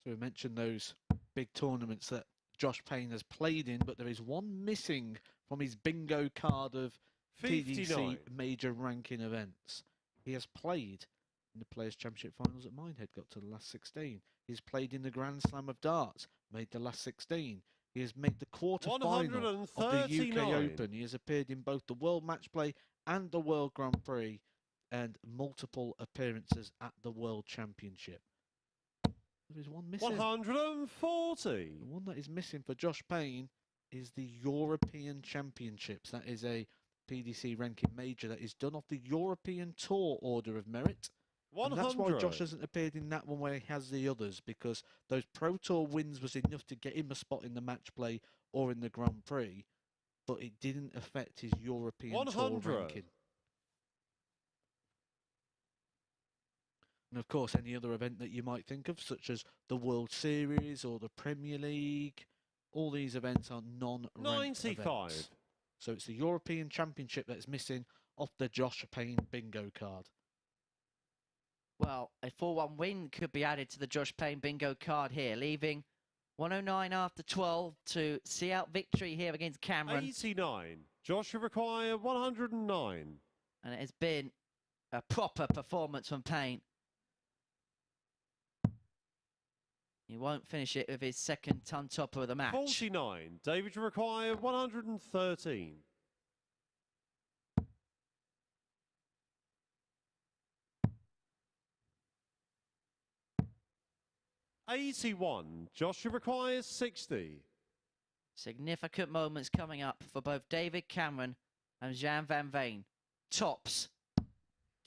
So we mentioned those big tournaments that Josh Payne has played in, but there is one missing from his bingo card of 59. PDC major ranking events. He has played in the Players' Championship finals at Minehead, got to the last 16. He's played in the Grand Slam of Darts, made the last 16. He has made the quarter-final of the UK 139. Open. He has appeared in both the World Match Play and the World Grand Prix, and multiple appearances at the World Championship. There is one missing. 140. The one that is missing for Josh Payne is the European Championships. That is a PDC ranking major that is done off the European Tour Order of Merit. And 100. that's why Josh hasn't appeared in that one where he has the others, because those Pro Tour wins was enough to get him a spot in the match play or in the Grand Prix, but it didn't affect his European 100. Tour ranking. And of course, any other event that you might think of, such as the World Series or the Premier League, all these events are non-ranked 95. events. So it's the European Championship that's missing off the Josh Payne bingo card. Well, a 4-1 win could be added to the Josh Payne bingo card here, leaving 109 after 12 to see out victory here against Cameron. 89. Joshua require 109. And it has been a proper performance from Payne. He won't finish it with his second ton topper of the match. 49. David require 113. $81. Joshua requires 60. Significant moments coming up for both David Cameron and Gian van Veen. Tops.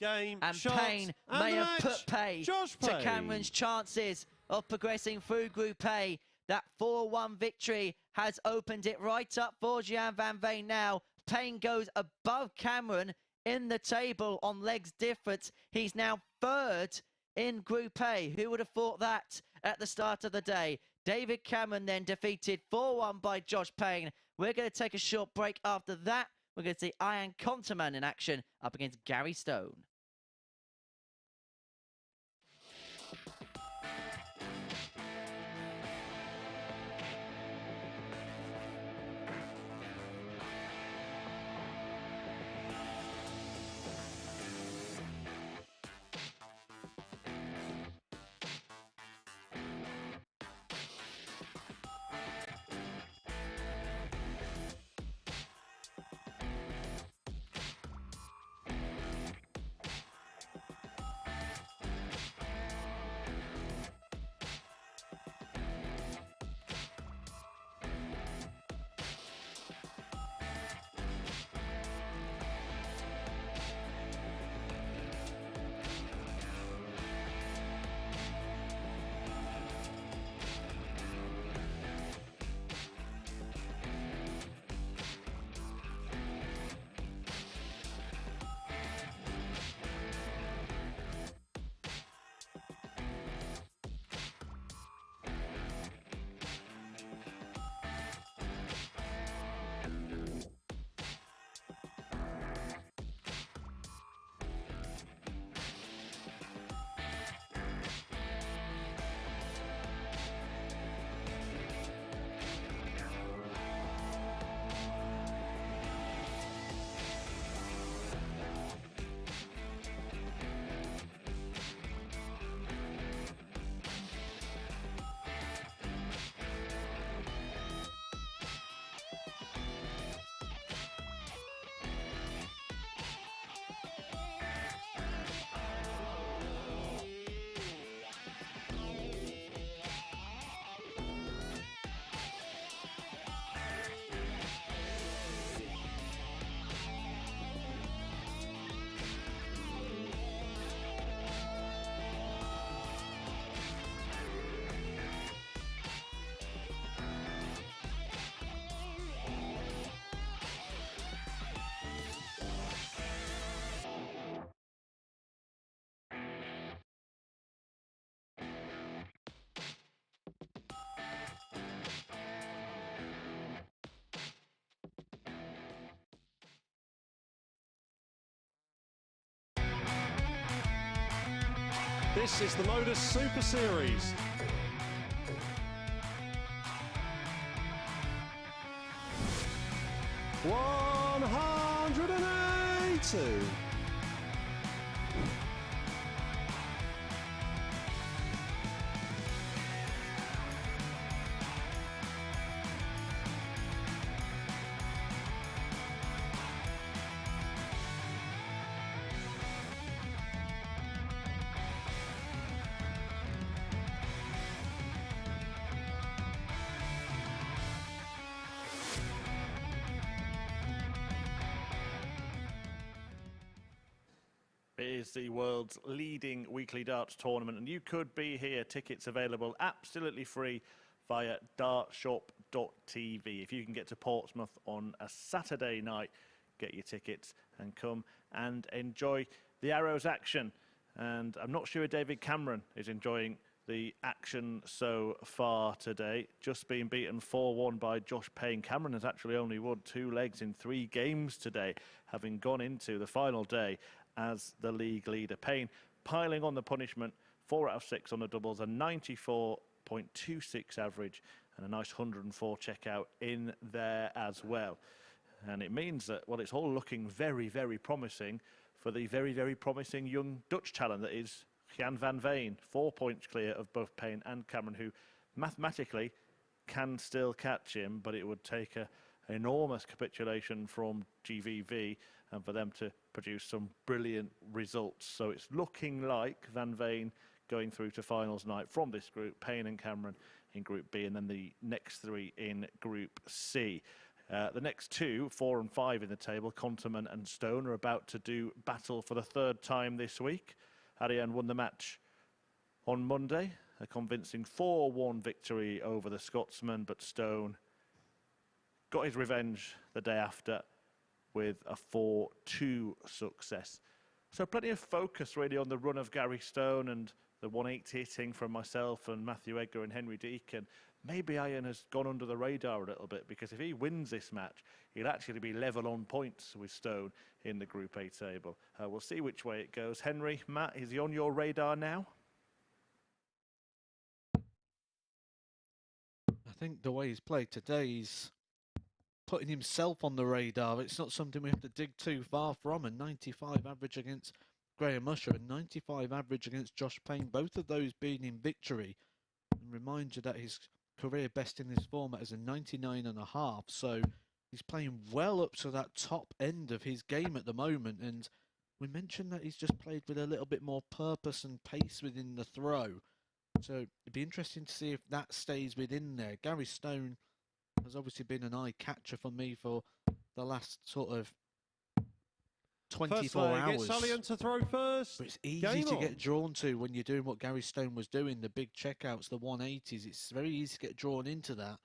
Game, And shots, Payne and may the have match. put pay Josh to Payne. Cameron's chances of progressing through Group A. That 4-1 victory has opened it right up for Gian van Veen now. Payne goes above Cameron in the table on legs difference. He's now third in Group A. Who would have thought that at the start of the day? David Cameron then defeated 4-1 by Josh Payne. We're going to take a short break after that. We're going to see Arjan Konterman in action up against Gary Stone. This is the MODUS Super Series. $180. It is the world's leading weekly darts tournament, and you could be here. Tickets available absolutely free via dartshop.tv. If you can get to Portsmouth on a Saturday night, get your tickets and come and enjoy the Arrows action. And I'm not sure David Cameron is enjoying the action so far today. Just being beaten 4-1 by Josh Payne. Cameron has actually only won 2 legs in 3 games today, having gone into the final day as the league leader. Payne piling on the punishment, 4 out of 6 on the doubles, a 94.26 average and a nice 104 checkout in there as well. And it means that, well, it's all looking very, very promising for the very, very promising young Dutch talent that is Gian van Veen. 4 points clear of both Payne and Cameron, who mathematically can still catch him, but it would take an enormous capitulation from GVV and for them to produce some brilliant results. So it's looking like Van Veen going through to finals night from this group, Payne and Cameron in Group B, and then the next 3 in Group C. The next 2, 4 and 5 in the table, Conteman and Stone, are about to do battle for the 3rd time this week. Arjan won the match on Monday, a convincing 4-1 victory over the Scotsman, but Stone got his revenge the day after with a 4-2 success. So plenty of focus really on the run of Gary Stone and the 180 hitting from myself and Matthew Edgar and Henry Deacon. Maybe Arjan has gone under the radar a little bit, because if he wins this match, he'll actually be level on points with Stone in the Group A table. We'll see which way it goes. Henry, Matt, is he on your radar now? I think the way he's played today, he's putting himself on the radar. It's not something we have to dig too far from. A 95 average against Graham Usher, a 95 average against Josh Payne, both of those being in victory. And remind you that his career best in this format is a 99.5, so he's playing well up to that top end of his game at the moment. And we mentioned that he's just played with a little bit more purpose and pace within the throw, so it'd be interesting to see if that stays within there. Gary Stone has obviously been an eye catcher for me for the last sort of 24 hours. Arjan to throw first. But it's easy to get drawn to when you're doing what Gary Stone was doing, the big checkouts, the 180s. It's very easy to get drawn into that.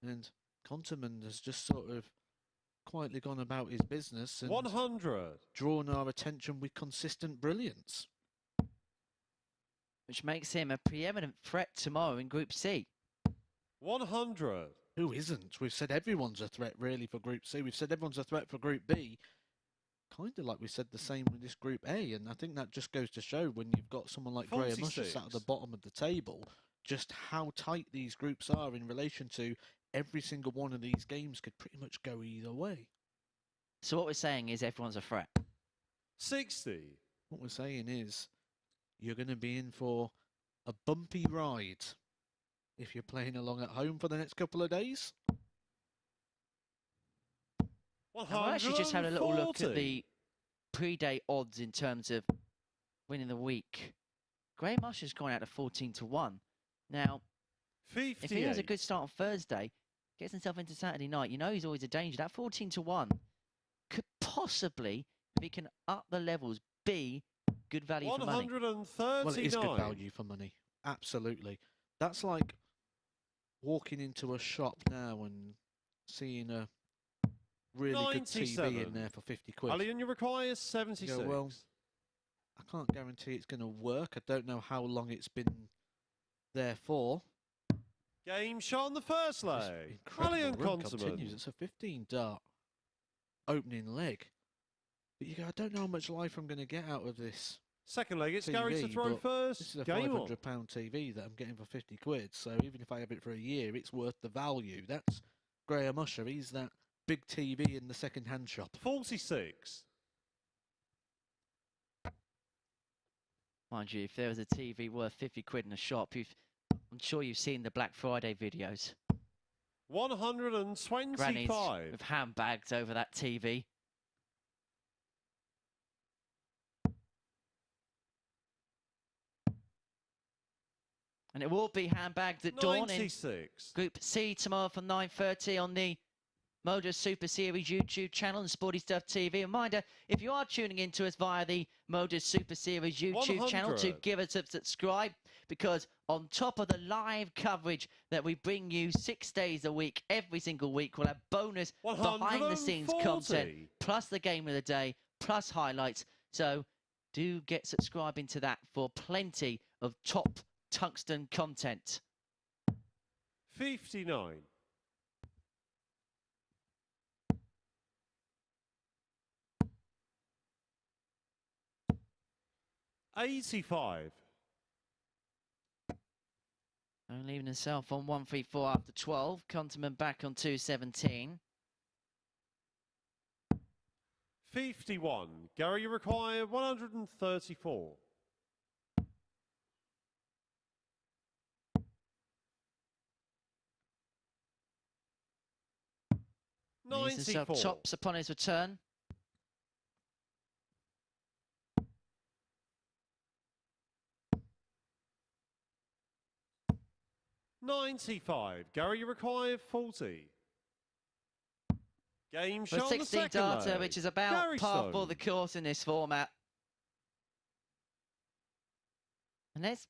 And Conteman has just sort of quietly gone about his business and 100. Drawn our attention with consistent brilliance. Which makes him a preeminent threat tomorrow in Group C. 100. Who isn't? We've said everyone's a threat really for Group C. We've said everyone's a threat for Group B. Kind of like we said the same with this Group A, and I think that just goes to show when you've got someone like Graham Usher sat at the bottom of the table, just how tight these groups are in relation to every single one of these games could pretty much go either way. So what we're saying is everyone's a threat. 60. What we're saying is you're going to be in for a bumpy ride if you're playing along at home for the next couple of days. I actually just had a little look at the pre-day odds in terms of winning the week. Graham Usher's gone out to 14-1. Now, 58. if he has a good start on Thursday, gets himself into Saturday night, you know he's always a danger. That 14-1 could possibly, if he can up the levels, be good value for money. 139. Well, it is good value for money. Absolutely. That's like walking into a shop now and seeing a really 97. good TV in there for 50 quid. Arjan, you require 76. You go, well, I can't guarantee it's going to work. I don't know how long it's been there for. Game shot on the first leg. Arjan Konterman continues. It's a 15 dart opening leg. But you go, I don't know how much life I'm going to get out of this. Second leg, it's TV, Gary to throw but first. This is a Game on. £500 TV that I'm getting for 50 quid, so even if I have it for a year, it's worth the value. That's Graham Usher. He's that big TV in the second-hand shop. 46. Mind you, if there was a TV worth 50 quid in a shop, I'm sure you've seen the Black Friday videos. 125. Grannies with handbags over that TV. And it will be handbagged at dawn in 96. Group C tomorrow from 9:30 on the MODUS Super Series YouTube channel and Sporty Stuff TV. Reminder, if you are tuning in to us via the MODUS Super Series YouTube channel, to give us a subscribe, because on top of the live coverage that we bring you 6 days a week, every single week, we'll have bonus behind-the-scenes content, plus the game of the day, plus highlights. So do get subscribing to that for plenty of top tungsten content. 59. $85. And leaving himself on 134 after 12. Conteman back on 217. 51. Gary, you require 134. Leaves himself 94. tops upon his return. $95. Gary, you require 40. Game For shot 16 data, which is about Gary par Stone. for the course in this format. And let's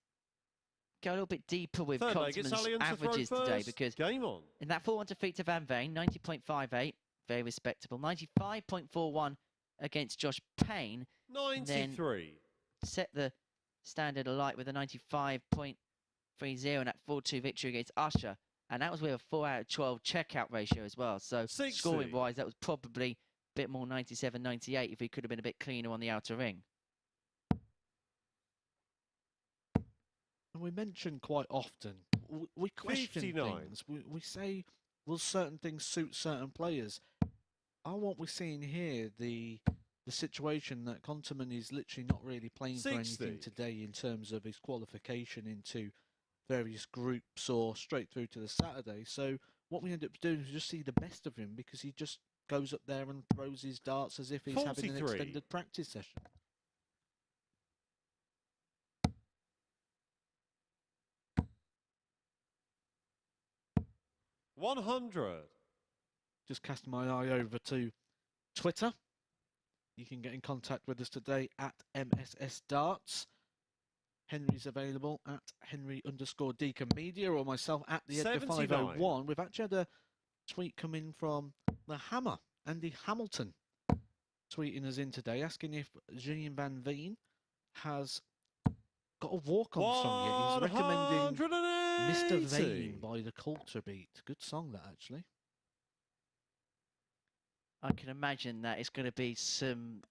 go a little bit deeper with Third leg, it's Conteman's Allianz to throw averages today, first. because Game on. in that 400 feet to Van Veen, 90.58, very respectable. 95.41 against Josh Payne. 93. Set the standard alight with a 95.30 and that 4-2 victory against Usher. And that was with a 4 out of 12 checkout ratio as well. So 60. scoring-wise, that was probably a bit more 97, 98 if he could have been a bit cleaner on the outer ring. And we mention quite often, we question 59. things. We say, will certain things suit certain players? Are what we're seeing here, the situation that Conteman is literally not really playing for anything today in terms of his qualification into various groups or straight through to the Saturday. So what we end up doing is just see the best of him, because he just goes up there and throws his darts as if he's having an 43. extended practice session. $100. Just cast my eye over to Twitter. You can get in contact with us today at MSS Darts. Henry's available at Henry_Deacon Media, or myself at the Edgar 501. We've actually had a tweet come in from the Hammer, Andy Hamilton, tweeting us in today, asking if Gian van Veen has got a walk-on song yet. He's recommending Mr. Vane by the Culture Beat. Good song, that, actually. I can imagine that it's going to be some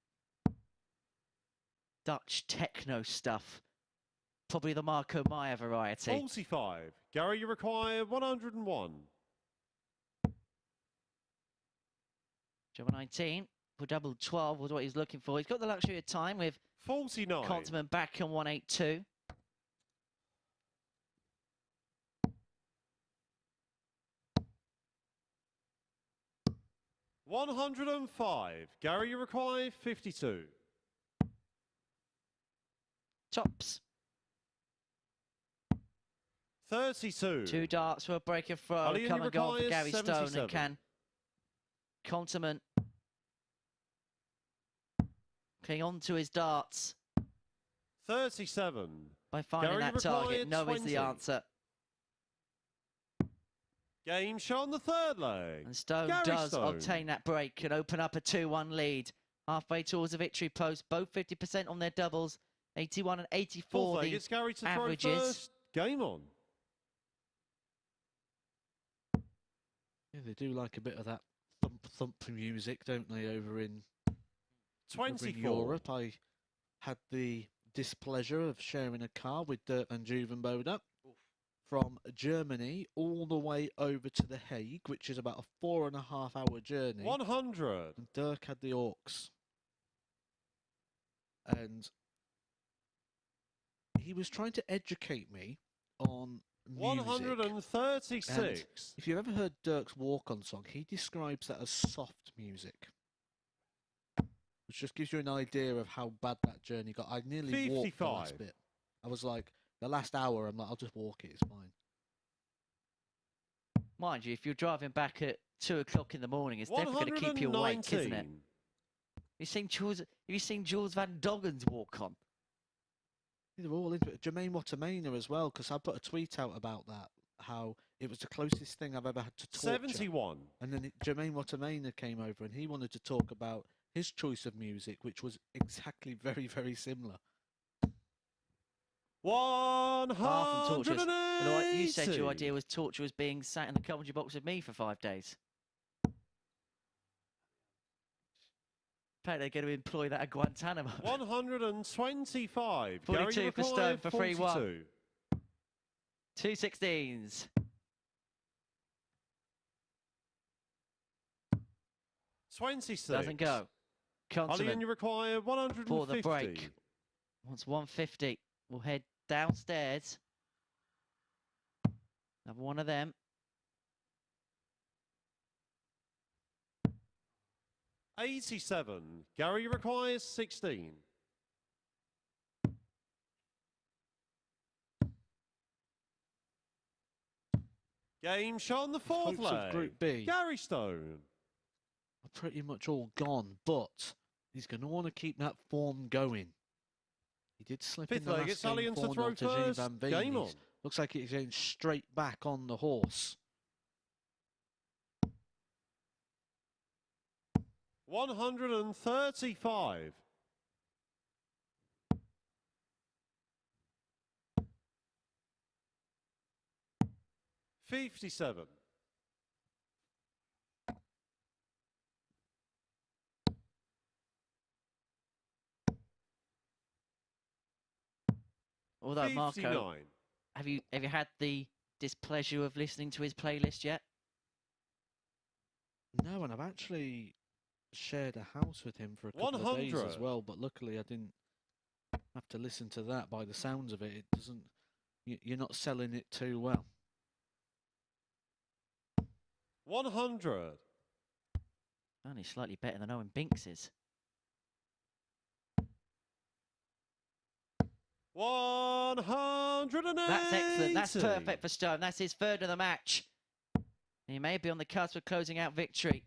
Dutch techno stuff. Probably the Marco Meyer variety. 45. Gary, you require 101. Job 19 for double 12 was what he's looking for. He's got the luxury of time with 49. Conteman back on 182. $105. Gary, you require 52. Tops. 32. 2 darts for a break of throw. Allianz Come and go for Gary Stone, 77. and can Conteman cling on to his darts 37. by finding Gary that target. No 20. is the answer. Game shot on the third leg. And Stone does obtain that break and open up a 2-1 lead. Halfway towards the victory post. Both 50% on their doubles. 81 and 84 Fourth leg, the it's Gary to averages. throw first. Game on. Yeah, they do like a bit of that thump music, don't they, over in 24. Europe. I had the displeasure of sharing a car with Dirk van Duvenbode from Germany all the way over to The Hague, which is about a 4.5-hour journey. 100. And Dirk had the Orcs. And he was trying to educate me on music. 136. And if you've ever heard Dirk's walk-on song, he describes that as soft music. Which just gives you an idea of how bad that journey got. I nearly walked the last 55. bit. I was like, the last hour, I'm like, I'll just walk it, it's fine. Mind you, if you're driving back at 2 o'clock in the morning, it's definitely going to keep you awake, isn't it? 119. Have you seen Jules Van Doggen's walk on? They're all into it. Jermaine Wattermainer as well, because I put a tweet out about that, how it was the closest thing I've ever had to torture. 71. And then Jermaine Wattermainer came over and he wanted to talk about his choice of music, which was exactly very, very similar. 100 tortures. 180. And you said your idea was torture was being sat in the commentary box with me for 5 days. Apparently they're going to employ that at Guantanamo. 125. 42 Gary for Stone for 3-1. 42. 2 16s. 26. Doesn't go. Holly, and you Conteman require 150. for the break. Wants 150. We'll head downstairs. Another one of them. 87. Gary requires 16. Game shot on the fourth Hopes of leg. Group B Gary Stone. are pretty much all gone, but he's going to want to keep that form going. He did slip Fifth in the leg, last it's game Allian to 4-0 throw to Gian first. van Veen. Game on. Looks like he's going straight back on the horse. 135. 57. 59. Marco, 59. have you had the displeasure of listening to his playlist yet? No, and I've actually shared a house with him for a couple of days 100. as well, but luckily I didn't have to listen to that. By the sounds of it, it doesn't. You're not selling it too well. 100. Only slightly better than Owen Binks is. 180. That's excellent. That's perfect for Stone. That's his third of the match. He may be on the cusp of closing out victory.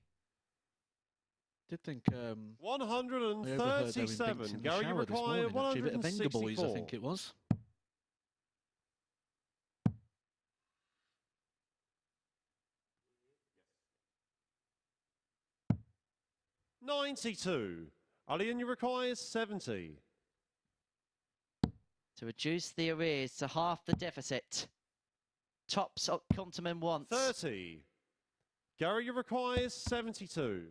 Did think 137. Gary, you require 164. A bit of Venga Boys, I think it was. $92. Allian, you require 70. To reduce the arrears to half the deficit. Tops Conteman wants. 30. Gary, you require 72.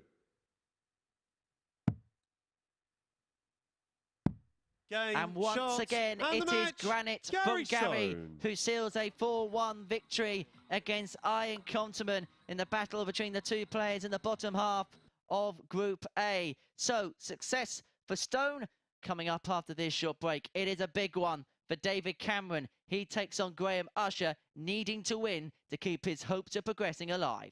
Game, And once shot, again, and it is Granite from Gary, Stone. who seals a 4-1 victory against Arjan Konterman in the battle between the two players in the bottom half of Group A. So, success for Stone coming up after this short break. It is a big one for David Cameron. He takes on Graham Usher, needing to win to keep his hopes of progressing alive.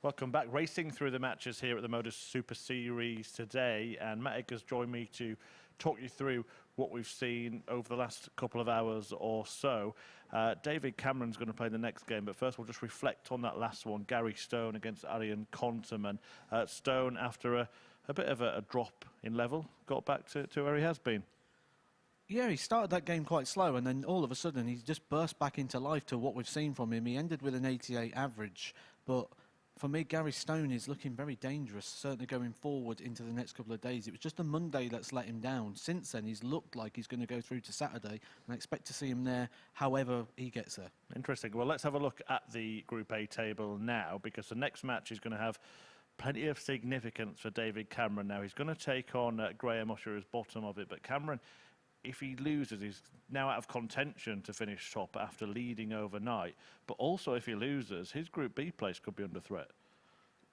Welcome back. Racing through the matches here at the MODUS Super Series today, and Matt Eggers joined me to talk you through what we've seen over the last couple of hours or so. David Cameron's going to play the next game, but first we'll just reflect on that last one, Gary Stone against Arjan Konterman. Stone, after a bit of a drop in level, got back to where he has been. Yeah, he started that game quite slow, and then all of a sudden he just burst back into life to what we've seen from him. He ended with an 88 average, but for me, Gary Stone is looking very dangerous, certainly going forward into the next couple of days. It was just a Monday that's let him down. Since then, he's looked like he's going to go through to Saturday, and I expect to see him there however he gets there. Interesting. Well, let's have a look at the Group A table now, because the next match is going to have plenty of significance for David Cameron now. He's going to take on Graham Usher as bottom of it, but Cameron, if he loses, he's now out of contention to finish top after leading overnight. But also, if he loses, his Group B place could be under threat.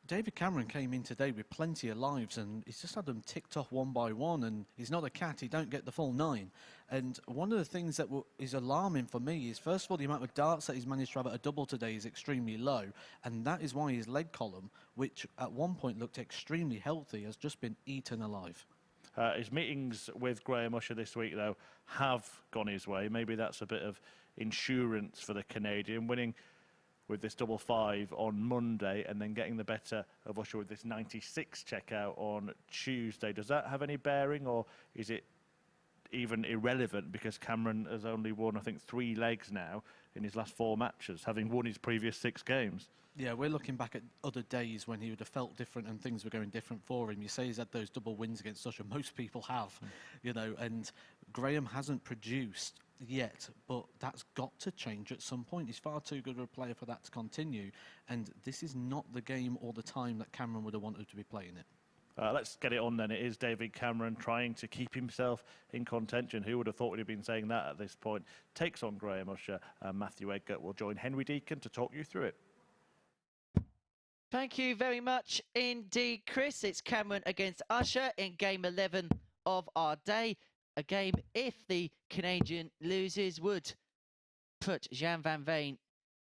David Cameron came in today with plenty of lives, and he's just had them ticked off one by one, and he's not a cat, he don't get the full 9. And one of the things that is alarming for me is, first of all, the amount of darts that he's managed to have at a double today is extremely low, and that is why his leg column, which at one point looked extremely healthy, has just been eaten alive. His meetings with Graham Usher this week, though, have gone his way. Maybe that's a bit of insurance for the Canadian, winning with this double 5 on Monday and then getting the better of Usher with this 96 checkout on Tuesday. Does that have any bearing, or is it even irrelevant because Cameron has only won, I think, 3 legs now in his last 4 matches, having won his previous 6 games? Yeah, we're looking back at other days when he would have felt different and things were going different for him. You say he's had those double wins against Usher. Most people have, you know, and Graham hasn't produced yet, but that's got to change at some point. He's far too good of a player for that to continue, and this is not the game or the time that Cameron would have wanted to be playing it. Let's get it on then. It is David Cameron trying to keep himself in contention. Who would have thought we'd have been saying that at this point? Takes on Graham Usher. Matthew Eggert will join Henry Deacon to talk you through it. Thank you very much indeed, Chris. It's Cameron against Usher in game 11 of our day. A game, if the Canadian loses, would put Gian van Veen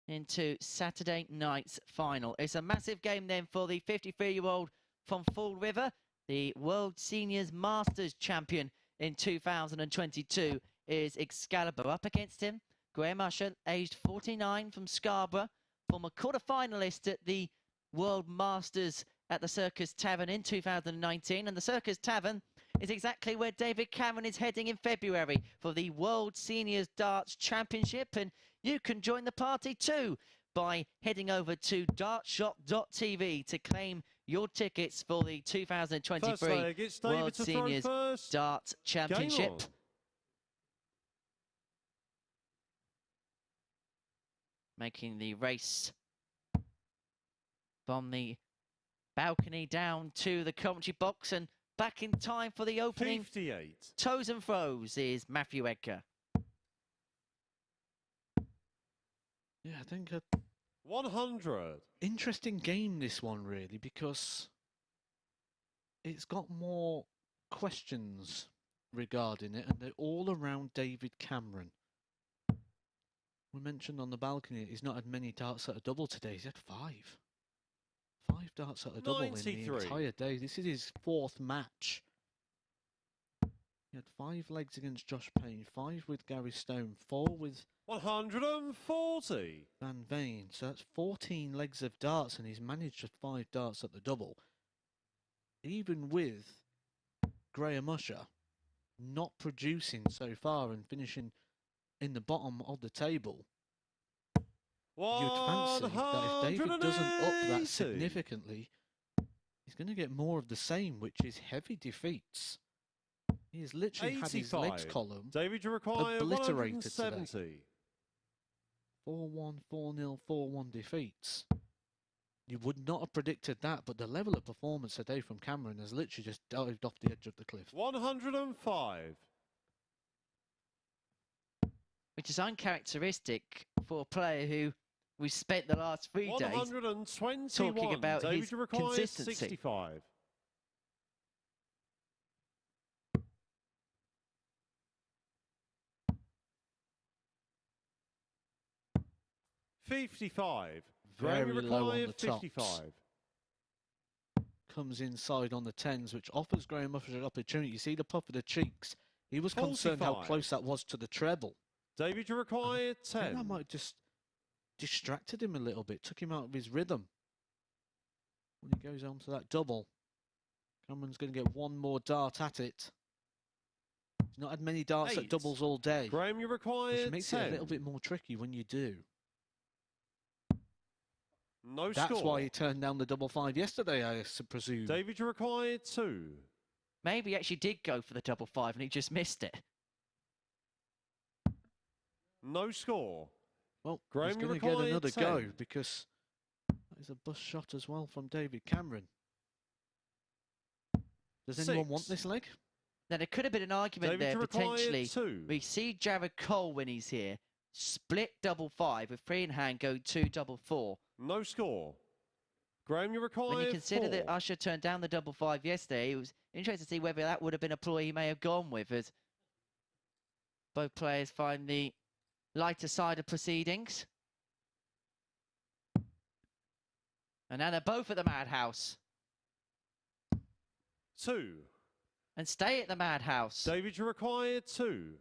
into Saturday night's final. It's a massive game then for the 53-year-old from Fall River, the World Seniors Masters champion in 2022 is Excalibur. Up against him, Graham Usher, aged 49 from Scarborough, former quarter-finalist at the World Masters at the Circus Tavern in 2019. And the Circus Tavern is exactly where David Cameron is heading in February for the World Seniors Darts Championship. And you can join the party too by heading over to dartshop.tv to claim your tickets for the 2023 World Seniors Darts Championship. Making the race from the balcony down to the commentary box and back in time for the opening 58. Toes and Froes is Matthew Edgar. Yeah, I think 100. interesting game, this one, really, because it's got more questions regarding it, and they're all around David Cameron. We mentioned on the balcony he's not had many darts at a double today. He's had 5. 5 darts at a double 93. in the entire day. This is his 4th match. He had 5 legs against Josh Payne, 5 with Gary Stone, 4 with 140. Van Veen. So that's 14 legs of darts, and he's managed just 5 darts at the double. Even with Graham Usher not producing so far and finishing in the bottom of the table, you'd fancy that if David doesn't up that significantly, he's going to get more of the same, which is heavy defeats. He has literally 85. had his legs column David, you require obliterated 170. today. 4-1, 4-0, 4-1 defeats. You would not have predicted that, but the level of performance today from Cameron has literally just dived off the edge of the cliff. 105. Which is uncharacteristic for a player who we spent the last 3 days 121. talking about David, his you require consistency. 65. $55. Graham, Very you low on require the tops. 55. comes inside on the 10s, which offers Graham Usher an opportunity. You see the puff of the cheeks. He was concerned how 45. close that was to the treble. David, you require I think 10. that might have just distracted him a little bit, took him out of his rhythm. When he goes on to that double, Cameron's going to get one more dart at it. He's not had many darts 8. at doubles all day, Graham, you require which makes 10. it a little bit more tricky when you do. No That's score. why he turned down the double 5 yesterday, I presume. David, you require 2. Maybe he actually did go for the double 5 and he just missed it. No score. Well, Graham, he's you going to get require another 10. go because that is a bust shot as well from David Cameron. Does anyone want 6. this leg? Now, there could have been an argument David, there, you require potentially. 2. We see Jared Cole when he's here. Split double 5 with 3 in hand, go 2 double 4. No score. Graham, you require When you consider 4. that Usher turned down the double 5 yesterday, it was interesting to see whether that would have been a ploy he may have gone with, as both players find the lighter side of proceedings. And now they're both at the madhouse. 2. And stay at the madhouse. David, you require 2.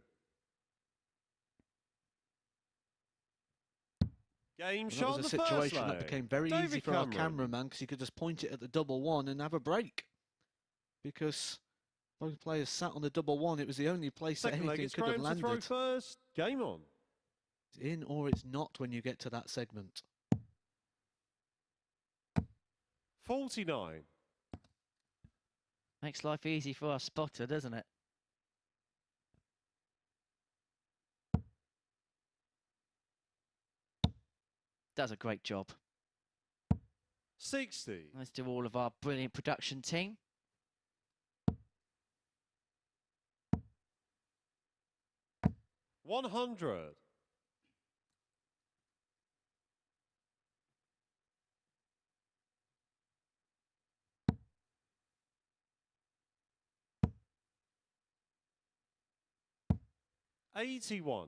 Game Well, shot that on was the a first situation that leg. became very David easy for our Cameron. cameraman because he could just point it at the double 1 and have a break. Because both players sat on the double 1, it was the only place Second that leg, anything it's could have Graham to throw landed. first. Game on. It's in or it's not when you get to that segment. 49. Makes life easy for our spotter, doesn't it? Does a great job. 60. Let's do all of our brilliant production team. $100. $81.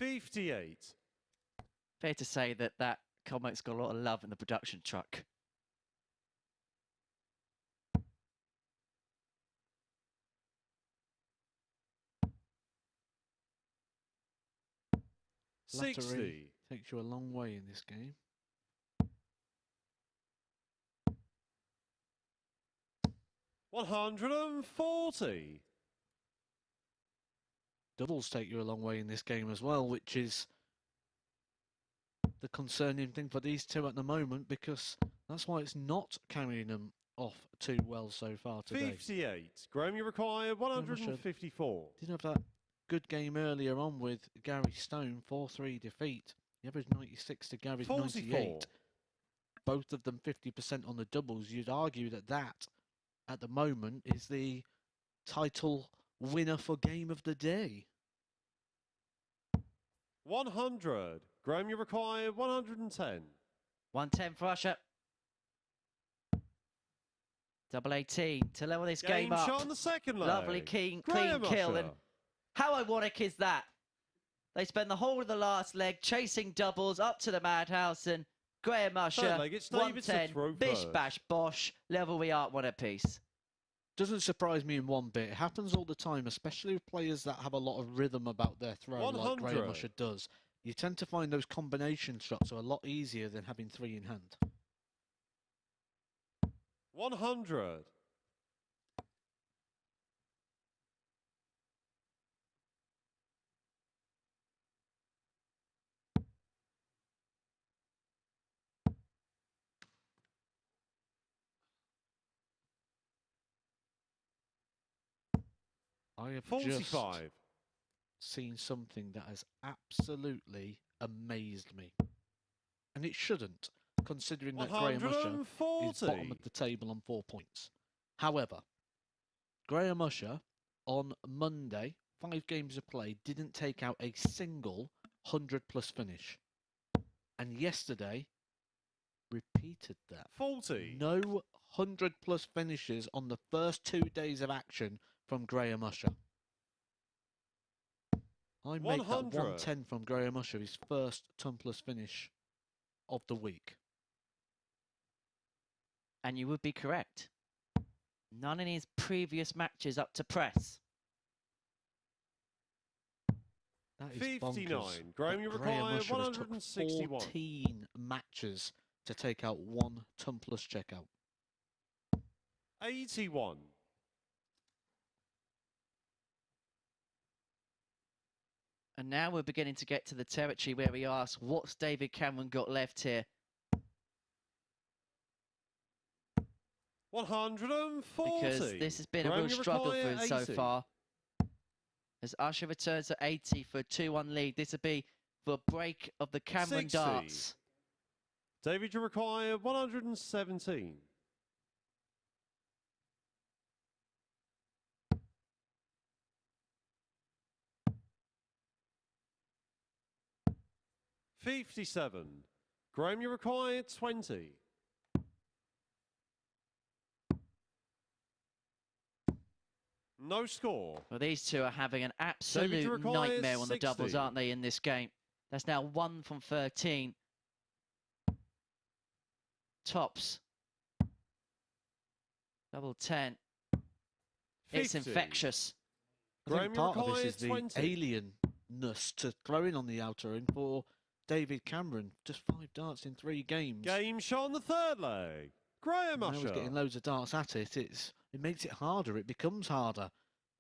$58. Fair to say that that comment's got a lot of love in the production truck. Flattery 60. takes you a long way in this game. $140. Doubles take you a long way in this game as well, which is the concerning thing for these two at the moment, because that's why it's not carrying them off too well so far today. 58. Graham, you require 154. Didn't have that good game earlier on with Gary Stone, 4-3 defeat. The average 96 to Gary's 44. 98. Both of them 50% on the doubles. You'd argue that that, at the moment, is the title winner for game of the day. 100. Graham, you require 110. 110 for Usher. Double 18 to level this game up. Shot on the second leg. Lovely clean Graham kill. Usher. And how ironic is that? They spend the whole of the last leg chasing doubles up to the madhouse, and Graham Usher, Third leg, it's David to 110, throw bish first. bash bosh, level we are 1 apiece. Doesn't surprise me in one bit. It happens all the time, especially with players that have a lot of rhythm about their throw, like Graham 100. Usher does. You tend to find those combination shots are a lot easier than having 3 in hand. 100. I have 45. just seen something that has absolutely amazed me. And it shouldn't, considering that Graham Usher is 140. bottom of the table on 4 points. However, Graham Usher on Monday, 5 games of play, didn't take out a single 100-plus finish. And yesterday, repeated that. 40. No 100-plus finishes on the first 2 days of action from Graham Usher. I make that 100. 110 from Graham Usher, his first tumpless finish of the week. And you would be correct. None in his previous matches up to press. That is 59. bonkers. Graham, That you Graham require Usher has took 161. 14 matches to take out one tumpless checkout. 81. And now we're beginning to get to the territory where we ask, what's David Cameron got left here? 140. Because this has been a Graham, real you struggle for require him so 80. far. As Usher returns at 80 for a 2-1 lead, this will be for a break of the Cameron 60. darts. David, you require 117. 57. Graham, you require 20. No score. Well, these two are having an absolute requires nightmare on the doubles, 60. aren't they, in this game? That's now 1 from 13. Tops. Double 10. It's 50. infectious. I Graham, think you part of require this is the 20. alienness to throwing on the outer ring for David Cameron. Just 5 darts in 3 games. Game shot on the third leg. Graham Now Usher. he's getting loads of darts at it. It makes it harder. It becomes harder.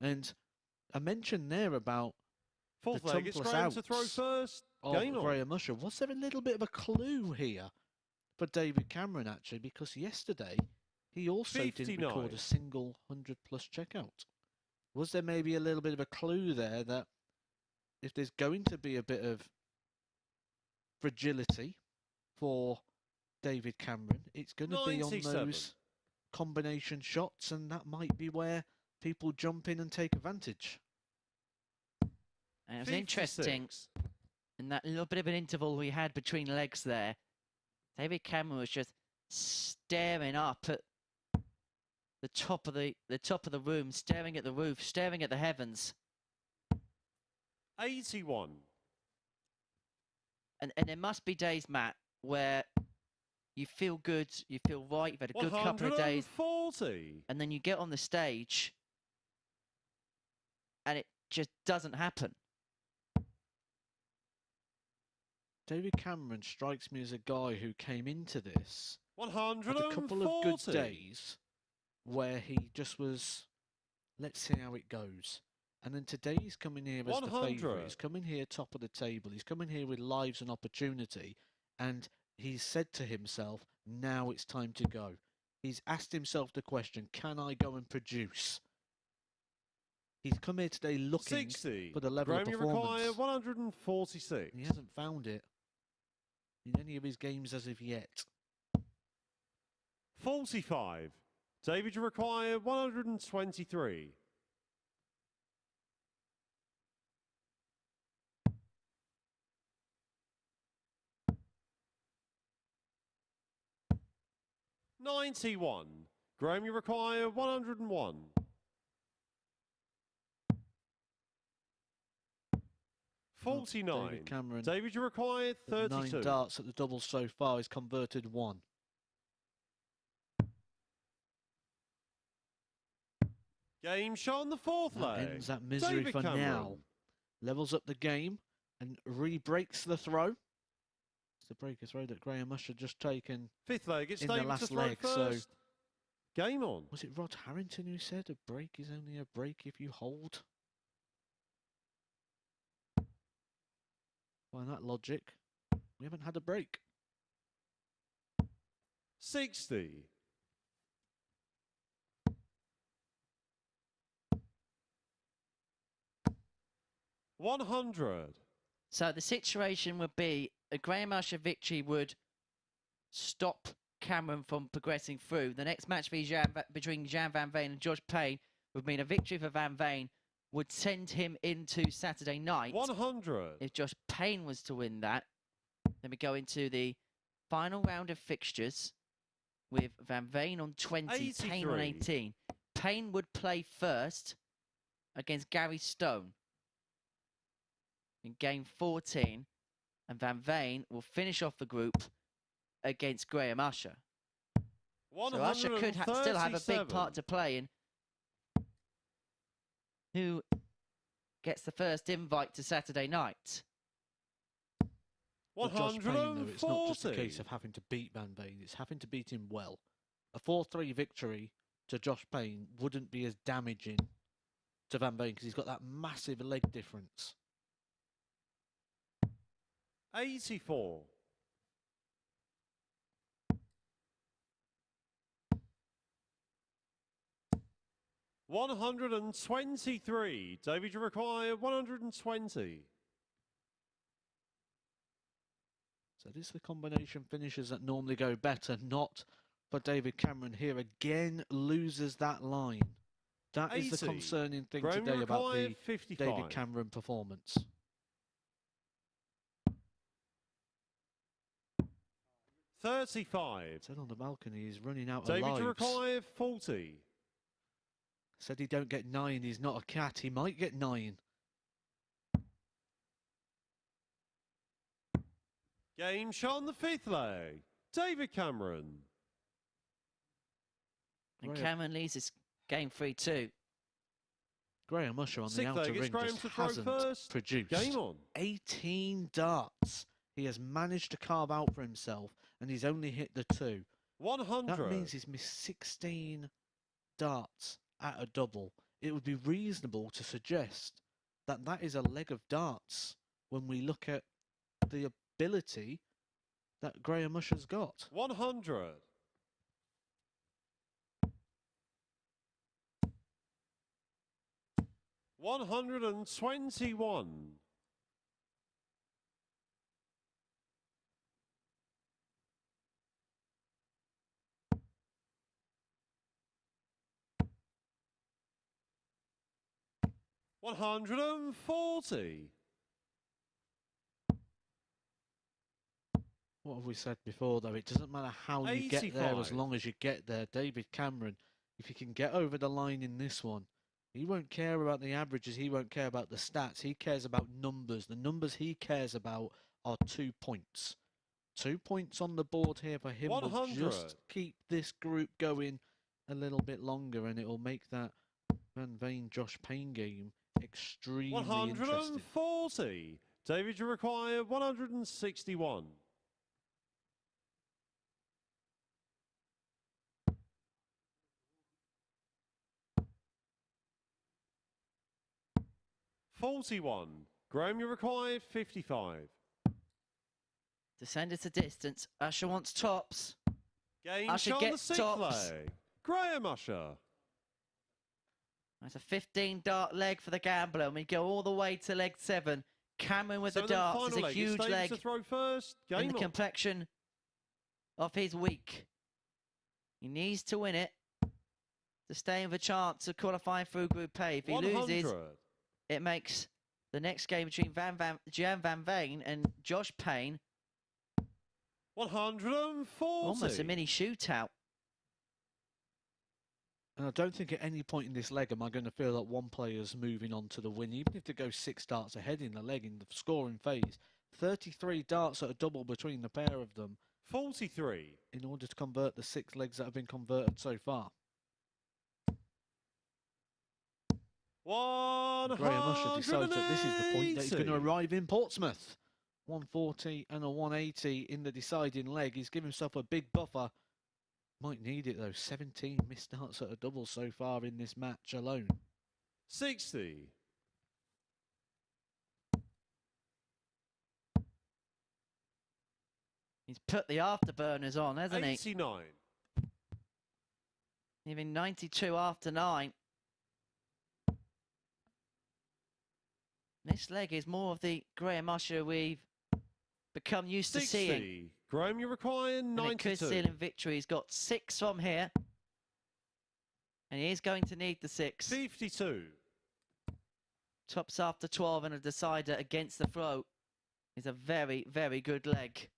And I mentioned there about Fourth the leg, it's tumpless Graham to throw outs first. of Game on. Graham Usher. Was there a little bit of a clue here for David Cameron, actually? Because yesterday, he also didn't 59. record a single 100-plus checkout. Was there maybe a little bit of a clue there that if there's going to be a bit of fragility for David Cameron, it's going to be on 97. those combination shots, and that might be where people jump in and take advantage. And it was 56. interesting in that little bit of an interval we had between legs there. David Cameron was just staring up at the top of the room, staring at the roof, staring at the heavens. 81. And there must be days, Matt, where you feel good, you feel right, you've had a good couple of days, 140. and then you get on the stage and it just doesn't happen. David Cameron strikes me as a guy who came into this 140. had a couple of good days where he just was, let's see how it goes. And then today he's coming here as the 100. favourite. He's coming here top of the table. He's coming here with lives and opportunity. And he's said to himself, now it's time to go. He's asked himself the question, can I go and produce? He's come here today looking 60. for the level Graham, of you require performance. 146. He hasn't found it in any of his games as of yet. 45. David, you require 123. 91. Graham, you require 101. 49. David Cameron, David, you require with 32. 9 darts at the doubles so far. He's converted 1. Game shot on the fourth That leg. ends that misery David for Cameron. now. Levels up the game and re-breaks the throw. It's the breaker throw that Graham Usher just taken. Fifth leg, it's in the David to last throw leg, so- first. Game on. Was it Rod Harrington who said a break is only a break if you hold? By that logic, we haven't had a break. 60. 100. So the situation would be a Graham Usher victory would stop Cameron from progressing through. The next match between Gian van Veen and Josh Payne would mean a victory for Van Veen would send him into Saturday night. 100. If Josh Payne was to win that, then we go into the final round of fixtures with Van Veen on 20, Payne on 83. 18. Payne would play first against Gary Stone. in game 14, and Van Veen will finish off the group against Graham Usher. So Usher could still have a big part to play in who gets the first invite to Saturday night. For Josh Payne, though, it's not just a case of having to beat Van Veen, it's having to beat him well. A 4-3 victory to Josh Payne wouldn't be as damaging to Van Veen because he's got that massive leg difference. 84. $123. David, you require 120. So this is the combination finishes that normally go better, not for David Cameron here. Again, loses that line. That 80. is the concerning thing Graham, today about the 55. David Cameron performance. $35. Said on the balcony, he's running out David, of lives. you require 40. Said he don't get 9, he's not a cat, he might get 9. Game shot on the 5th leg. David Cameron. And Cameron leads this game 3-2. Graham Usher on the 6th outer leg, it's ring Graham just to throw hasn't first. produced. Game on. 18 darts he has managed to carve out for himself, and he's only hit the 2. 100. That means he's missed 16 darts at a double. It would be reasonable to suggest that that is a leg of darts when we look at the ability that Graham Usher's got. 100. $121. $140. What have we said before, though? It doesn't matter how you get there as 85. long as you get there. David Cameron, if you can get over the line in this one, he won't care about the averages. He won't care about the stats. He cares about numbers. The numbers he cares about are 2 points. 2 points on the board here for him 100. will just keep this group going a little bit longer, and it will make that Van Veen Josh Payne game extremely interesting. 140. David, you require 161. $41. Graham, you require 55. To send it a distance, Usher wants tops. Game Usher shot on the gets 6th tops. leg. Graham Usher. That's a 15-dart leg for the gambler, and we go all the way to leg 7. Cameron with the darts is a huge leg to throw first. Game in the on. complexion of his week. He needs to win it to stay with a chance of qualifying through Group A. If he 100. loses, it makes the next game between Gian van Veen and Josh Payne 140. almost a mini shootout. And I don't think at any point in this leg am I going to feel that one player's moving on to the win, even if they go 6 darts ahead in the leg in the scoring phase. 33 darts at a double between the pair of them 43. in order to convert the 6 legs that have been converted so far. Graham Usher decides that this is the point that he's going to arrive in Portsmouth. 140 and a 180 in the deciding leg. He's given himself a big buffer. Might need it though. 17 missed starts at a double so far in this match alone. 60. He's put the afterburners on, hasn't he? 89. Even 92 after 9. This leg is more of the Graham Usher we've become used 60. to seeing. Graham, you require 92. And it could seal in victory. He's got 6 from here. And he is going to need the 6. 52. Tops after 12 and a decider against the throat is a very, very good leg.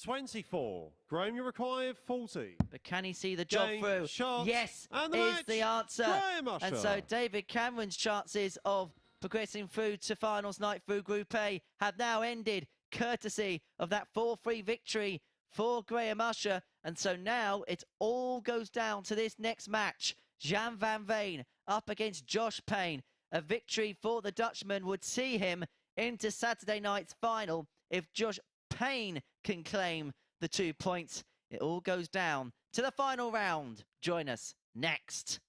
24. Graham, you require 40. But can he see the job Game, through? shot, Yes, and the is match. the answer. Graham Usher. And so David Cameron's chances of progressing through to finals night through Group A have now ended, courtesy of that 4-3 victory for Graham Usher. And so now it all goes down to this next match. Gian van Veen up against Josh Payne. A victory for the Dutchman would see him into Saturday night's final. If Josh Payne can claim the 2 points, it all goes down to the final round. Join us next.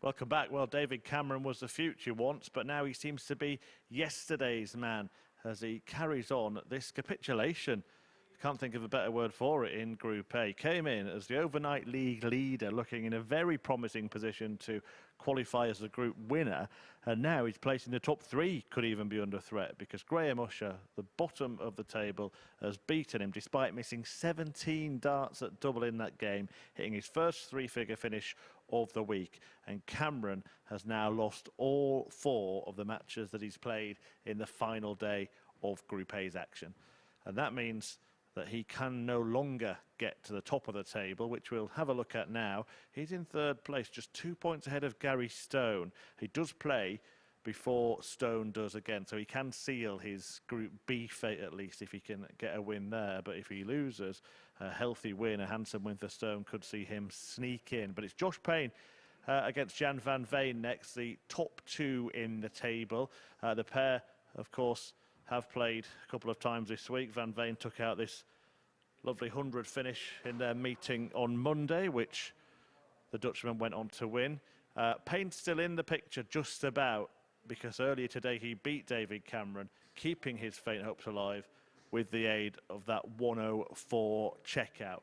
Welcome back. Well, David Cameron was the future once, but now he seems to be yesterday's man as he carries on this capitulation. Can't think of a better word for it in Group A. Came in as the overnight league leader, looking in a very promising position to qualify as the group winner. And now he's placed in the top 3, could even be under threat, because Graham Usher, the bottom of the table, has beaten him despite missing 17 darts at double in that game, hitting his first 3-figure finish of the week. And Cameron has now lost all 4 of the matches that he's played in the final day of Group A's action. And that means that he can no longer get to the top of the table, which we'll have a look at now. He's in 3rd place, just 2 points ahead of Gary Stone. He does play before Stone does again, so he can seal his Group B fate at least if he can get a win there. But if he loses, a healthy win, a handsome win for Stone, could see him sneak in. But it's Josh Payne against Gian van Veen next, the top 2 in the table. The pair, of course, have played a couple of times this week. Van Veen took out this lovely 100 finish in their meeting on Monday, which the Dutchman went on to win. Payne's still in the picture just about, because earlier today he beat David Cameron, keeping his faint hopes alive with the aid of that 104 checkout.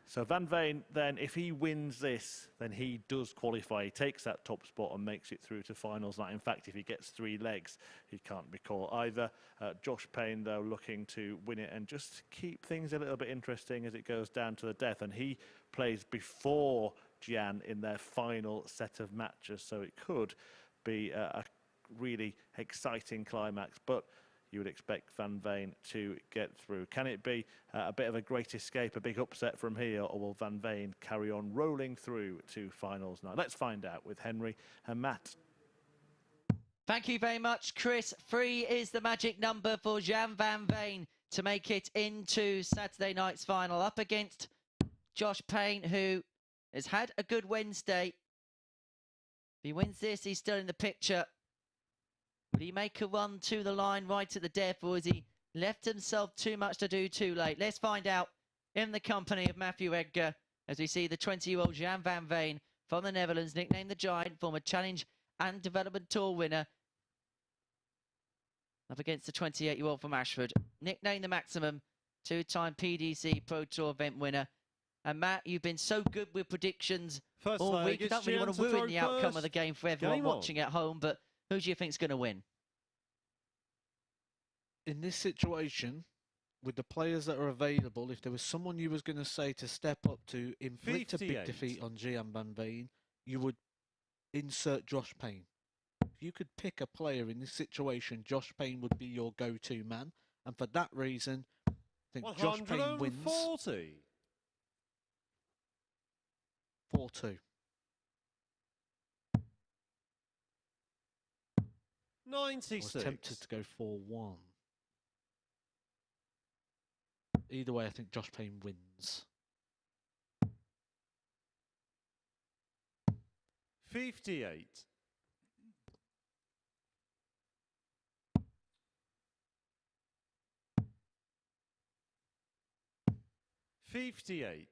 So Van Veen, then, if he wins this, then he does qualify. He takes that top spot and makes it through to finals night. In fact, if he gets 3 legs, he can't be caught either. Josh Payne, though, looking to win it and just keep things a little bit interesting as it goes down to the death. And he plays before Gian in their final set of matches, so it could be a really exciting climax. But you would expect Van Veen to get through. Can it be a bit of a great escape, a big upset from here, or will Van Veen carry on rolling through to finals night? Let's find out with Henry and Matt. Thank you very much, Chris. 3 is the magic number for Gian van Veen to make it into Saturday night's final, up against Josh Payne, who has had a good Wednesday. If he wins this, he's still in the picture. Will he make a run to the line right at the death, or has he left himself too much to do too late? Let's find out in the company of Matthew Edgar as we see the 20-year-old Gian van Veen from the Netherlands, nicknamed the Giant, former Challenge and Development Tour winner, up against the 28-year-old from Ashford, nicknamed the Maximum, 2-time PDC Pro Tour event winner. And Matt, you've been so good with predictions all week. You don't really want to ruin the outcome of the game for everyone watching at home, but who do you think's going to win? In this situation, with the players that are available, if there was someone you was going to say to step up to inflict a big defeat on Gian van Veen, you would insert Josh Payne. If you could pick a player in this situation, Josh Payne would be your go-to man. And for that reason, I think Josh Payne wins 4-2. 96. I was tempted to go 4-1. Either way, I think Josh Payne wins. 58. 58.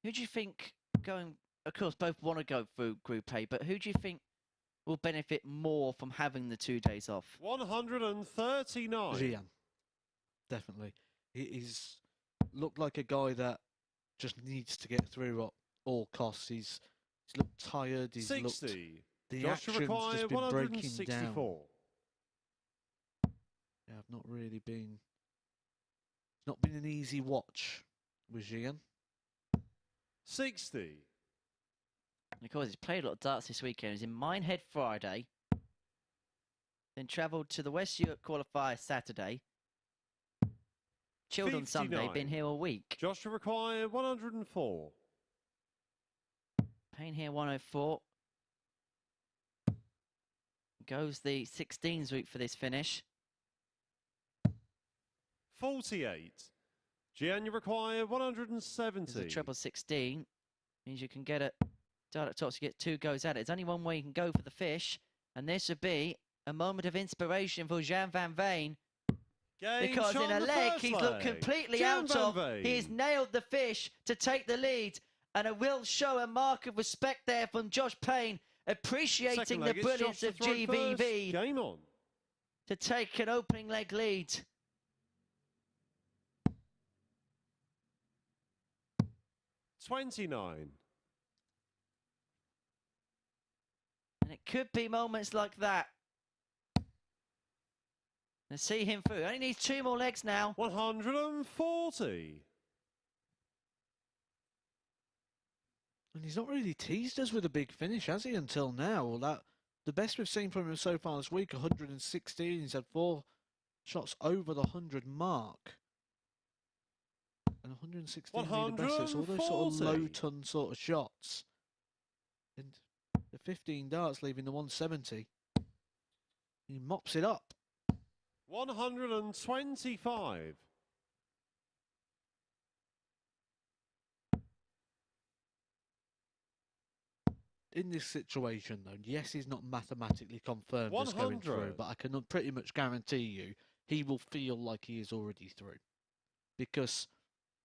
Who do you think going... Of course, both want to go through Group A, but who do you think will benefit more from having the 2 days off? 139. Gian. Definitely. He's looked like a guy that just needs to get through at all costs. He's looked tired. He's 60. Looked... The Joshua action's just been breaking down. 164. Yeah, I've not really been... It's not been an easy watch with Gian. 60. And of course, he's played a lot of darts this weekend. He's in Minehead Friday, then travelled to the West Europe qualifier Saturday. Chilled on Sunday, been here all week. Joshua required 104. Payne here 104. Goes the 16s route for this finish. 48. Gian, you require 170. There's a treble 16. Means you can get it down at top, so you get 2 goes at it. There's only one way you can go for the fish, and this would be a moment of inspiration for Gian van Veen. Because in a leg, he's looked completely out of. He's nailed the fish to take the lead. And a real show and mark of respect there from Josh Payne, appreciating the brilliance of GVV. Game on. To take an opening leg lead. 29. And it could be moments like that. Let's see him through. Only needs 2 more legs now. 140. And he's not really teased us with a big finish, has he, until now? The best we've seen from him so far this week, 116. He's had 4 shots over the 100 mark. And 116 being the best. It's all those sort of low-ton sort of shots. And the 15 darts leaving the 170. He mops it up. 125. In this situation, though, yes, he's not mathematically confirmed as going through, but I can pretty much guarantee you he will feel like he is already through. Because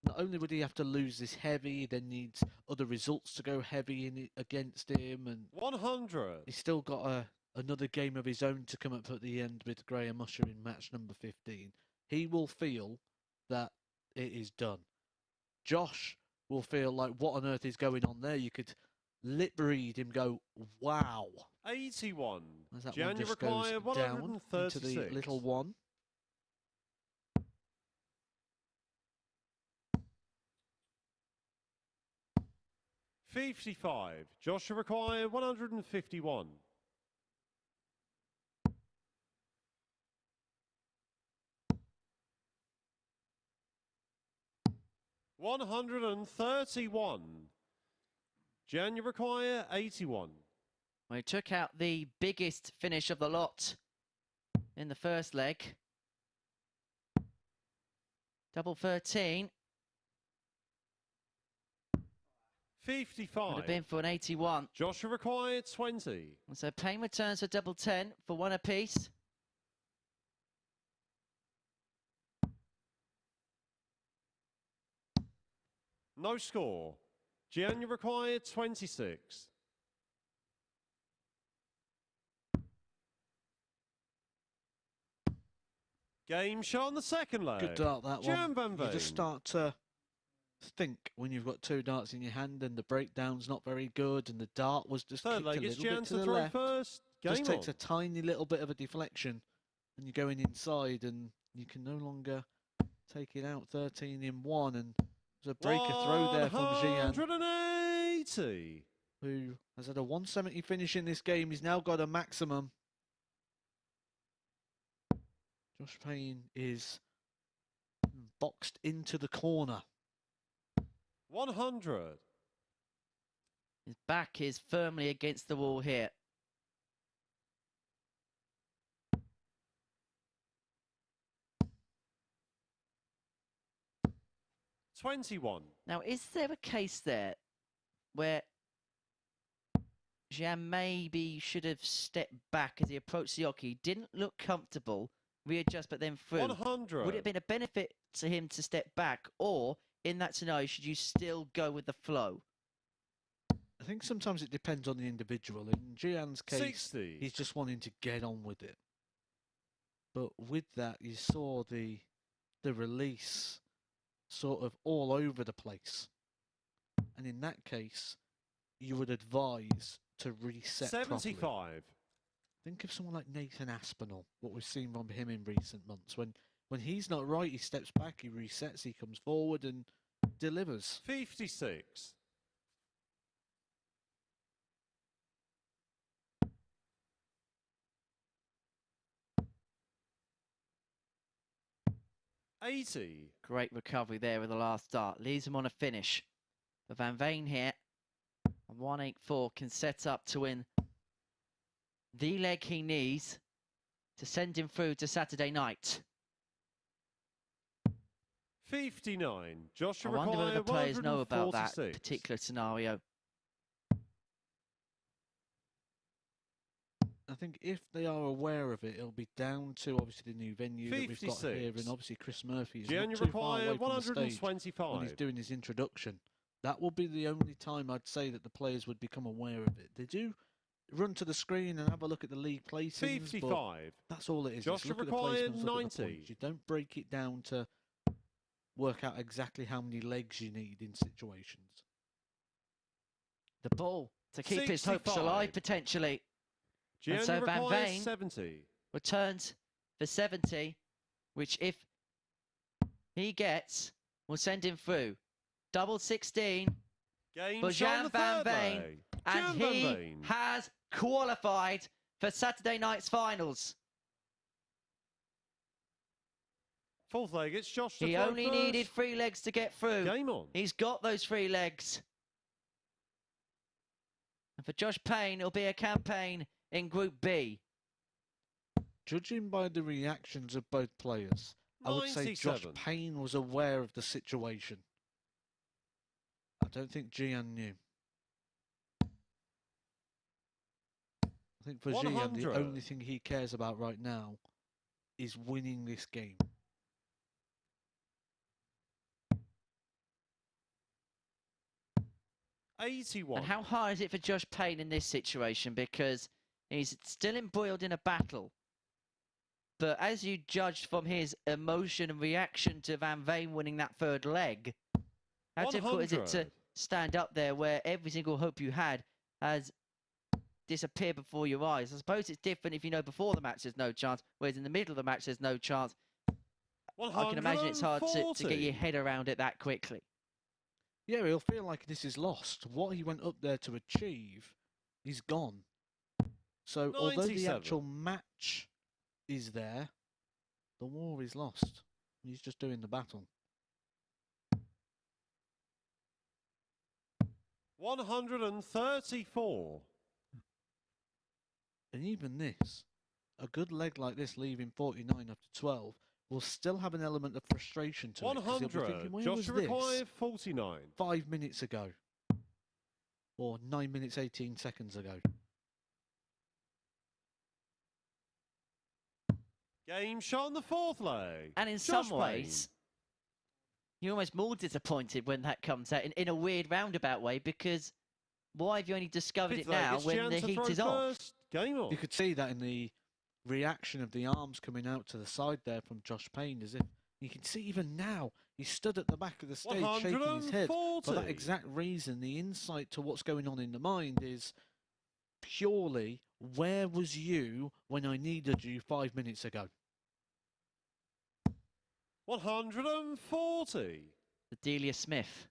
not only would he have to lose this heavy, he then needs other results to go heavy in against him, and 100. He's still got another game of his own to come up at the end with Graham Usher in match number 15. He will feel that it is done. Josh will feel like, what on earth is going on there? You could lip read him go, wow. 81. As that one just goes down into the little one. 55. Joshua required 151. 131. Jan, you require 81. Well, he took out the biggest finish of the lot in the first leg. Double 13. 55. Would have been for an 81. Joshua required 20. And so Payne returns for double 10 for one apiece. No score. Gian required 26. Game shot on the second leg. Good dart, that Gian one. van You just Veen. start to think when you've got 2 darts in your hand and the breakdown's not very good and the dart was just Third kicked a leg is little Gian bit to to the throw left. first. Game Just takes on. a tiny little bit of a deflection and you're going inside and you can no longer take it out. 13 in 1, and there's a breaker throw there from Gian, 180. who has had a 170 finish in this game. He's now got a maximum. Josh Payne is boxed into the corner. 100. His back is firmly against the wall here. $21. Now, is there a case there where Gian maybe should have stepped back as he approached the oki, didn't look comfortable, readjust, but then through? 100. Would it have been a benefit to him to step back, or in that scenario, should you still go with the flow? I think sometimes it depends on the individual. In Gian's case, 60. he's just wanting to get on with it. But with that, you saw the release sort of all over the place. And in that case, you would advise to reset 75. properly. Think of someone like Nathan Aspinall, what we've seen from him in recent months. When he's not right, he steps back, he resets, he comes forward and delivers. 56. $80. Great recovery there with the last dart. Leaves him on a finish. But Van Veen here, on 184, can set up to win the leg he needs to send him through to Saturday night. 59. Joshua I wonder whether the required players know about that 146. particular scenario. I think if they are aware of it, it'll be down to obviously the new venue that we've got here, 56. and obviously Chris Murphy is Gian not too far away required from the stage when he's 125. doing his introduction. That will be the only time I'd say that the players would become aware of it. They do run to the screen and have a look at the league placings, but 55. that's all it is. Joshua Look at the required placements, look at the 90. points. You don't break it down to work out exactly how many legs you need in situations. The ball to keep his hopes 65. alive potentially. Gian so Van required Veen 70. Returns for 70, which if he gets, will send him through. Double 16 Game for shot on Gian the van third Veen, leg. and Gian van he Veen. has qualified for Saturday night's finals. Fourth leg, it's Josh to He throw only first. needed 3 legs to get through. Game on. He's got those 3 legs. And for Josh Payne, it'll be a campaign in Group B. Judging by the reactions of both players, I would say Josh 97. Payne was aware of the situation. I don't think Gian knew. I think for Gian, the 100. only thing he cares about right now is winning this game. $81. And how hard is it for Josh Payne in this situation? Because he's still embroiled in a battle. But as you judged from his emotion and reaction to Van Veen winning that 3rd leg, how difficult is it to 100. stand up there where every single hope you had has disappeared before your eyes? I suppose it's different if you know before the match there's no chance, whereas in the middle of the match there's no chance. I can imagine it's hard to get your head around it that quickly. Yeah, he'll feel like this is lost. What he went up there to achieve is gone. So although the 97. actual match is there, the war is lost. He's just doing the battle. 134. And even this, a good leg like this, leaving 49 after 12, will still have an element of frustration to it. 'Cause he'll be 100. thinking, where was Joshua this required 49. 5 minutes ago? Or 9 minutes, 18 seconds ago? Game shot on the fourth leg. And in Josh some ways, you're almost more disappointed when that comes out in a weird roundabout way, because why have you only discovered Fifth it leg, now it's when Gian the to heat throw is off? first. Game on. You could see that in the reaction of the arms coming out to the side there from Josh Payne, as if you can see even now he stood at the back of the stage shaking his head. For that 140. exact reason, the insight to what's going on in the mind is purely, where was you when I needed you 5 minutes ago? 140. Delia Smith.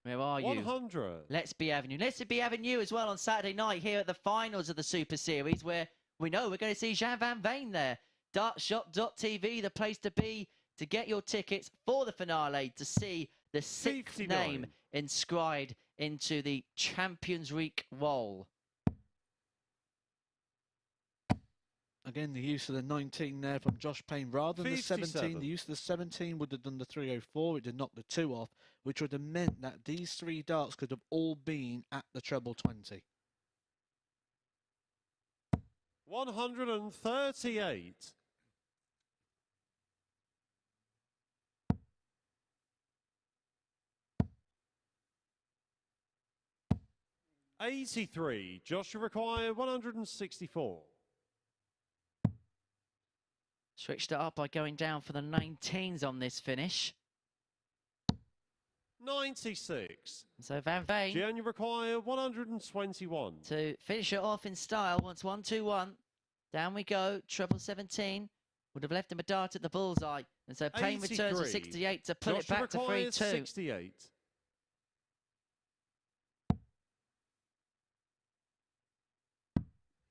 Where are you? 100. Let's be having you. Let's be having you as well on Saturday night here at the finals of the Super Series, where we know we're going to see Gian van Veen there. Dartshop.tv, the place to be to get your tickets for the finale, to see the sixth 59. name inscribed into the Champions Week roll. Again, the use of the 19 there from Josh Payne rather than the 17. 57. The use of the 17 would have done the 304. It did knock the 2 off, which would have meant that these 3 darts could have all been at the treble 20. 138. 83. Joshua required 164. Switched it up by going down for the 19s on this finish. 96. So Van Veen Gian required 121. to finish it off in style. Once 1-2-1. Down we go. Treble 17. Would have left him a dart at the bullseye. And so Payne returns to 83. 68 to put it Joshua back to required 3-2. 68.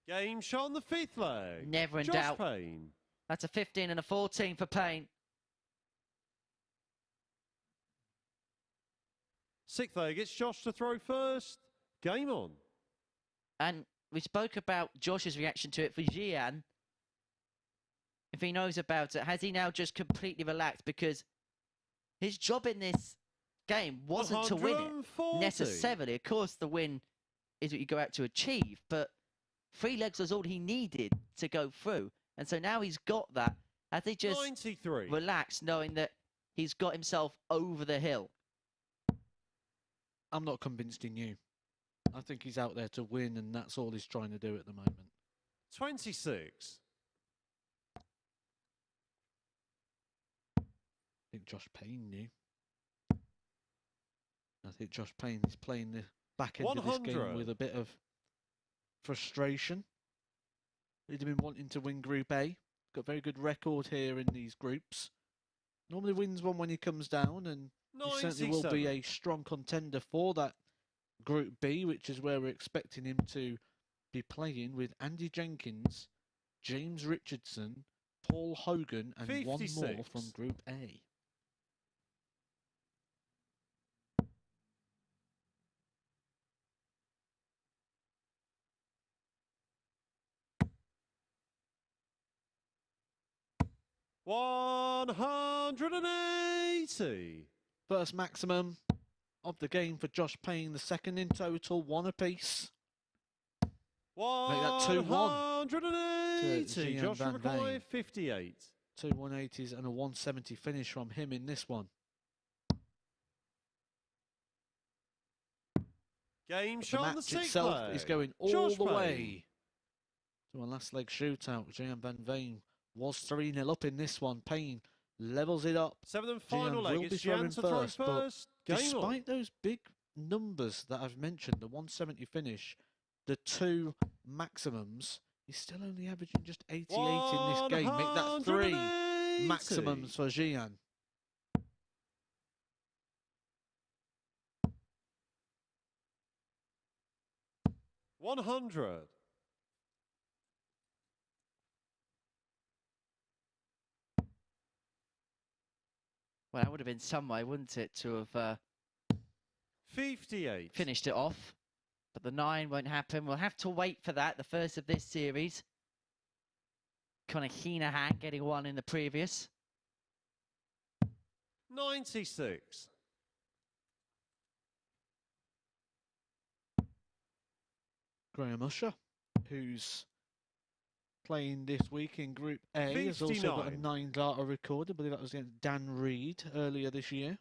Game shot on the fifth leg. Never in Josh doubt. Payne. That's a 15 and a 14 for Payne. Sixth leg, it's Josh to throw first. Game on. And we spoke about Josh's reaction to it for Gian. If he knows about it, has he now just completely relaxed? Because his job in this game wasn't to win it 140. necessarily. Of course, the win is what you go out to achieve, but 3 legs was all he needed to go through. And so now he's got that. Has he just 93. relaxed knowing that he's got himself over the hill? I'm not convinced in you. I think he's out there to win, and that's all he's trying to do at the moment. 26. I think Josh Payne knew. I think Josh Payne is playing the back end of this game 100. with a bit of frustration. He'd have been wanting to win Group A. Got a very good record here in these groups. Normally wins one when he comes down, and he certainly will be 97. a strong contender for that Group B, which is where we're expecting him to be playing with Andy Jenkins, James Richardson, Paul Hogan, and one more 56. from Group A. $180. First maximum of the game for Josh Payne, the second in total, 1 apiece. that 2-1 $180. Gian Joshua van Veen. required 58. 2 180s and a 170 finish from him in this one. Game The shot on the match sixth itself leg. is going all Josh the Payne. way to a last leg shootout. Gian van Veen was 3-0 up in this one. Payne levels it up. Seventh and Gian final will leg. be It's Gian throwing to throw first, but first. Game on. Despite those big numbers that I've mentioned, the 170 finish, the 2 maximums, he's still only averaging just 88 in this game. Make that 3 180. maximums for Gian. $100. Well, that would have been some way, wouldn't it, to have 58. finished it off. But the 9 won't happen. We'll have to wait for that, the first of this series. Conor Heenahan getting 1 in the previous. 96. Graham Usher, who's playing this week in Group A, has also got a 59. 9 data record. I believe that was against Dan Reed earlier this year.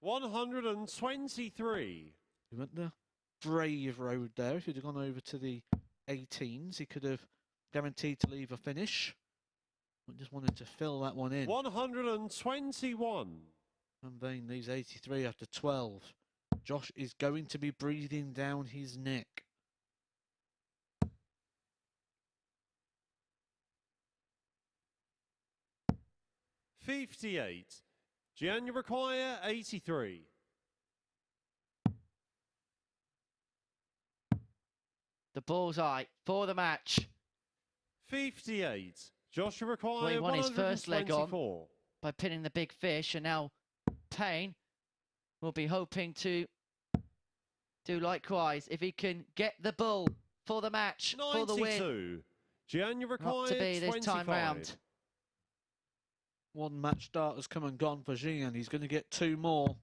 $123. He went the brave road there. If he'd have gone over to the 18s, he could have guaranteed to leave a finish. I just wanted to fill that one in. 121. Van Veen leaves 83 after 12. Josh is going to be breathing down his neck. $58. Gian, you require 83. The bullseye for the match. 58. Josh, you require Well, he won his first leg on 124. by pinning the big fish, and now Payne will be hoping to do likewise if he can get the bull for the match, for the win. 92. Gian, you require Not to be this 25. time round. One match start has come and gone for Gian. He's going to get 2 more.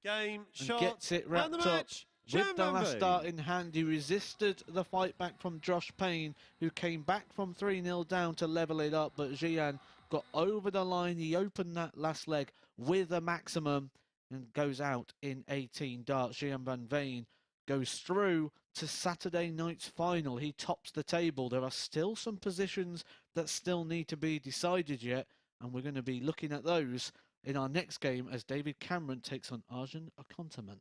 Game, And shot, gets it and wrapped the up. match. Gian With the van last Veen. start in hand, he resisted the fight back from Josh Payne, who came back from 3-0 down to level it up. But Gian got over the line. He opened that last leg with a maximum and goes out in 18 darts. Gian van Veen goes through to Saturday night's final. He tops the table. There are still some positions that still need to be decided yet, and we're going to be looking at those in our next game as David Cameron takes on Arjan Konterman.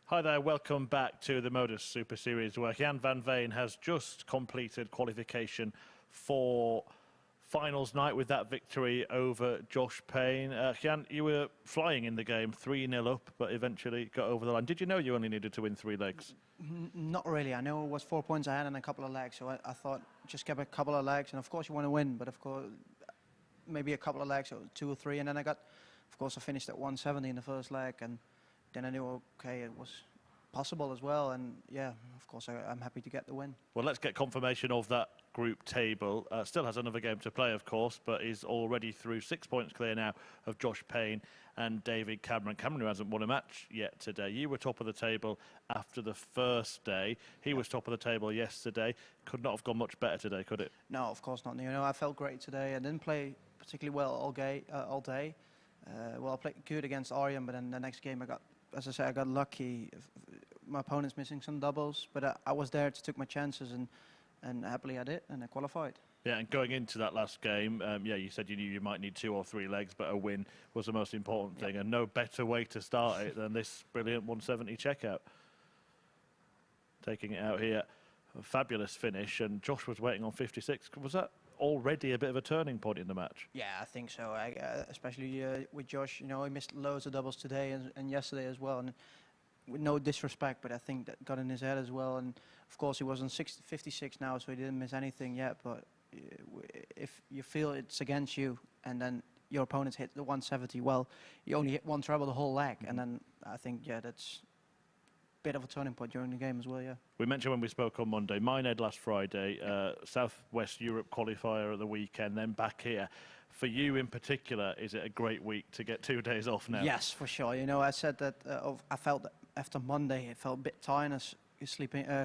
Hi there, welcome back to the MODUS Super Series, where Gian van Veen has just completed qualification for finals night with that victory over Josh Payne. Gian, you were flying in the game, 3-0 up, but eventually got over the line. Did you know you only needed to win 3 legs? Not really. I know it was 4 points I had and a couple of legs, so I thought just get a couple of legs, and of course you want to win, but of course maybe a couple of legs, or 2 or 3, and then I finished at 170 in the first leg, and then I knew, okay, it was possible as well, and yeah, of course I'm happy to get the win. Well, let's get confirmation of that group table. Still has another game to play, of course, but is already through 6 points clear now of Josh Payne and David Cameron. Cameron, who hasn't won a match yet today. You were top of the table after the first day. He was top of the table yesterday. Could not have gone much better today, could it? No, of course not. You know, I felt great today. I didn't play particularly well all day. Well, I played good against Arjan, but then the next game as I said, I got lucky. My opponent's missing some doubles, but I was there to take my chances, and happily I did, and I qualified. Yeah, and going into that last game, yeah, you said you knew you might need 2 or 3 legs, but a win was the most important thing, and no better way to start it than this brilliant 170 checkout. Taking it out here, a fabulous finish, and Josh was waiting on 56. Was that already a bit of a turning point in the match? Yeah, I think so. Especially with Josh, you know, he missed loads of doubles today and yesterday as well. And with no disrespect, but I think that got in his head as well. And of course, he was on 56 now, so he didn't miss anything yet. But if you feel it's against you, and then your opponent's hit the 170, well, you only hit 1 treble the whole leg, and then I think, yeah, that's bit of a turning point during the game as well, yeah. We mentioned when we spoke on Monday, Minehead last Friday, Southwest Europe qualifier at the weekend, then back here. For you in particular, is it a great week to get 2 days off now? Yes, for sure. You know, I said that I felt that after Monday, it felt a bit tiredness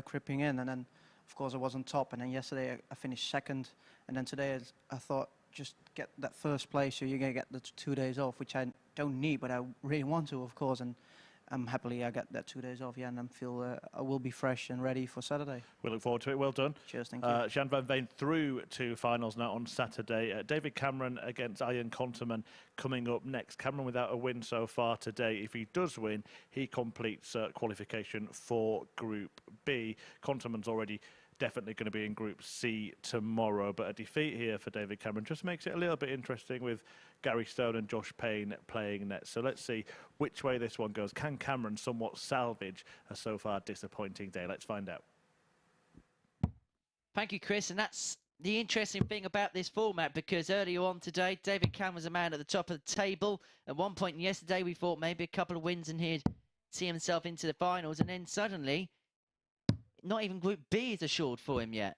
creeping in, and then, of course, I was on top, and then yesterday I finished second, and then today I thought just get that first place, so you're going to get the 2 days off, which I don't need, but I really want to, of course, and happily I got that 2 days off, yeah, and I will be fresh and ready for Saturday. We look forward to it. Well done. Cheers, thank you. Gian van Veen through to finals now on Saturday. David Cameron against Arjan Konterman coming up next. Cameron without a win so far today. If he does win, he completes qualification for Group B. Konterman's already definitely going to be in Group C tomorrow, but a defeat here for David Cameron just makes it a little bit interesting with Gary Stone and Josh Payne playing next. So let's see which way this one goes. Can Cameron somewhat salvage a so far disappointing day? Let's find out. Thank you, Chris, and that's the interesting thing about this format, because earlier on today, David Cameron was a man at the top of the table. At one point yesterday, we thought maybe a couple of wins and he'd see himself into the finals, and then suddenly not even Group B is assured for him yet.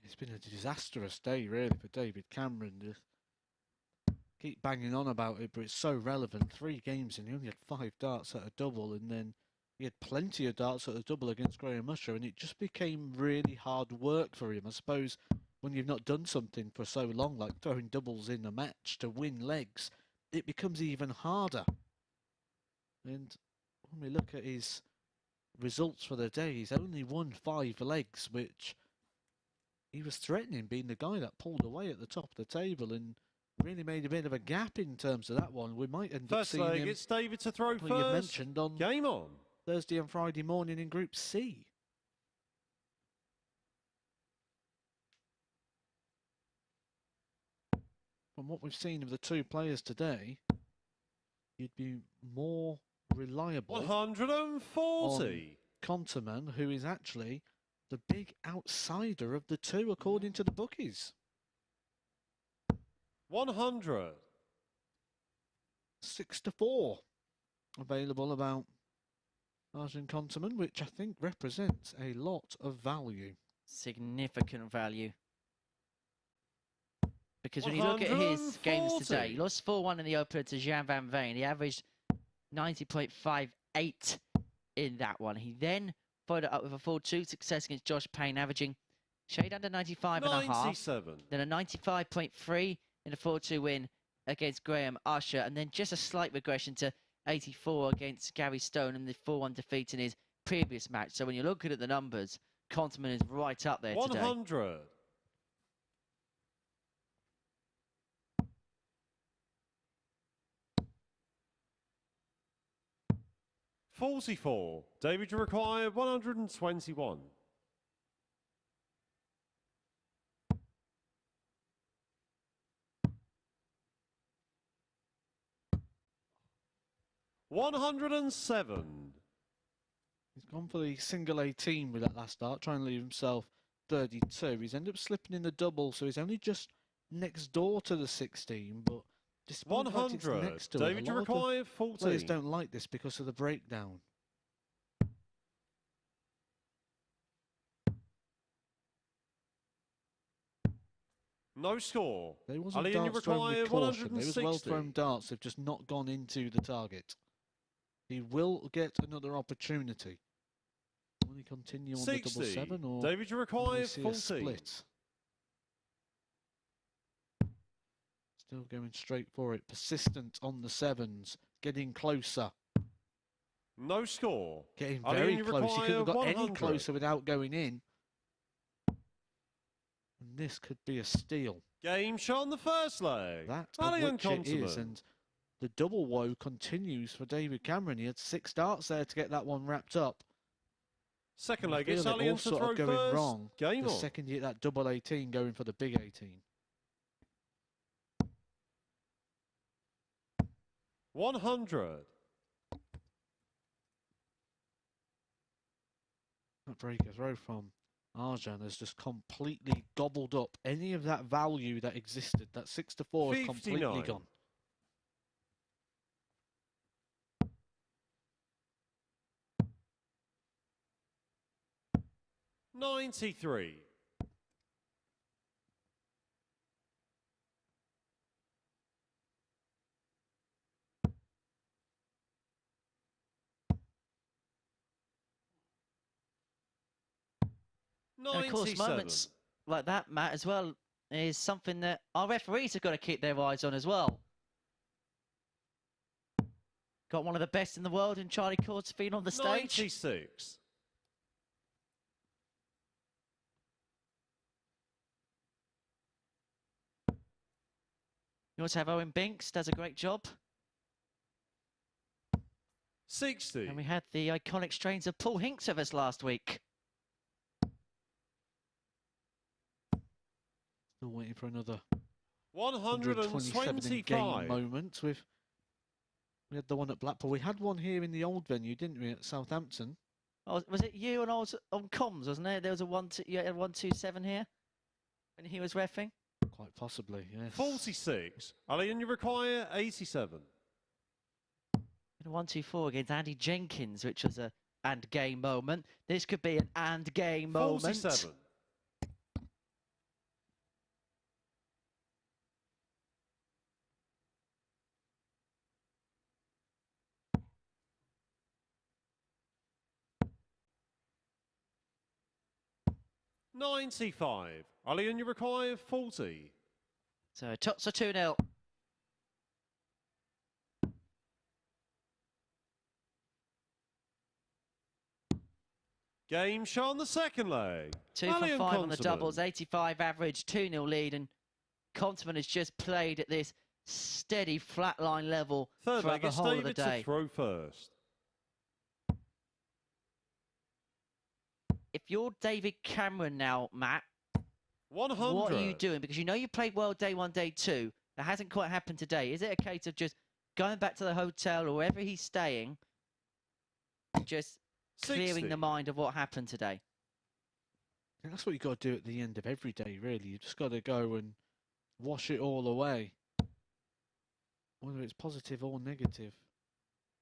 It's been a disastrous day, really, for David Cameron. Just keep banging on about it, but it's so relevant. 3 games and he only had 5 darts at a double, and then he had plenty of darts at a double against Graham Usher, and it just became really hard work for him. I suppose when you've not done something for so long, like throwing doubles in a match to win legs, it becomes even harder. And when we look at his results for the day, he's only won 5 legs, which he was threatening being the guy that pulled away at the top of the table and really made a bit of a gap in terms of that one. We might end up seeing him, it's David to throw well, first. you mentioned on Game on. Thursday and Friday morning in Group C. From what we've seen of the 2 players today, you'd be more reliable 140. on Conteman, who is actually the big outsider of the 2 according to the bookies. 100. 6-4 available about Arjan Konterman, which I think represents a lot of value. Significant value. Because when you look at his games today, he lost 4-1 in the opener to Gian van Veen. He averaged 90.58 in that one. He then followed it up with a 4-2 success against Josh Payne, averaging shade under 95.5. 97. Then a 95.3 in a 4-2 win against Graham Usher, and then just a slight regression to 84 against Gary Stone in the 4-1 defeat in his previous match. So when you're looking at the numbers, Conteman is right up there 100. today. 100. 44. David, you require 121. 107. He's gone for the single 18 with that last start, trying to leave himself 32. He's ended up slipping in the double, so he's only just next door to the 16, but despite the fact it's 100. next to it, David, a you lot of the require players 14. don't like this because of the breakdown. No score. They wasn't Ali, and you darts thrown require with caution. They was 160. well thrown darts. They've just not gone into the target. He will get another opportunity. Will he continue on 60. the 7-7 or David, you will we require see a 14. split? Still going straight for it. Persistent on the 7s. Getting closer. No score. Getting Ali, very and you close. He couldn't have got require any 100. closer without going in. And this could be a steal. Game shot on the first leg. That Ali of and which it is. Conteman. And the double woe continues for David Cameron. He had 6 darts there to get that one wrapped up. Second I leg, feel it's it Ali all and to sort throw of going first. wrong Game the on. second you hit that double 18 going for the big 18. 100. That breaker throw from Arjan has just completely gobbled up any of that value that existed. That 6-4 is completely 59. gone. $93. And of course, moments like that, Matt, as well, is something that our referees have got to keep their eyes on as well. Got one of the best in the world in Charlie Conterman on the stage. 96. You also have Owen Binks, does a great job. 60. And we had the iconic strains of Paul Hinks with us last week. Still waiting for another 127 in game 125. moment. We had the one at Blackpool. We had one here in the old venue, didn't we, at Southampton? Oh, was it you and I was on comms, wasn't it? There was a 127 here when he was reffing. Quite possibly, yes. 46. Ali, and you require 87. And a 124 against Andy Jenkins, which was a and game moment. This could be an and game moment. 47. $95. Ali, and you require 40. So Tots are 2-0. Game shot on the second leg. 2 Ali for and 5 on the Conteman. doubles, 85 average, 2-0 lead, and Conteman has just played at this steady flatline level Third throughout leg, the it's whole of the David to day. throw first. If you're David Cameron now, Matt, 100. what are you doing? Because you know you played well day 1, day 2. That hasn't quite happened today. Is it a case of just going back to the hotel or wherever he's staying, just clearing 60. the mind of what happened today? And that's what you've got to do at the end of every day, really. You've just got to go and wash it all away. Whether it's positive or negative.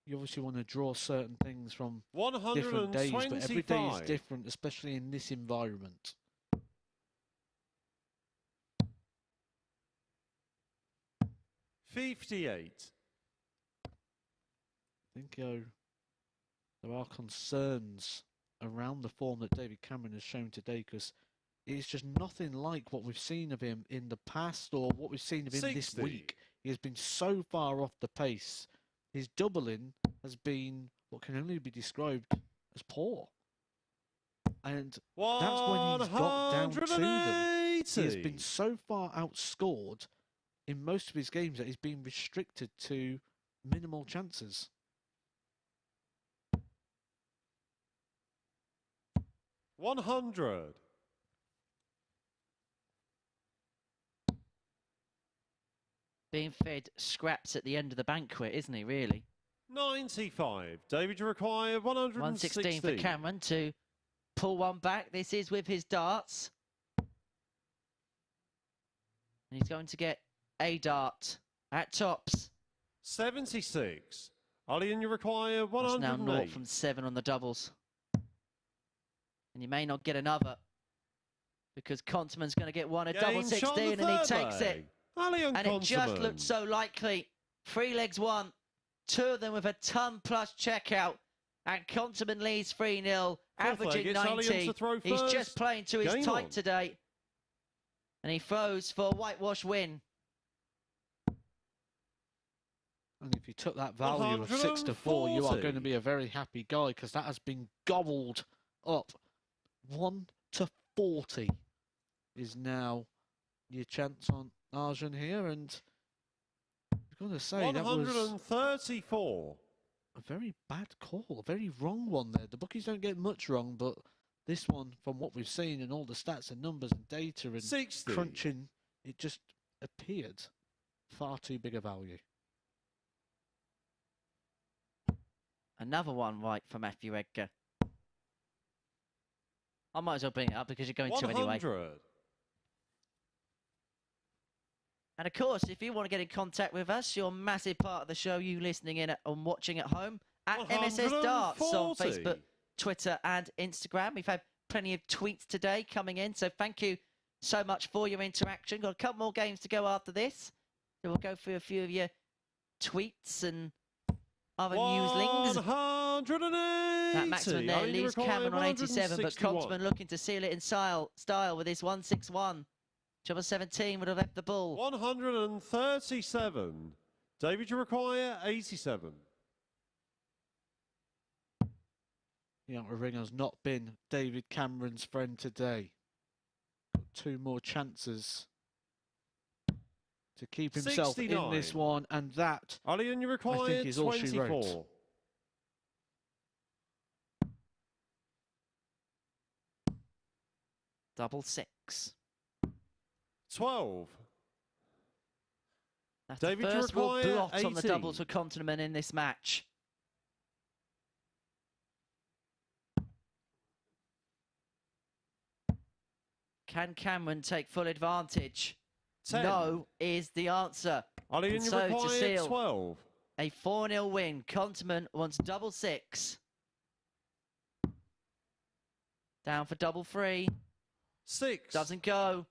You obviously want to draw certain things from different days, but every day is 125. different, especially in this environment. $58. I think there are concerns around the form that David Cameron has shown today, because it's just nothing like what we've seen of him in the past or what we've seen of him this 60. week. He has been so far off the pace. His doubling has been what can only be described as poor. And that's when he's got down to them. He has been so far outscored in most of his games that he's been restricted to minimal chances. $100. Being fed scraps at the end of the banquet, isn't he, really? 95. David, you require 116. 116 for Cameron to pull one back. This is with his darts. And he's going to get a dart at tops. 76. Arjan, you require That's 108. now 0 from 7 on the doubles. And you may not get another because Conteman's going to get one at double 16 and he takes it. Arjan And it just Konterman. looked so likely. 3 legs won, 2 of them with a ton plus checkout. And Conteman leads 3-0, averaging leg, it's Arjan 90. to throw He's first. just playing to his Game type on. today. And he throws for a whitewash win. And if you took that value of 6 to 4, you are going to be a very happy guy because that has been gobbled up. 1 to 40 is now your chance on Arjan here, and I've got to say that was 134. a very bad call, a very wrong one there. The bookies don't get much wrong, but this one, from what we've seen and all the stats and numbers and data and 60. crunching, it just appeared far too big a value. Another one right for Matthew Edgar. I might as well bring it up because you're going 100. to anyway. And of course, if you want to get in contact with us, you're a massive part of the show, you listening in and watching at home, at MSS Darts on 140. Facebook, Twitter and Instagram. We've had plenty of tweets today coming in, so thank you so much for your interaction. Got a couple more games to go after this. So we'll go through a few of your tweets and other newslings. 180. That maximum there Arjan, you leaves require Cameron on 87, but 161. Conteman looking to seal it in style with his 161. Trouble 17 would have left the ball. 137. David, you require 87. The outer ring has not been David Cameron's friend today. Got 2 more chances to keep himself 69. in this one, and that Arjan, you require is all she wrote. 24. Double 6. 12. That's David, the you first real require blot on the 18. doubles for Conteman in this match. Can Cameron take full advantage? 10. No is the answer. Arjan, And you so to require seal 12. a 4-0 win. Conteman wants double 6. Down for double 3. 6. Doesn't go.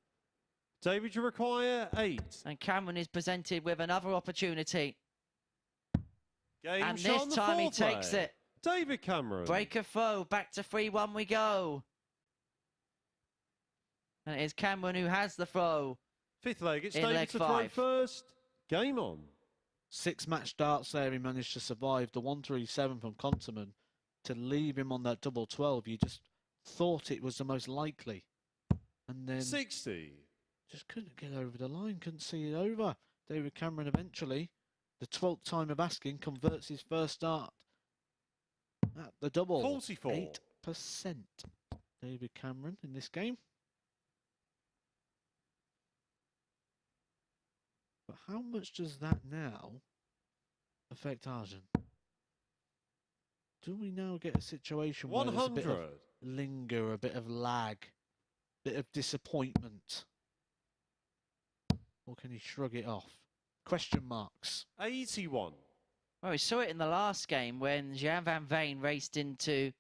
David, you require 8. And Cameron is presented with another opportunity. Game And shot this on the time he fourth takes leg. it. David Cameron. Break a foe. Back to 3-1 we go. And it is Cameron who has the throw. 5th leg. It's in David leg to throw 5. first. Game on. 6 match darts there. He managed to survive the 137 from Conteman to leave him on that double 12. You just thought it was the most likely. And then 60. just couldn't get over the line, couldn't see it over. David Cameron eventually, the 12th time of asking, converts his first start at the double. 44. 8%. David Cameron in this game. But how much does that now affect Arjan? Do we now get a situation where there's a bit 100. of linger, a bit of lag, bit of disappointment? Or can he shrug it off? Question marks. 81. Well, we saw it in the last game when Gian van Veen raced into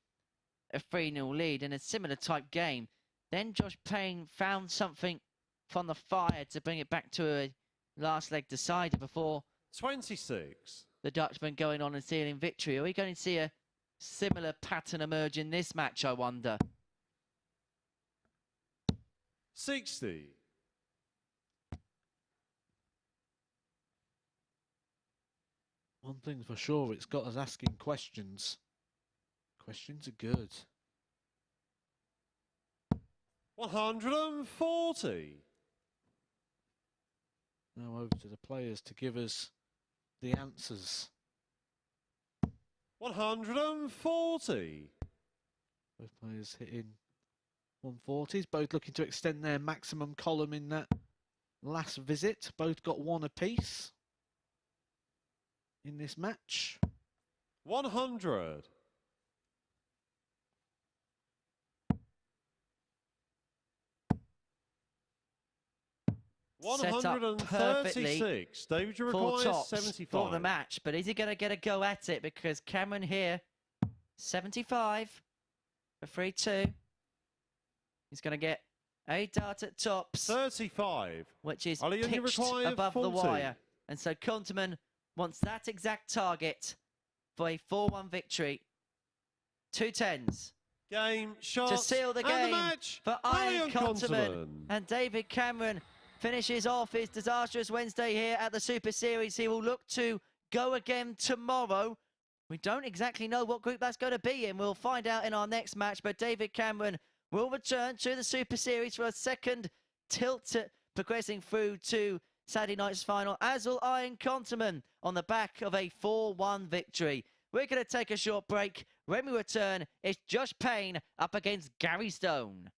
a 3-0 lead in a similar type game. Then Josh Payne found something from the fire to bring it back to a last leg decider before 26. the Dutchman going on and sealing victory. Are we going to see a similar pattern emerge in this match, I wonder? 60. One thing's for sure, it's got us asking questions. Questions are good. 140. Now over to the players to give us the answers. 140. Both players hitting 140s, both looking to extend their maximum column in that last visit. Both got 1 apiece in this match. 100. Set up perfectly 136. David, you full require tops 75. for the match, but is he going to get a go at it? Because Cameron here, 75 for 3-2. He's going to get a dart at tops, 35. which is Ali, and you pitched require above 40. the wire. And so Conteman wants that exact target for a 4-1 victory. 2 10s. Game, shot, To seal the and game the match. for Arjan Konterman. And David Cameron finishes off his disastrous Wednesday here at the Super Series. He will look to go again tomorrow. We don't exactly know what group that's going to be in. We'll find out in our next match. But David Cameron will return to the Super Series for a second tilt, progressing through to Saturday night's final, as will Arjan Konterman on the back of a 4-1 victory. We're going to take a short break. When we return, it's Josh Payne up against Gary Stone.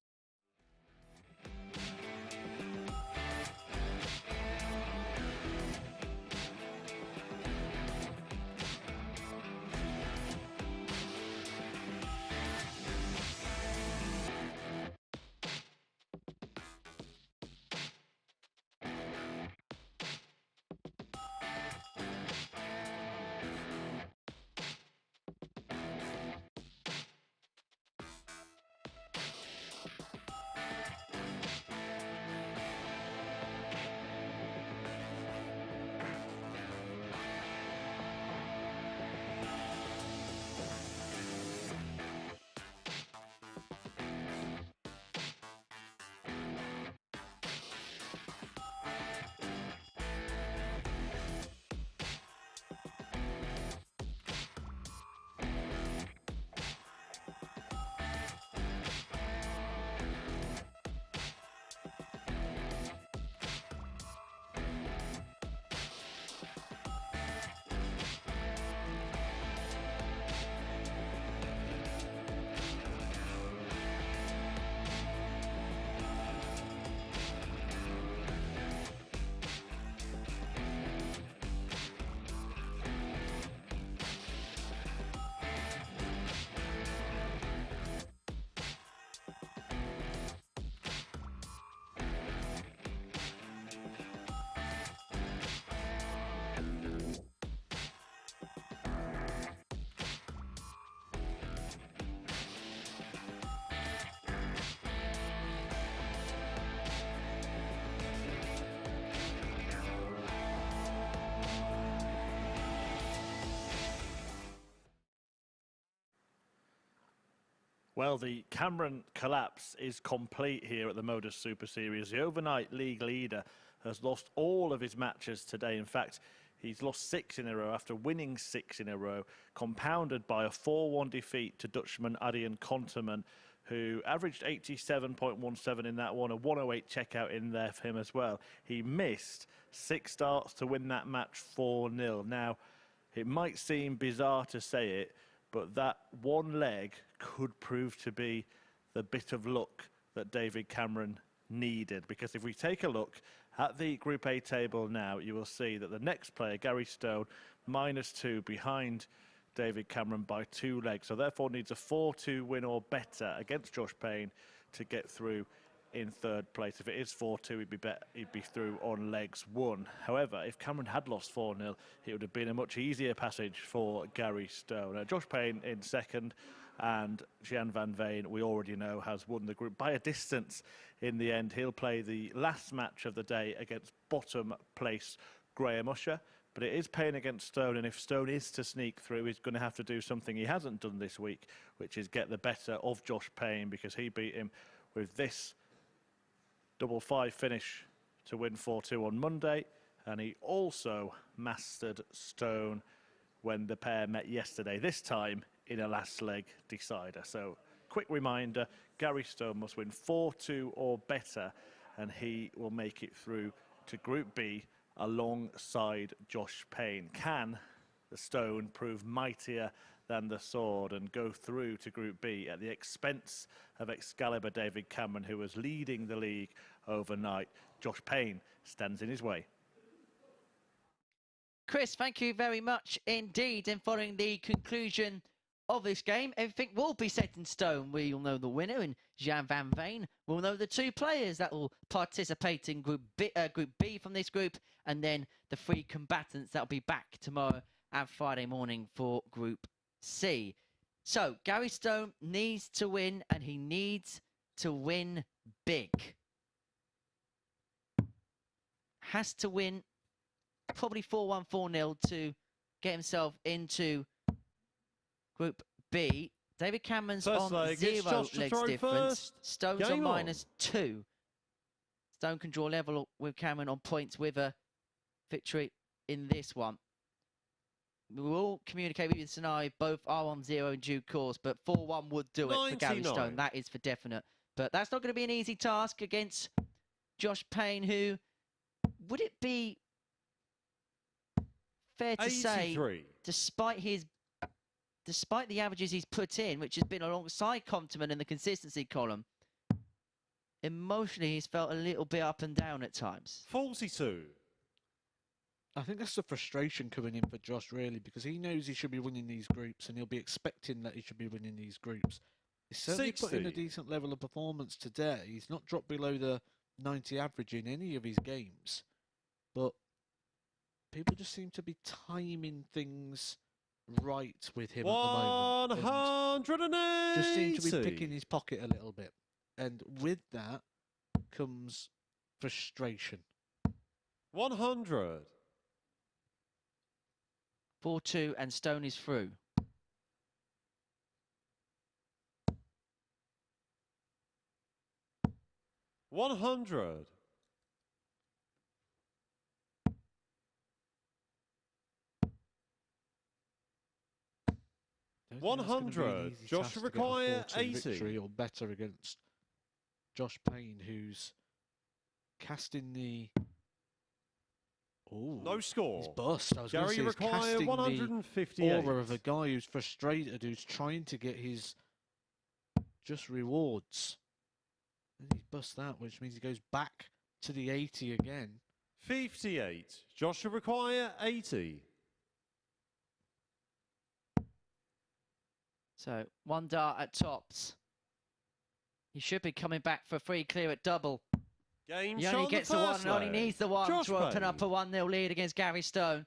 Well, the Cameron collapse is complete here at the MODUS Super Series. The overnight league leader has lost all of his matches today. In fact, he's lost 6 in a row after winning 6 in a row, compounded by a 4-1 defeat to Dutchman Arjan Konterman, who averaged 87.17 in that one, a 108 checkout in there for him as well. He missed 6 starts to win that match 4-0. Now, it might seem bizarre to say it, but that one leg could prove to be the bit of luck that David Cameron needed. Because if we take a look at the Group A table now, you will see that the next player, Gary Stone, -2 behind David Cameron by 2 legs. So therefore needs a 4-2 win or better against Josh Payne to get through in 3rd place. If it is 4-2, he'd be through on legs 1. However, if Cameron had lost 4-0, it would have been a much easier passage for Gary Stone. Josh Payne in 2nd, and Gian van Veen, we already know, has won the group by a distance in the end. He'll play the last match of the day against bottom place Graham Usher. But it is Payne against Stone, and if Stone is to sneak through, he's going to have to do something he hasn't done this week, which is get the better of Josh Payne, because he beat him with this double 5 finish to win 4-2 on Monday, and he also mastered Stone when the pair met yesterday, this time in a last leg decider. So quick reminder, Gary Stone must win 4-2 or better, and he will make it through to Group B alongside Josh Payne. Can the Stone prove mightier than the sword and go through to Group B at the expense of Excalibur David Cameron, who was leading the league overnight? Josh Payne stands in his way. Chris, thank you very much indeed. And following the conclusion of this game, everything will be set in stone. We'll know the winner, and Gian van Veen will know the 2 players that will participate in Group B from this group, and then the 3 combatants that will be back tomorrow and Friday morning for Group C. So Gary Stone needs to win, and he needs to win big. Has to win probably 4-1, 4-0 to get himself into Group B. David Cameron's First on leg, it's 0 Josh to legs throw difference. first. Stone's Game on on. -2. Stone can draw level with Cameron on points with a victory in this one. We will communicate with you the scenario. Both are on 0 in due course, but 4-1 would do it for Gary 99. Stone. That is for definite. But that's not going to be an easy task against Josh Payne, who, would it be fair to say, 83. despite the averages he's put in, which has been alongside Conteman in the consistency column, emotionally he's felt a little bit up and down at times. 42. I think that's the frustration coming in for Josh, really, because he knows he should be winning these groups, and he'll be expecting that he should be winning these groups. He's certainly put in a 60. decent level of performance today. He's not dropped below the 90 average in any of his games, but people just seem to be timing things right with him at the moment. 180. Just seem to be picking his pocket a little bit. And with that comes frustration. 100. 4-2 and Stone is through. $100. 100. Josh require 80. Victory or better against Josh Payne, who's casting the. Ooh, No score. he's bust. I was going to Gary say he's require casting 158. the aura of a guy who's frustrated, who's trying to get his just rewards. And he's bust that, which means he goes back to the 80 again. 58. Josh require 80. So 1 dart at tops. He should be coming back for 3 clear at double. Game He shot only on the gets the 1 first and only leg. needs the 1 Josh to open up a Payne. 1-0 lead against Gary Stone.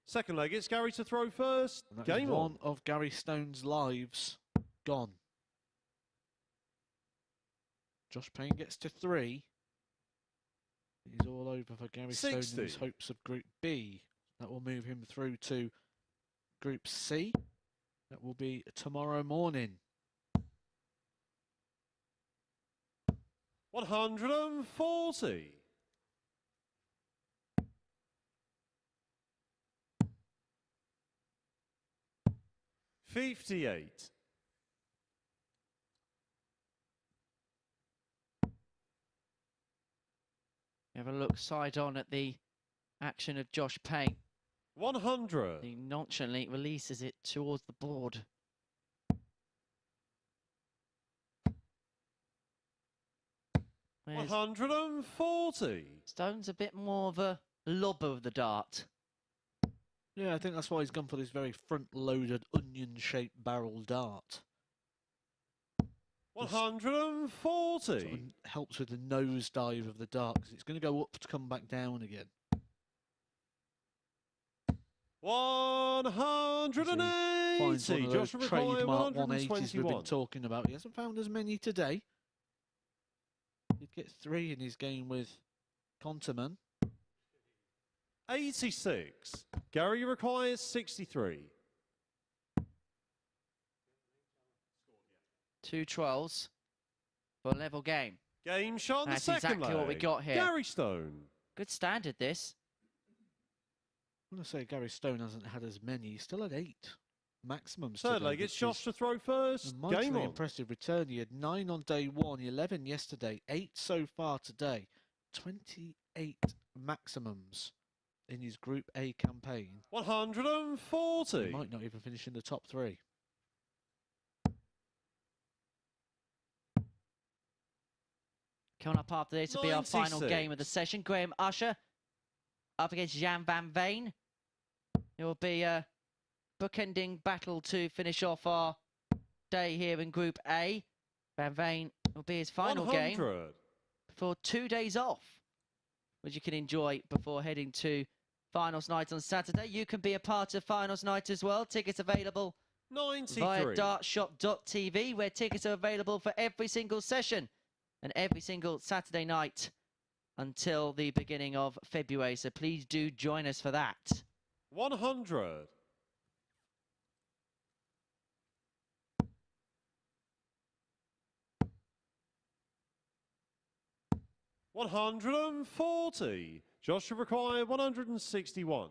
Second leg, it's Gary to throw first. And that is Game one on. of Gary Stone's lives gone. Josh Payne gets to 3. He's all over for Gary Stone in his 60. hopes of Group B. That will move him through to Group C. That will be tomorrow morning. 140. 58. Have a look side on at the action of Josh Payne. 100. He nonchalantly releases it towards the board. Whereas 140. Stone's a bit more of a lobber of the dart. Yeah, I think that's why he's gone for this very front-loaded, onion-shaped barrel dart. 140. Sort of helps with the nosedive of the dart, because it's going to go up to come back down again. 180. Finds one of those Joshua require trademark 180s we've been 121. talking about. He hasn't found as many today. He'd get 3 in his game with Conteman. 86. Gary requires 63. 2 trolls for a level game. Game shot on the That's second exactly what we leg. got here. Gary Stone. Good standard, this. I'm going to say Gary Stone hasn't had as many. He's still at 8 maximums Third today, leg, it's which Josh is to throw first. a Game mightily on. impressive return. He had 9 on day 1, 11 yesterday, 8 so far today. 28 maximums in his Group A campaign. 140. He might not even finish in the top 3. Coming up after this will be our final 96. game of the session. Graham Usher up against Gian van Veen. It will be a bookending battle to finish off our day here in Group A. Van Veen will be his final 100. game before 2 days off, which you can enjoy before heading to finals night on Saturday. You can be a part of finals night as well. Tickets available 93. via dartshop.tv, where tickets are available for every single session and every single Saturday night until the beginning of February. So please do join us for that. 100. 140. Joshua required 161.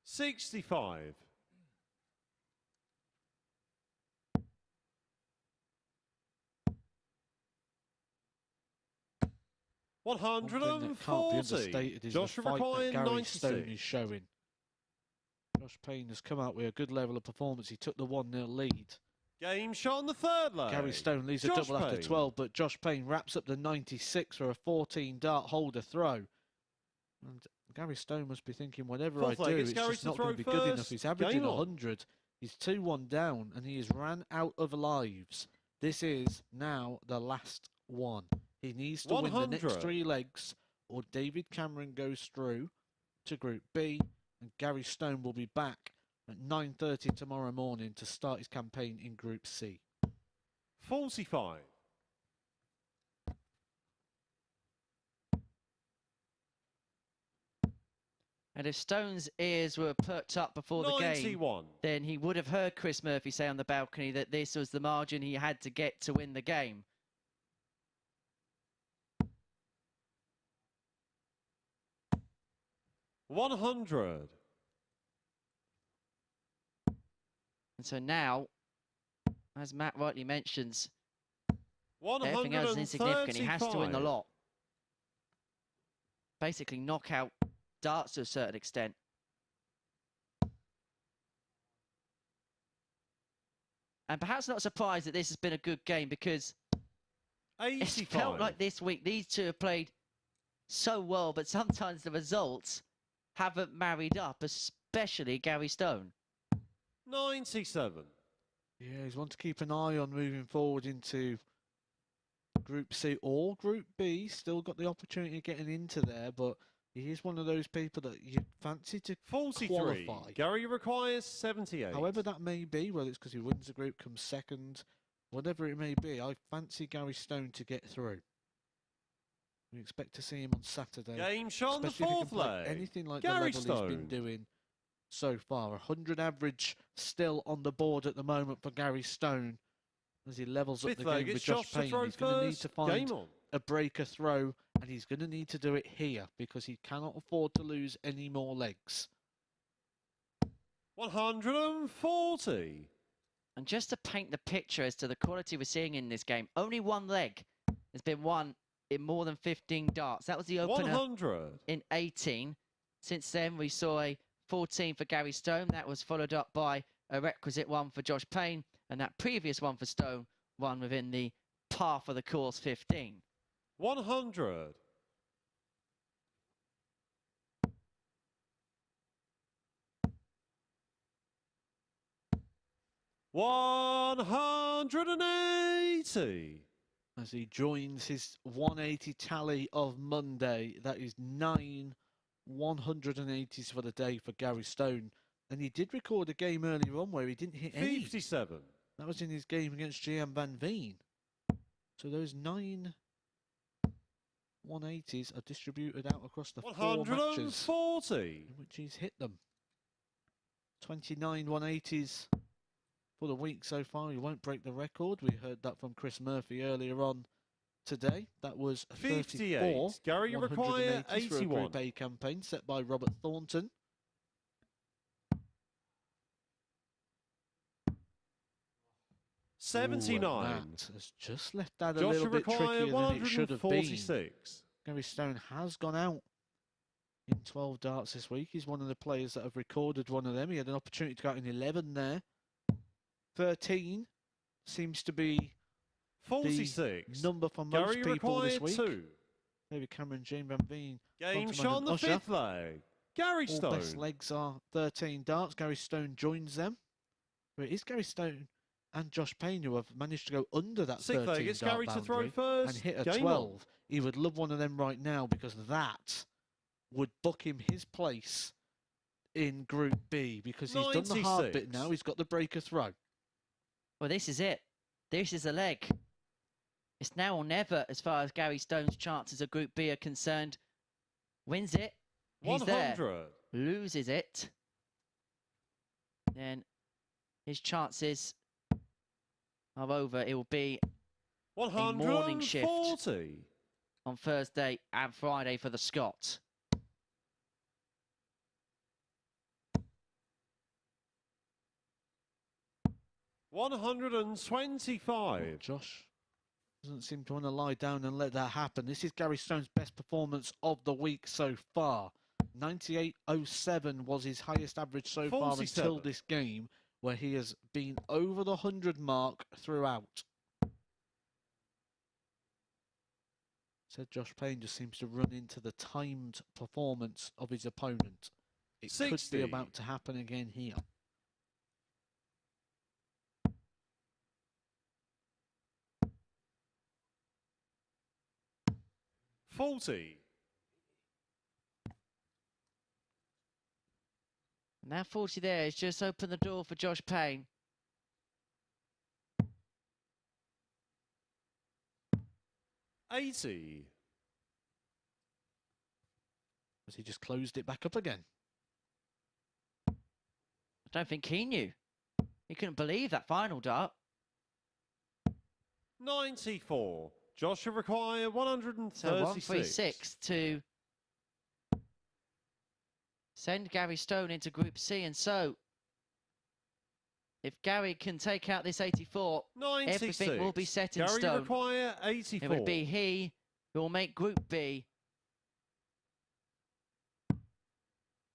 65. 140. Joshua required Gary 96. Stone is showing. Josh Payne has come out with a good level of performance. He took the 1-0 lead. Game shot on the third leg. Gary Stone leads a Josh double after Payne. 12, but Josh Payne wraps up the 96 for a 14-dart holder throw. And Gary Stone must be thinking, whatever Fourth I leg, do, it's it's Gary just to not going to be throw good enough. first. He's averaging Game on. 100. He's 2-1 down, and he has ran out of lives. This is now the last one. He needs to win the 100. next 3 legs, or David Cameron goes through to Group B, and Gary Stone will be back at 9:30 tomorrow morning to start his campaign in Group C. 45. And if Stone's ears were perked up before the game, 91. then he would have heard Chris Murphy say on the balcony that this was the margin he had to get to win the game. $100. And so now, as Matt rightly mentions, everything else is insignificant. He has to win the 135. lot. Basically knock out darts to a certain extent. And perhaps not surprised that this has been a good game, because it's 85. felt like this week these two have played so well, but sometimes the results haven't married up, especially Gary Stone. 97. Yeah, he's one to keep an eye on moving forward into Group C or Group B. Still got the opportunity of getting into there, but he is one of those people that you fancy to 43. qualify. Gary requires 78. However that may be, whether it's because he wins the group, comes second, whatever it may be, I fancy Gary Stone to get through. We expect to see him on Saturday. Game shot on the especially if he fourth can play leg. anything like Gary the level he's been Stone. doing so far. 100 average still on the board at the moment for Gary Stone as he levels up Fifth the leg, game with it's Josh Josh to Payne. throw He's going to need first. to find Game on. a breaker throw, and he's going to need to do it here because he cannot afford to lose any more legs. 140. And just to paint the picture as to the quality we're seeing in this game, only one leg has been won in more than 15 darts. That was the opener 100. in 18. Since then, we saw a 14 for Gary Stone. That was followed up by a requisite one for Josh Payne, and that previous one for Stone, one within the par for the course 15. 100. 180. As he joins his 180 tally of Monday. That is 9 180s for the day for Gary Stone. And he did record a game earlier on where he didn't hit any. 57. That was in his game against Gian van Veen. So those 9 180s are distributed out across the 4 matches 140. in which he's hit them. 29 180s for the week so far. He won't break the record. We heard that from Chris Murphy earlier on today. That was 58. 34 Gary, you require 180s for a 81. Group A campaign set by Robert Thornton. Ooh, 79. That has just left that a Joshua little bit require trickier than it should have been. 146. Gary Stone has gone out in 12 darts this week. He's one of the players that have recorded one of them. He had an opportunity to go out in 11 there. 13 seems to be 46. the number for most Gary people this required week. 2. David Cameron, Gian van Veen, Game Conteman shot on and the Usher. 5th leg. Gary All Stone. best legs are 13 darts. Gary Stone joins them. But it is Gary Stone and Josh Payne who have managed to go under that 6th 13 leg. It's dart Gary to throw boundary first. and hit a Game 12. on. He would love one of them right now because that would book him his place in Group B because he's done the hard bit 96. now. He's got the breaker throw. Well, this is it. This is the leg. It's now or never as far as Gary Stone's chances of Group B are concerned. Wins it. He's 100. there. Loses it. Then his chances are over. It will be a morning shift 140. on Thursday and Friday for the Scot. $125. Josh doesn't seem to want to lie down and let that happen. This is Gary Stone's best performance of the week so far. 98.07 was his highest average so far 47. until this game, where he has been over the 100 mark throughout. Said Josh Payne just seems to run into the timed performance of his opponent. It 60. could be about to happen again here. $40. Now 40 there has just opened the door for Josh Payne. $80. As he just closed it back up again. I don't think he knew. He couldn't believe that final dart. 94. Joshua require 136. So 136 to send Gary Stone into Group C. And so, if Gary can take out this 84, 96. everything will be set in Gary stone. require 84. It would be he who will make Group B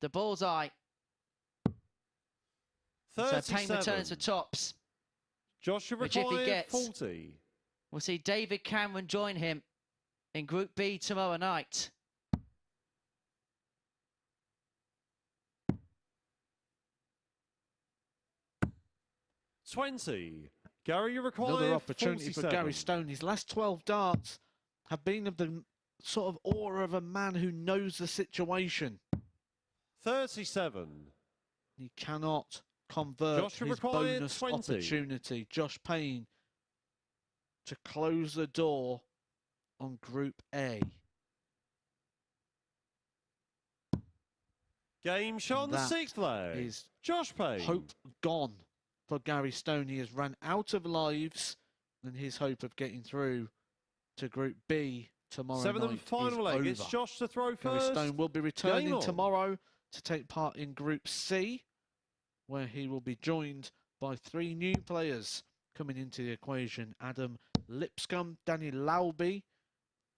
the bullseye. So 37. Payne returns for tops. Joshua Which if he require gets- 40. We'll see David Cameron join him in Group B tomorrow night. $20. Gary require Another opportunity 47. for Gary Stone. His last 12 darts have been of the sort of aura of a man who knows the situation. 37. He cannot convert Joshua his required bonus 20. opportunity. Josh Payne to close the door on Group A. Game shot on the That 6th leg. is Josh Payne. hope gone for Gary Stone. He has run out of lives, and his hope of getting through to Group B tomorrow 7th night and final is leg. over. It's Josh to throw Gary first. Stone will be Game returning on. tomorrow to take part in Group C, where he will be joined by 3 new players coming into the equation. Adam Lipscomb, Danny Lauby,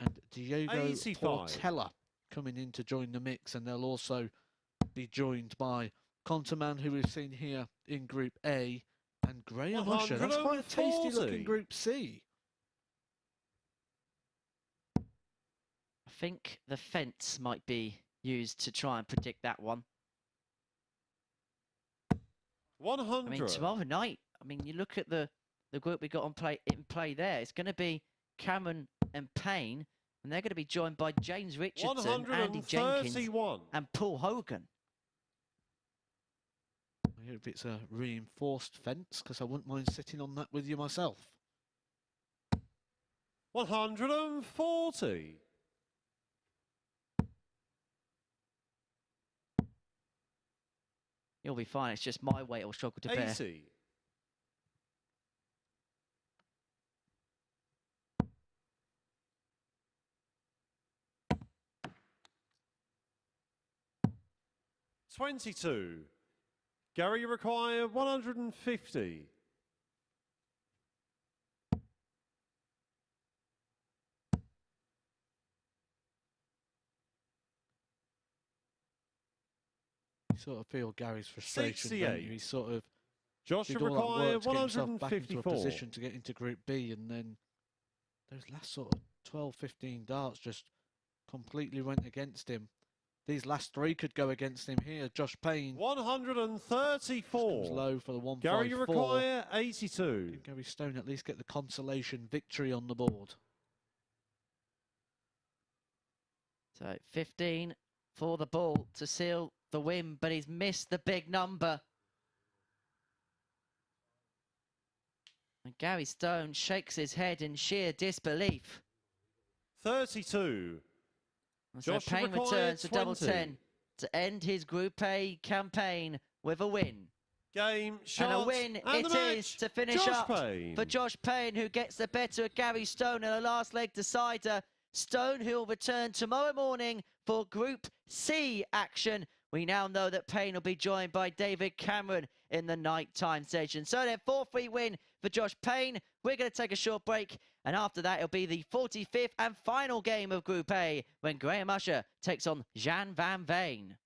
and Diego 85. Portella coming in to join the mix, and they'll also be joined by Conteman, who we've seen here in Group A, and Graham Usher. That's quite a tasty 140. looking Group C. I think the fence might be used to try and predict that one. 100. I mean, tomorrow night, you look at the group we got in play there. It's going to be Cameron and Payne, and they're going to be joined by James Richardson, Andy Jenkins, 131. and Paul Hogan. I hope it's a reinforced fence, because I wouldn't mind sitting on that with you myself. 140. You'll be fine. It's just my weight will struggle to bear. 80. $22. Gary, you require 150. sort of feel Gary's frustration. Don't 68. you? He's sort of Josh did should all that require work to get himself back into a 154. position to get into Group B, and then those last sort of 12, 15 darts just completely went against him. These last 3 could go against him here. Josh Payne 134. comes low for the 154. Gary, you require 82. Can Gary Stone at least get the consolation victory on the board? So 15 for the ball to seal the win, but he's missed the big number. And Gary Stone shakes his head in sheer disbelief. 32. And so Josh Payne required returns to double 20. 10 to end his Group A campaign with a win. Game, shot, And a win and it the is match. to finish Josh up Payne. for Josh Payne, who gets the better of Gary Stone in a last leg decider. Stone, who will return tomorrow morning for Group C action. We now know that Payne will be joined by David Cameron in the nighttime session. So then 4-3 win for Josh Payne. We're going to take a short break, and after that it'll be the 45th and final game of Group A when Graham Usher takes on Gian van Veen.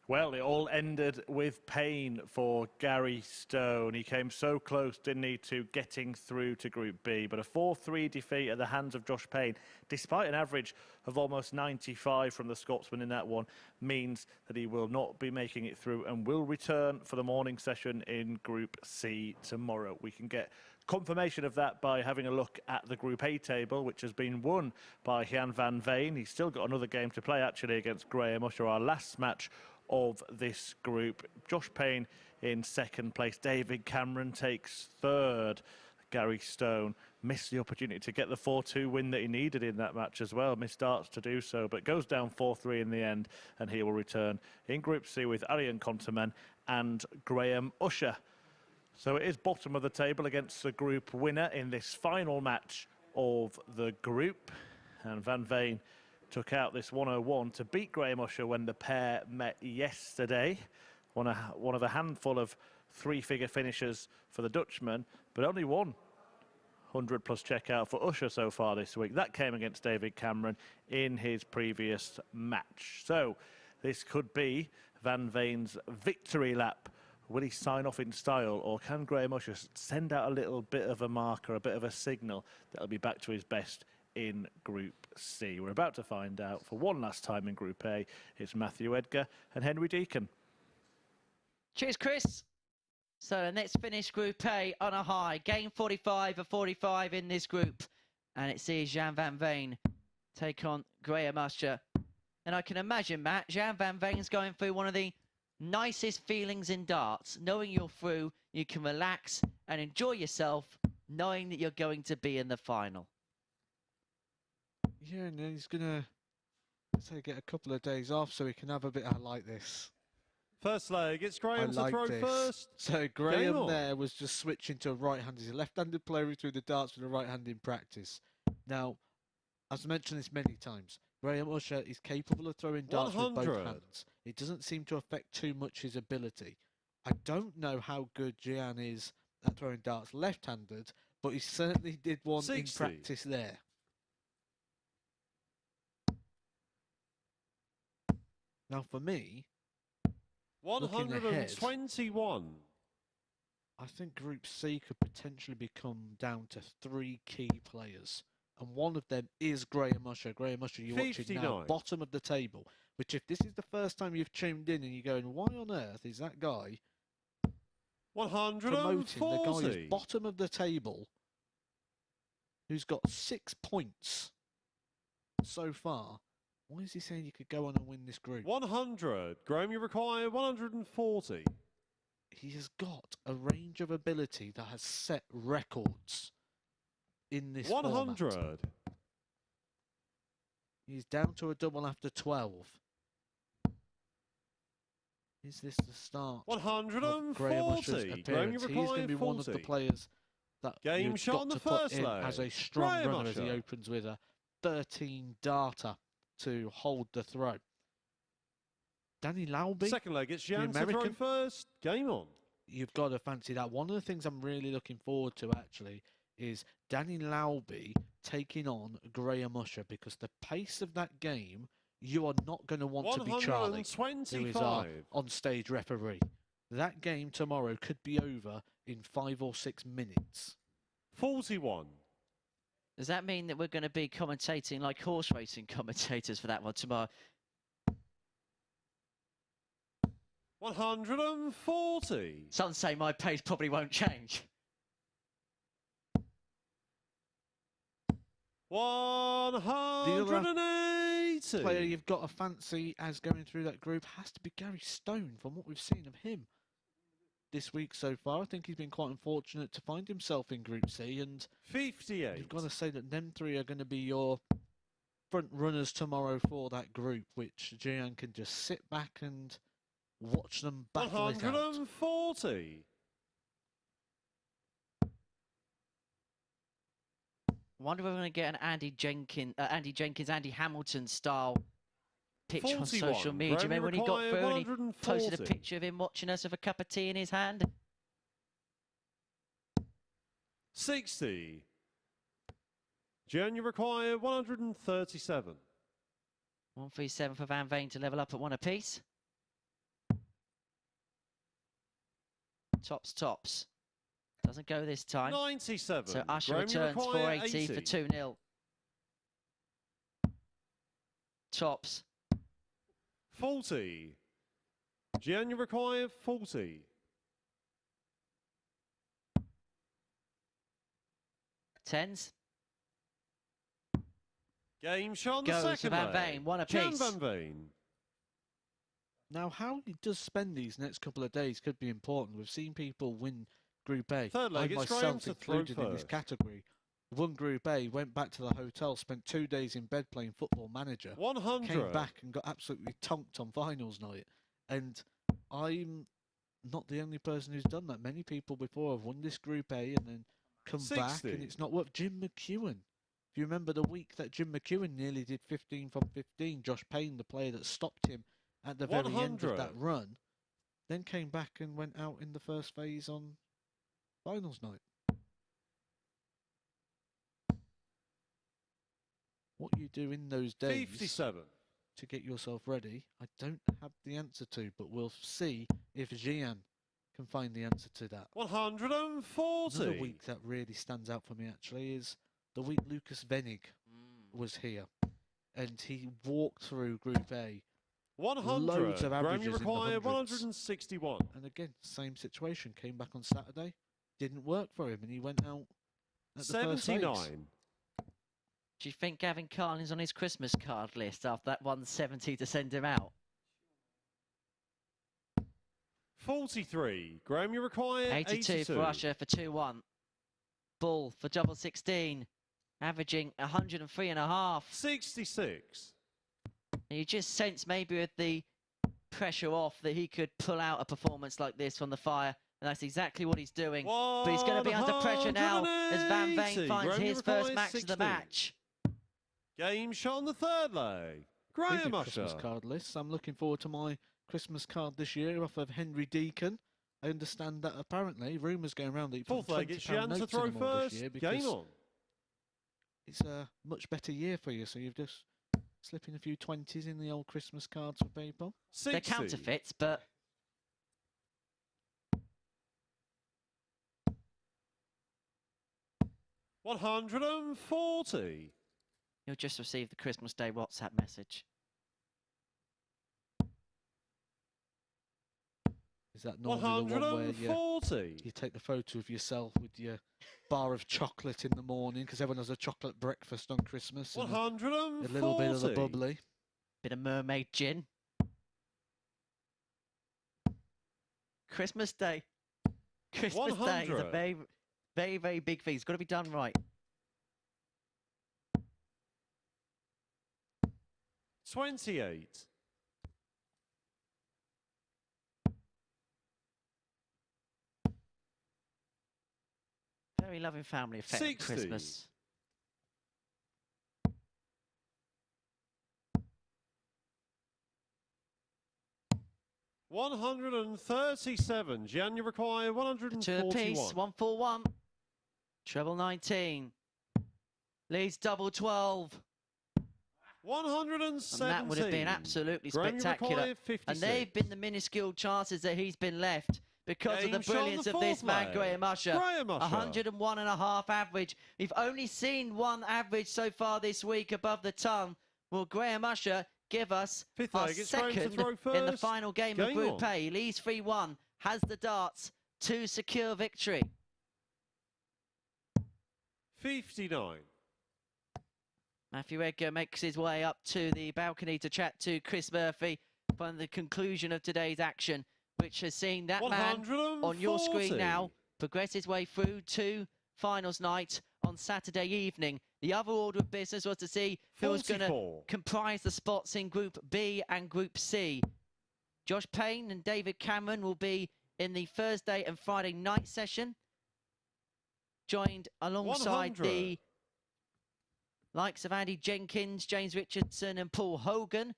Well, it all ended with pain for Gary Stone. He came so close, didn't he, to getting through to Group B. But a 4-3 defeat at the hands of Josh Payne, despite an average of almost 95 from the Scotsman in that one, means that he will not be making it through and will return for the morning session in Group C tomorrow. We can get confirmation of that by having a look at the Group A table, which has been won by Gian van Veen. He's still got another game to play, actually, against Graham Usher, our last match of this group. Josh Payne in second place. David Cameron takes third. Gary Stone missed the opportunity to get the 4-2 win that he needed in that match as well. Missed starts to do so, but goes down 4-3 in the end, and he will return in Group C with Arjan Konterman and Graham Usher. So it is bottom of the table against the group winner in this final match of the group. And Van Veen took out this 101 to beat Graham Usher when the pair met yesterday. One of a handful of three-figure finishers for the Dutchman, but only one 100-plus checkout for Usher so far this week. That came against David Cameron in his previous match. So this could be Van Veen's victory lap. Will he sign off in style, or can Graham Usher send out a little bit of a marker, a bit of a signal that he'll be back to his best in Group C? We're about to find out for one last time in Group A. It's Matthew Edgar and Henry Deacon. Cheers, Chris. So let's finish Group A on a high. Game 45 of 45 in this group. And it sees Gian van Veen take on Graham Usher. And I can imagine, Matt, Gian van Veen's going through one of the nicest feelings in darts, knowing you're through, you can relax and enjoy yourself, knowing that you're going to be in the final. Yeah, and then he's going to, say, get a couple of days off so he can have a bit. I like this. First leg, it's Graham to like throw this. first. So Game Graham on. there was just switching to a right-hand. He's a left-handed player who threw the darts with a right hand in practice. Now, as I mentioned this many times, Graham Usher is capable of throwing darts with both 100. hands. It doesn't seem to affect too much his ability. I don't know how good Gian is at throwing darts left-handed, but he certainly did one 60. in practice there. Now, for me, looking ahead, 121. I think Group C could potentially become down to 3 key players. And one of them is Graham Usher. Graham Usher, you're watching now, 59. bottom of the table. Which, if this is the first time you've tuned in and you're going, why on earth is that guy promoting the guy 140. who's bottom of the table, who's got 6 points so far? Why is he saying you could go on and win this group? 100. Graham, you require 140. He has got a range of ability that has set records in this 100. format. He's down to a double after 12. Is this the start of Graham Usher's 140. Graham, you appearance? He's going to require be 40. one of the players that Game you've shot got on the to put first in leg. as a strong Graham runner as he Usher. opens with a 13 darter to hold the throw. Danny Lauby, Second leg, it's Jan to throw American. first. Game on. You've got to fancy that. One of the things I'm really looking forward to, actually, is Danny Lauby taking on Graham Usher, because the pace of that game, you are not going to want to be Charlie, who is our 125. on-stage referee. That game tomorrow could be over in 5 or 6 minutes. 41. Does that mean that we're going to be commentating like horse racing commentators for that one tomorrow? 140. Some say my pace probably won't change. 180. Player you've got to fancy as going through that group has to be Gary Stone, from what we've seen of him this week so far. I think he's been quite unfortunate to find himself in Group C, and 58. you've got to say that them three are going to be your front runners tomorrow for that group, which Gian can just sit back and watch them battle it out. 140. Wonder if we're going to get an Andy Jenkins, Andy Hamilton style picture on 41. social media. Do you remember when he got through and he posted a 140. picture of him watching us with a cup of tea in his hand? 60. Jan, you require 137. 137 for Van Veen to level up at 1 apiece. Tops. Doesn't go this time. 97. So Usher Graham, you returns require 480 for 2-0. Tops. 40. Gian, you require 40. Tens. Game shot on the Goes to second Van leg. Veen, 1 Gian apiece. van Veen. Now, how he does spend these next couple of days could be important. We've seen people win Group A. Third leg, I it's Graham myself to throw included in this first. category. Won Group A, went back to the hotel, spent 2 days in bed playing Football Manager. 100. Came back and got absolutely tonked on finals night. And I'm not the only person who's done that. Many people before have won this Group A and then come back, 60. and it's not worked. Jim McEwen. If you remember the week that Jim McEwen nearly did 15 from 15, Josh Payne, the player that stopped him at the very end of 100. that run, then came back and went out in the first phase on finals night. What you do in those days 57. to get yourself ready, I don't have the answer to, but we'll see if Gian can find the answer to that. 140. Another week that really stands out for me, actually, is the week Lucas Venig was here. And he walked through Group A. 100. Loads of Graham, averages you in the require hundreds. 161. And again, same situation. Came back on Saturday. Didn't work for him, and he went out at the first phase. 79. Do you think Gavin Carlin's on his Christmas card list after that 170 to send him out? 43. Graham, you require 82 for Usher for 2-1. Bull for double 16, averaging 103.5. 66. And you just sense maybe with the pressure off that he could pull out a performance like this from the fire. And that's exactly what he's doing. But he's going to be under pressure now as Van Veen finds Graham, his first match of the 16. match. Game shot on the third leg. Graham Usher. Christmas card list. I'm looking forward to my Christmas card this year off of Henry Deacon. I understand that apparently rumours going around that you put Fourth leg, it's Gian £20 to notes throw in them all this first. year Game because on. it's a much better year for you. So you've just slipping a few 20s in the old Christmas cards for people. 60. They're counterfeits, but 140. you'll just receive the Christmas Day WhatsApp message. Is that normally the one where 140. you take the photo of yourself with your bar of chocolate in the morning because everyone has a chocolate breakfast on Christmas and 140. a little bit of the bubbly. Bit of mermaid gin. Christmas Day. Christmas Day is a 100. very, very, very big thing. It's got to be done right. 28. Very loving family affair at 60. Christmas. 137. Gian, you require Two 141. apiece, 141. Treble 19. Leads double 12. 117. And that would have been absolutely Graham, you spectacular. require 56. And they've been the minuscule chances that he's been left because of the Game shot on brilliance the of this fourth man, leg. Graham Usher. Graham Usher. 101.5 average. We've only seen one average so far this week above the ton. Will Graham Usher give us Fifth our leg, it's Graham to second throw in the first. final game of Game Group on. A? He leads 3-1, has the darts to secure victory. 59. Matthew Edgar makes his way up to the balcony to chat to Chris Murphy from the conclusion of today's action, which has seen that man on your screen now progress his way through to finals night on Saturday evening. The other order of business was to see who was going to 44. comprise the spots in Group B and Group C. Josh Payne and David Cameron will be in the Thursday and Friday night session, joined alongside 100. the likes of Andy Jenkins, James Richardson and Paul Hogan.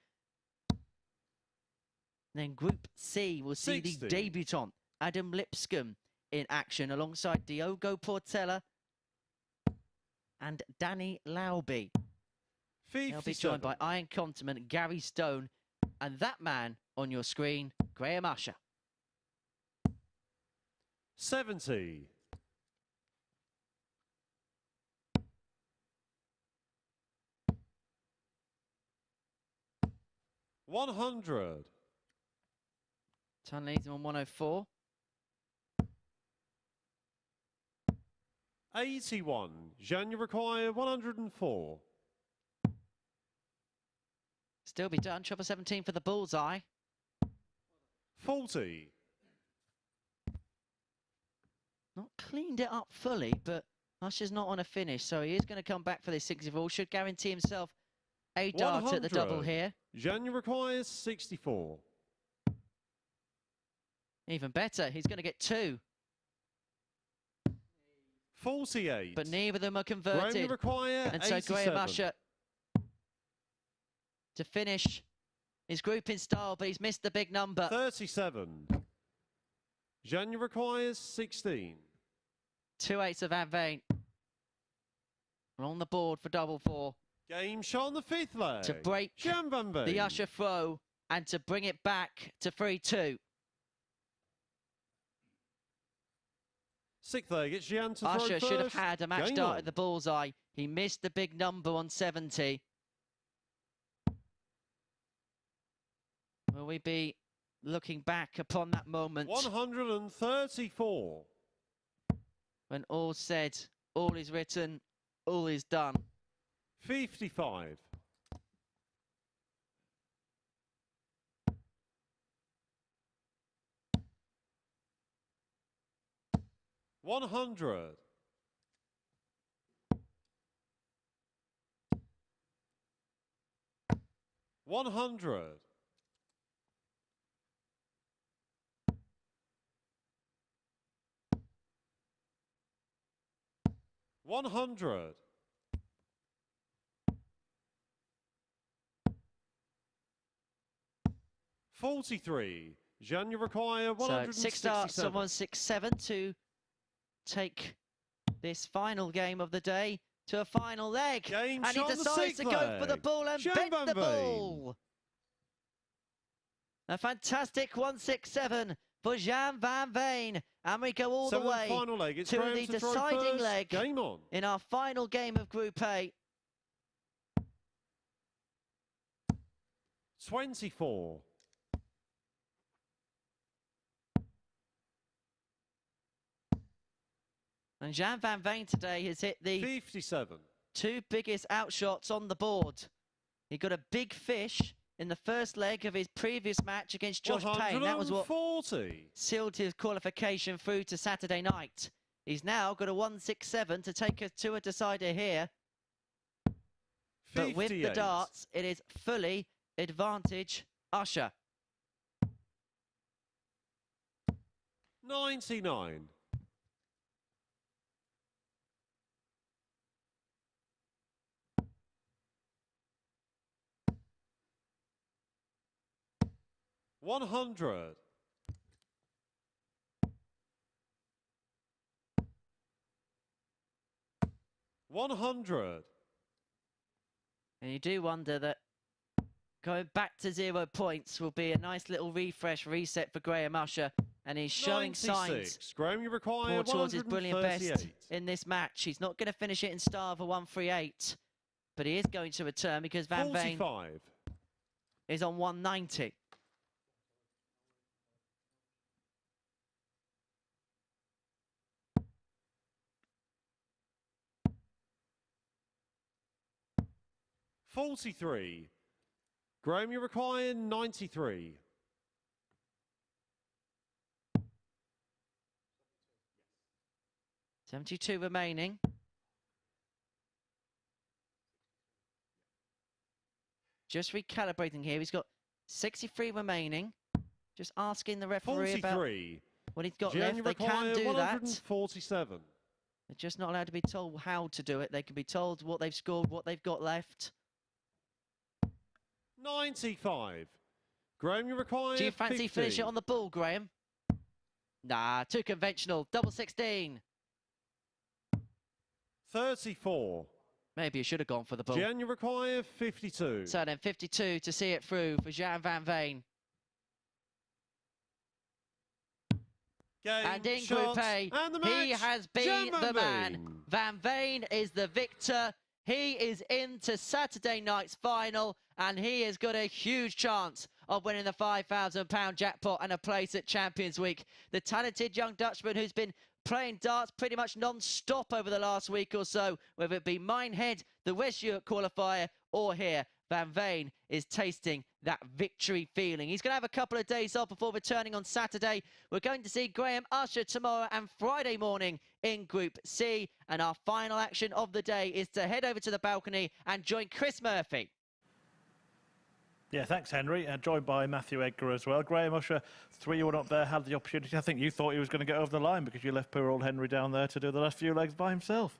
Then Group C will see 60. the debutant Adam Lipscomb in action alongside Diogo Portela and Danny Lauby. They'll be 57. joined by Arjan Konterman, Gary Stone, and that man on your screen, Graham Usher. 70. 100. Ton leads him on 104. 81. Gian, you require 104. Still be done. Treble 17 for the bullseye. 40. Not cleaned it up fully, but Usher's not on a finish, so he is going to come back for this 64. Should guarantee himself a dart at the double 100. here. Gian, you require 64. Even better, he's going to get two, 48. but neither of them are Graham, you converted. require And so 87. Graham Usher to finish his group in style, but he's missed the big number. 37. Gian, you requires 16. 2/8 of Van Veen. We're on the board for double four Game shot on the fifth leg. to break Gian van Veen. the Usher throw and to bring it back to 3-2. Sixth leg, it's Gian to throw Usher first. should have had a match Game dart on. at the bullseye. He missed the big number on 70. Will we be looking back upon that moment 134. when all's said, all is written, all is done? 55. 100. 100. 100. 43. Gian, you require So 167. 6 starts on 167 to take this final game of the day to a final leg. Game And he shot on the decides to sixth go for the leg. ball and Gian bent van the Veen. ball. A fantastic 167 for Gian van Veen. And we go all the way Final leg. It's to Graham the to throw deciding first. leg Game on. in our final game of Group A. 24. And Gian van Veen today has hit the 57. 2 biggest outshots on the board. He got a big fish in the first leg of his previous match against Josh Payne. That was what 140. sealed his qualification through to Saturday night. He's now got a 167 to take us to a decider here. But with the 58. darts, it is fully advantage Usher. 99. 100. 100. And you do wonder that going back to 0 points will be a nice little refresh, reset for Graham Usher. And he's showing 96. signs Graham, you require more towards his brilliant best 138. in this match. He's not going to finish it in style for 138, but he is going to return because Van Veen 45. is on 190. $43. Graham, you require 93. 72 remaining. Just recalibrating here. He's got 63 remaining. Just asking the referee about 43. what he's got Gian, you left. They can require do that. 147. They're just not allowed to be told how to do it. They can be told what they've scored, what they've got left. 95. Graham, you require Do you fancy 50. finish it on the ball, Graham? Nah, too conventional. Double 16. 34. Maybe you should have gone for the ball. Gian, you require 52. So then 52 to see it through for Gian van Veen. Game, And in shots, Group A, and the he match, has been Gian van the man. Veen. Van Veen is the victor. He is into Saturday night's final, and he has got a huge chance of winning the £5,000 jackpot and a place at Champions Week. The talented young Dutchman who's been playing darts pretty much non-stop over the last week or so, whether it be Minehead, the West Europe qualifier, or here, Van Veen is tasting that victory feeling. He's going to have a couple of days off before returning on Saturday. We're going to see Graham Usher tomorrow and Friday morning in Group C. And our final action of the day is to head over to the balcony and join Chris Murphy. Yeah, thanks, Henry. Joined by Matthew Edgar as well. Graham Usher, 3-1 up there, had the opportunity. I think you thought he was going to get over the line because you left poor old Henry down there to do the last few legs by himself.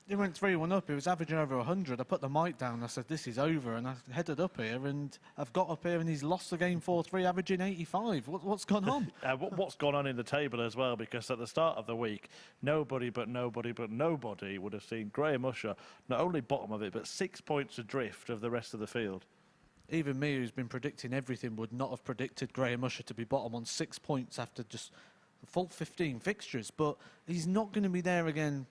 He went 3-1 up. He was averaging over 100. I put the mic down. I said, this is over. And I headed up here, and I've got up here, and he's lost the game 4-3, averaging 85. What's gone on? What's gone on in the table as well, because at the start of the week, nobody would have seen Graham Usher not only bottom of it, but 6 points adrift of the rest of the field. Even me, who's been predicting everything, would not have predicted Graham Usher to be bottom on 6 points after just a full 15 fixtures. But he's not going to be there again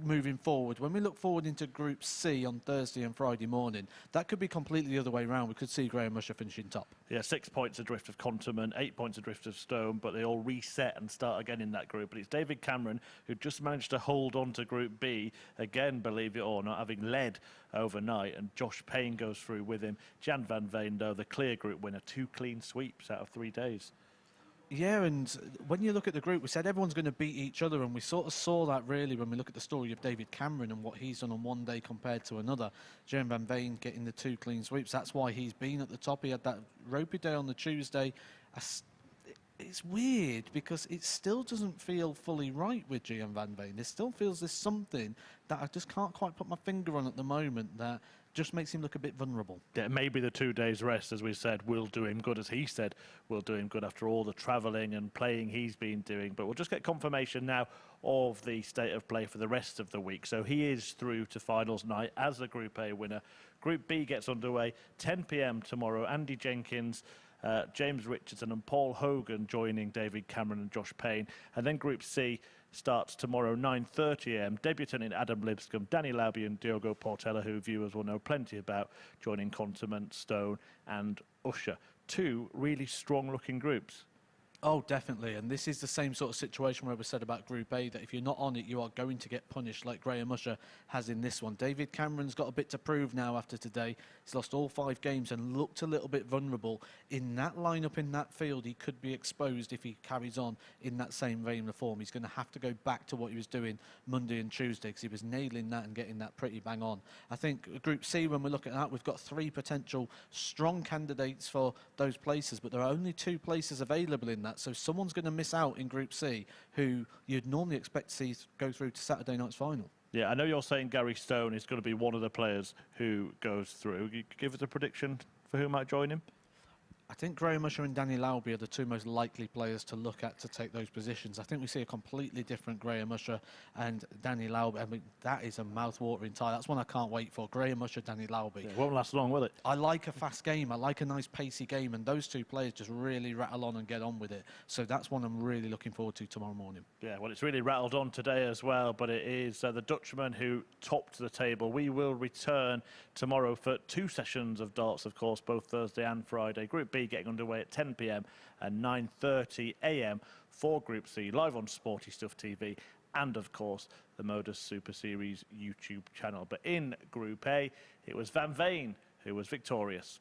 moving forward. When we look forward into Group C on Thursday and Friday morning, that could be completely the other way around. We could see Graham Usher finishing top. Yeah, 6 points adrift of Conteman, 8 points adrift of Stone, but they all reset and start again in that group. But it's David Cameron who just managed to hold on to Group B, again, believe it or not, having led overnight, and Josh Payne goes through with him. Gian van Veen, though, the clear group winner, 2 clean sweeps out of 3 days. Yeah, and when you look at the group, we said everyone's going to beat each other, and we sort of saw that really when we look at the story of David Cameron and what he's done on one day compared to another. Gian van Veen getting the 2 clean sweeps, that's why he's been at the top. He had that ropey day on the Tuesday. It's weird because it still doesn't feel fully right with Gian van Veen. It still feels there's something that I just can't quite put my finger on at the moment that just makes him look a bit vulnerable. Yeah, maybe the 2 days rest, as we said, will do him good, as he said, will do him good after all the travelling and playing he's been doing. But we'll just get confirmation now of the state of play for the rest of the week. So he is through to finals night as the Group A winner. Group B gets underway 10 p.m. tomorrow. Andy Jenkins, James Richardson and Paul Hogan joining David Cameron and Josh Payne. And then Group C starts tomorrow 9:30 a.m. Debutant in Adam Lipscomb, Danny Lauby and Diogo Portela, who viewers will know plenty about, joining Conteman, Stone and Usher. 2 really strong-looking groups. Oh, definitely. And this is the same sort of situation where we said about Group A, that if you're not on it, you are going to get punished like Graham Usher has in this one. David Cameron's got a bit to prove now after today. He's lost all 5 games and looked a little bit vulnerable. In that lineup, in that field, he could be exposed if he carries on in that same vein of form. He's going to have to go back to what he was doing Monday and Tuesday because he was nailing that and getting that pretty bang on. I think Group C, when we're looking at that, we've got 3 potential strong candidates for those places, but there are only 2 places available in that. So someone's going to miss out in Group C who you'd normally expect to see go through to Saturday night's final. Yeah, I know you're saying Gary Stone is going to be one of the players who goes through. You could give us a prediction for who might join him? I think Graham Usher and Danny Lauby are the 2 most likely players to look at to take those positions. I think we see a completely different Graham Usher and Danny Lauby. I mean, that is a mouth-watering tie. That's one I can't wait for. Graham Usher, Danny Lauby. Yeah, it won't last long, will it? I like a fast game. I like a nice pacey game, and those 2 players just really rattle on and get on with it. So that's one I'm really looking forward to tomorrow morning. Yeah, well, it's really rattled on today as well, but it is the Dutchman who topped the table. We will return tomorrow for 2 sessions of darts, of course, both Thursday and Friday. Group B getting underway at 10 p.m. and 9:30 a.m. for Group C, live on Sporty Stuff TV and, of course, the MODUS Super Series YouTube channel. But in Group A, it was Van Veen who was victorious.